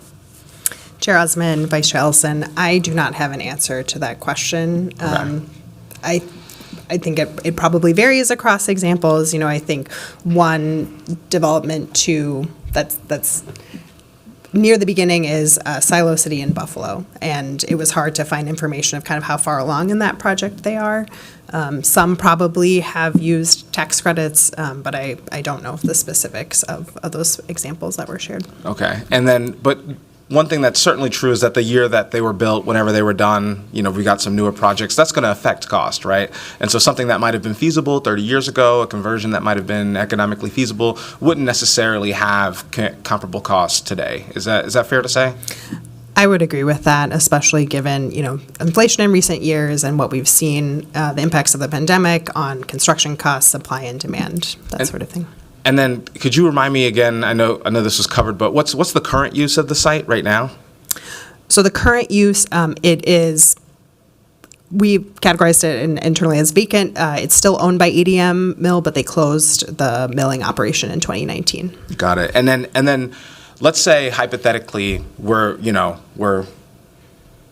Chair Osman, Vice Chair Ellison, I do not have an answer to that question. I think it probably varies across examples. I think one development that's near the beginning is Silo City in Buffalo, and it was hard to find information of kind of how far along in that project they are. Some probably have used tax credits, but I don't know the specifics of those examples that were shared. Okay, but one thing that's certainly true is that the year that they were built, whenever they were done, we got some newer projects. That's going to affect cost, right? And so something that might have been feasible 30 years ago, a conversion that might have been economically feasible, wouldn't necessarily have comparable costs today. Is that fair to say? I would agree with that, especially given, inflation in recent years and what we've seen, the impacts of the pandemic on construction costs, supply and demand, sort of thing. And then, could you remind me again? I know this was covered, but what's the current use of the site right now? So the current use, we categorized it internally as vacant. It's still owned by EDM Mill, but they closed the milling operation in 2019. Got it. And then, let's say hypothetically we're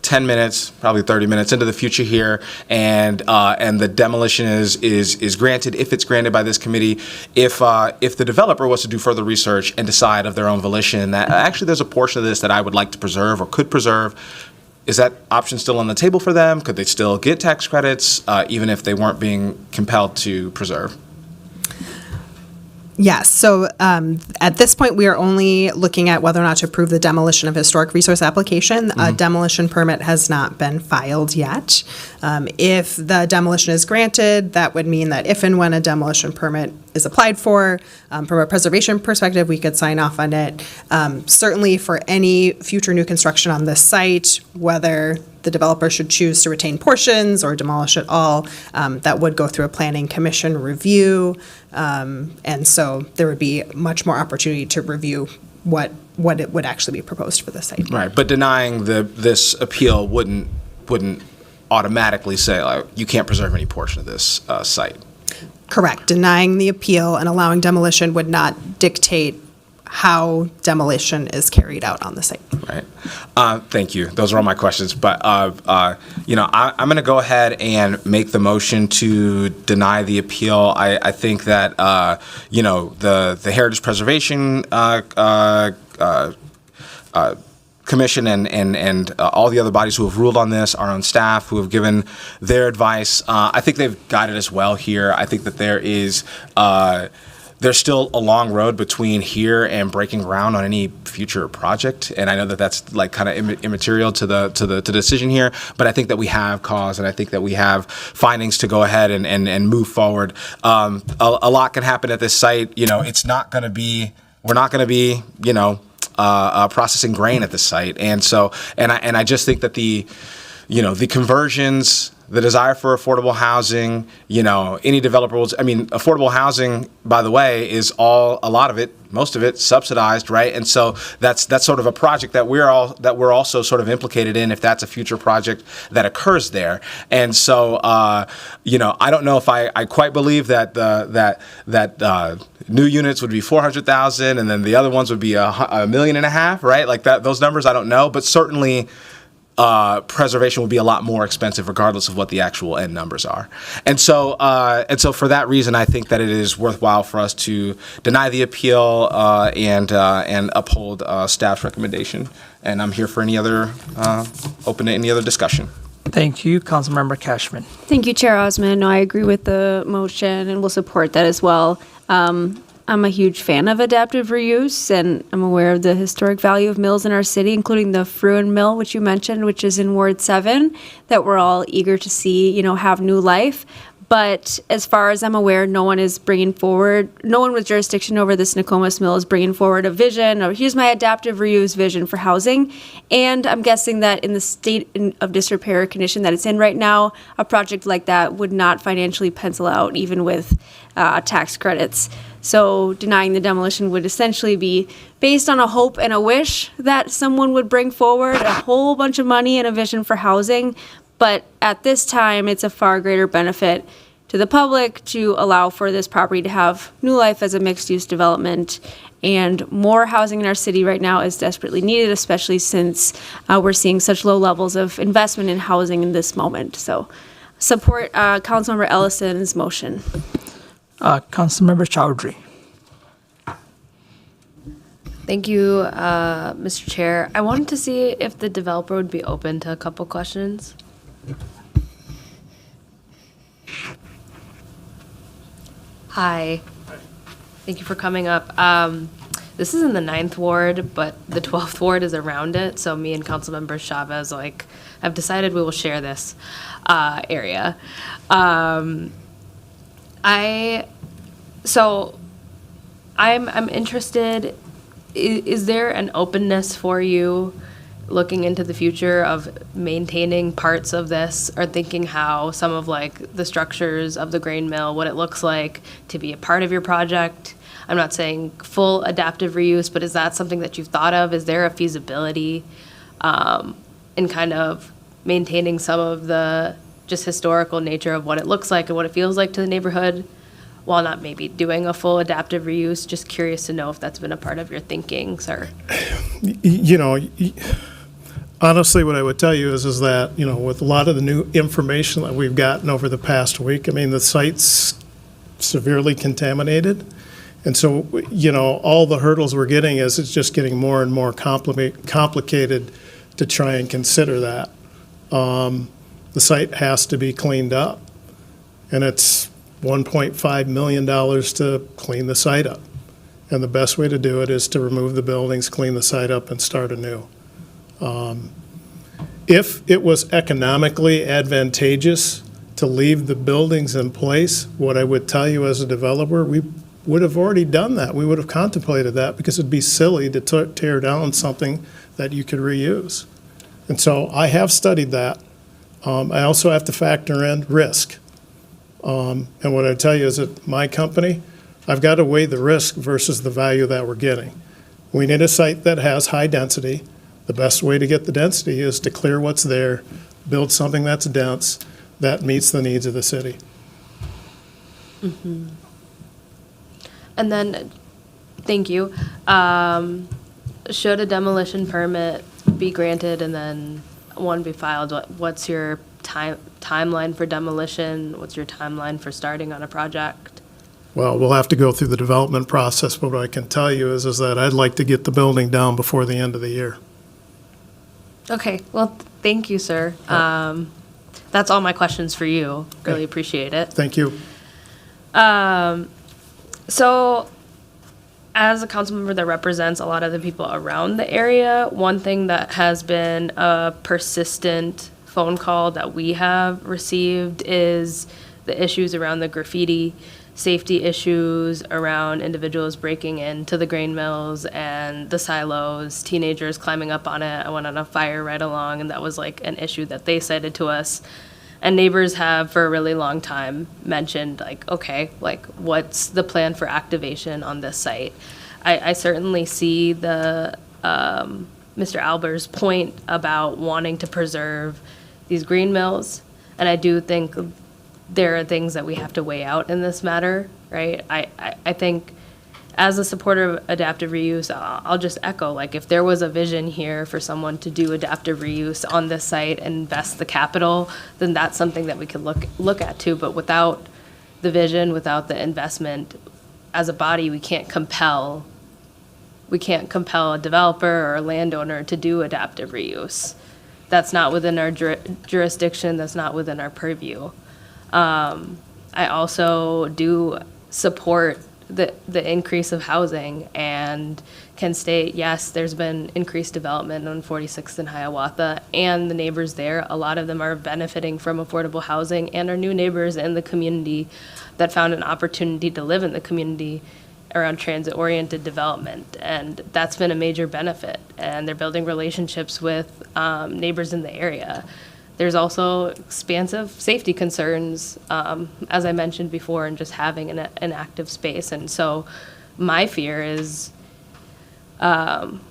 10 minutes, probably 30 minutes into the future here, and the demolition is granted, if it's granted by this committee. If the developer was to do further research and decide of their own volition that actually there's a portion of this that I would like to preserve or could preserve, is that option still on the table for them? Could they still get tax credits even if they weren't being compelled to preserve? Yes. So at this point, we are only looking at whether or not to approve the demolition of historic resource application. A demolition permit has not been filed yet. If the demolition is granted, that would mean that if and when a demolition permit is applied for, from a preservation perspective, we could sign off on it. Certainly for any future new construction on this site, whether the developer should choose to retain portions or demolish it all, that would go through a planning commission review. And so there would be much more opportunity to review what it would actually be proposed for the site. Right, but denying this appeal wouldn't automatically say you can't preserve any portion of this site. Correct. Denying the appeal and allowing demolition would not dictate how demolition is carried out on the site. Right. Thank you. Those are all my questions. But, I'm going to go ahead and make the motion to deny the appeal. I think that, the Heritage Preservation Commission and all the other bodies who have ruled on this, our own staff who have given their advice, I think they've guided us well here. I think that there's still a long road between here and breaking ground on any future project, and I know that that's like kind of immaterial to the decision here. But I think that we have cause, and I think that we have findings to go ahead and move forward. A lot can happen at this site. It's not going to be. We're not going to be. Processing grain at the site, and I just think that the conversions, the desire for affordable housing, any developer will. Affordable housing, by the way, is most of it subsidized, right? And so that's sort of a project that we're also sort of implicated in if that's a future project that occurs there. And so I don't know if I quite believe that new units would be 400,000 and then the other ones would be $1.5 million, right? Like that, those numbers I don't know, but certainly preservation would be a lot more expensive regardless of what the actual end numbers are. And so for that reason, I think that it is worthwhile for us to deny the appeal and uphold staff's recommendation. And I'm here for open to any other discussion. Thank you, Councilmember Cashman. Thank you, Chair Osman. No, I agree with the motion and will support that as well. I'm a huge fan of adaptive reuse, and I'm aware of the historic value of mills in our city, including the Fruin Mill, which you mentioned, which is in Ward 7, that we're all eager to see, have new life. But as far as I'm aware, no one with jurisdiction over this Nokomis Mill is bringing forward a vision, or here's my adaptive reuse vision for housing. And I'm guessing that in the state of disrepair condition that it's in right now, a project like that would not financially pencil out, even with tax credits. So denying the demolition would essentially be based on a hope and a wish that someone would bring forward a whole bunch of money and a vision for housing. But at this time, it's a far greater benefit to the public to allow for this property to have new life as a mixed-use development. And more housing in our city right now is desperately needed, especially since we're seeing such low levels of investment in housing in this moment. So support Councilmember Ellison's motion. Councilmember Chowdhury. Thank you, Mr. Chair. I wanted to see if the developer would be open to a couple questions. Hi. Thank you for coming up. This is in the 9th ward, but the 12th ward is around it. So me and Councilmember Chavez have decided we will share this area. I'm interested. Is there an openness for you looking into the future of maintaining parts of this, or thinking how some of the structures of the grain mill, what it looks like to be a part of your project? I'm not saying full adaptive reuse, but is that something that you've thought of? Is there a feasibility in kind of maintaining some of the just historical nature of what it looks like and what it feels like to the neighborhood, while not maybe doing a full adaptive reuse? Just curious to know if that's been a part of your thinking, sir. Honestly, what I would tell you is that, with a lot of the new information that we've gotten over the past week, the site's severely contaminated. And so, all the hurdles we're getting is it's just getting more and more complicated to try and consider that. The site has to be cleaned up, and it's $1.5 million to clean the site up. And the best way to do it is to remove the buildings, clean the site up, and start anew. If it was economically advantageous to leave the buildings in place, what I would tell you as a developer, we would have already done that. We would have contemplated that, because it'd be silly to tear down something that you could reuse. And so I have studied that. I also have to factor in risk. And what I tell you is that my company, I've got to weigh the risk versus the value that we're getting. We need a site that has high density. The best way to get the density is to clear what's there, build something that's dense, that meets the needs of the city. Mm-hmm. And then, thank you. Should a demolition permit be granted and then one be filed, what's your timeline for demolition? What's your timeline for starting on a project? Well, we'll have to go through the development process, but what I can tell you is that I'd like to get the building down before the end of the year. Okay, well, thank you, sir. That's all my questions for you. Really appreciate it. Thank you. So, as a council member that represents a lot of the people around the area, one thing that has been a persistent phone call that we have received is the issues around the graffiti, safety issues around individuals breaking into the grain mills and the silos, teenagers climbing up on it. I went on a fire ride along, and that was an issue that they cited to us. And neighbors have for a really long time mentioned what's the plan for activation on this site? I certainly see the Mr. Albers' point about wanting to preserve these green mills, and I do think there are things that we have to weigh out in this matter, right? I think as a supporter of adaptive reuse, I'll just echo, if there was a vision here for someone to do adaptive reuse on this site and invest the capital, then that's something that we could look at too. But without the vision, without the investment, as a body, we can't compel a developer or a landowner to do adaptive reuse. That's not within our jurisdiction. That's not within our purview. I also do support the increase of housing and can state, yes, there's been increased development on 46th and Hiawatha, and the neighbors there, a lot of them are benefiting from affordable housing and are new neighbors in the community that found an opportunity to live in the community around transit-oriented development, and that's been a major benefit. And they're building relationships with neighbors in the area. There's also expansive safety concerns, as I mentioned before, and just having an active space. And so my fear is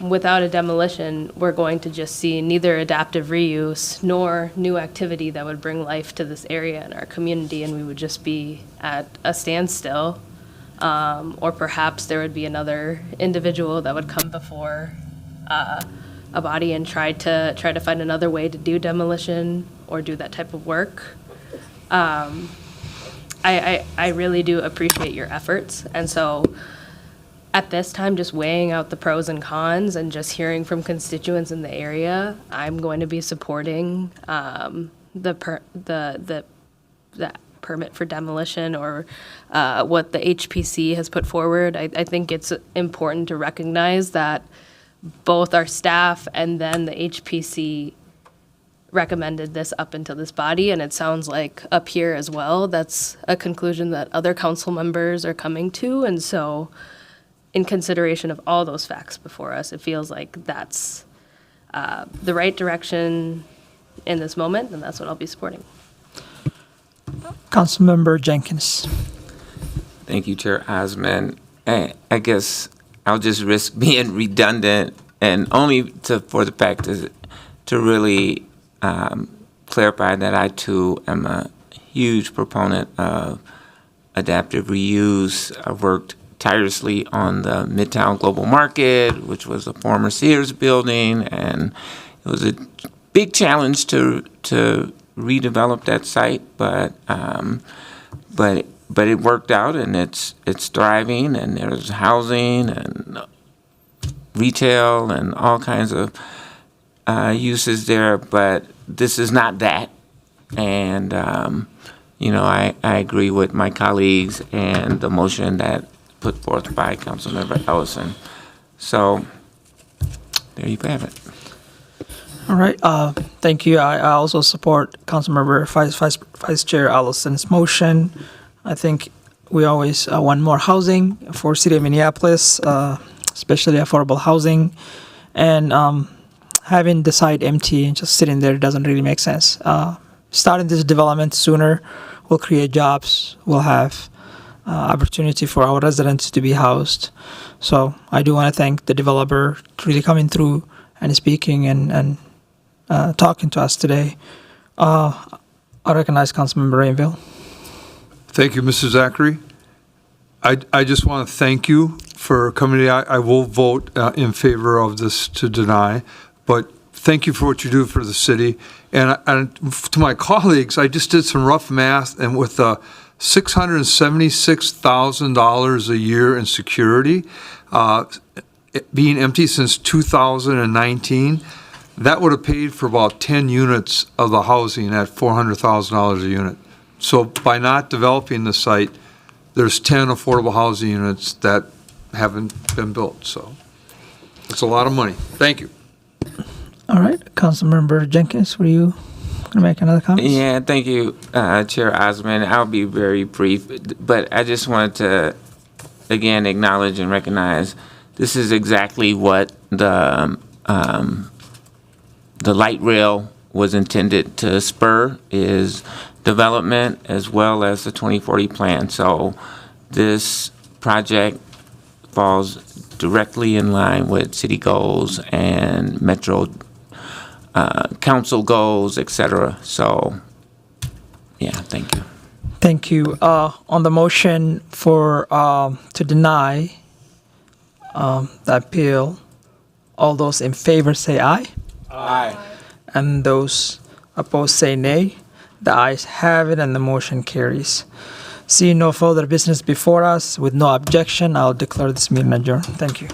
without a demolition, we're going to just see neither adaptive reuse nor new activity that would bring life to this area in our community, and we would just be at a standstill. Or perhaps there would be another individual that would come before a body and try to find another way to do demolition or do that type of work. I really do appreciate your efforts, and so at this time, just weighing out the pros and cons and just hearing from constituents in the area, I'm going to be supporting the permit for demolition or what the HPC has put forward. I think it's important to recognize that both our staff and then the HPC recommended this up into this body, and it sounds like up here as well, that's a conclusion that other council members are coming to. And so in consideration of all those facts before us, it feels like that's the right direction in this moment, and that's what I'll be supporting. Councilmember Jenkins. Thank you, Chair Osman. I guess I'll just risk being redundant, and only for the fact to really clarify that I too am a huge proponent of adaptive reuse. I've worked tirelessly on the Midtown Global Market, which was a former Sears building, and it was a big challenge to redevelop that site, but it worked out, and it's thriving, and there's housing and retail and all kinds of uses there. But this is not that, and I agree with my colleagues and the motion that put forth by Councilmember Ellison. So there you have it. All right. Thank you. I also support Councilmember Vice Chair Allison's motion. I think we always want more housing for City of Minneapolis, especially affordable housing. And having the site empty and just sitting there doesn't really make sense. Starting this development sooner will create jobs. We'll have opportunity for our residents to be housed. So I do want to thank the developer for really coming through and speaking and talking to us today. I recognize Councilmember Rainville. Thank you, Mr. Zachary. I just want to thank you for coming today. I will vote in favor of this to deny, but thank you for what you do for the city. And to my colleagues, I just did some rough math, and with $676,000 a year in security, being empty since 2019, that would have paid for about 10 units of the housing at $400,000 a unit. So by not developing the site, there's 10 affordable housing units that haven't been built. So it's a lot of money. Thank you. All right. Councilmember Jenkins, were you going to make another comment? Yeah, thank you, Chair Osman. I'll be very brief, but I just wanted to, again, acknowledge and recognize this is exactly what the light rail was intended to spur, is development as well as the 2040 plan. So this project falls directly in line with city goals and Metro council goals, etc. So, yeah, thank you. Thank you. On the motion for to deny the appeal, all those in favor say aye. Aye. And those opposed say nay. The ayes have it, and the motion carries. Seeing no further business before us, with no objection, I'll declare this meeting adjourned. Thank you.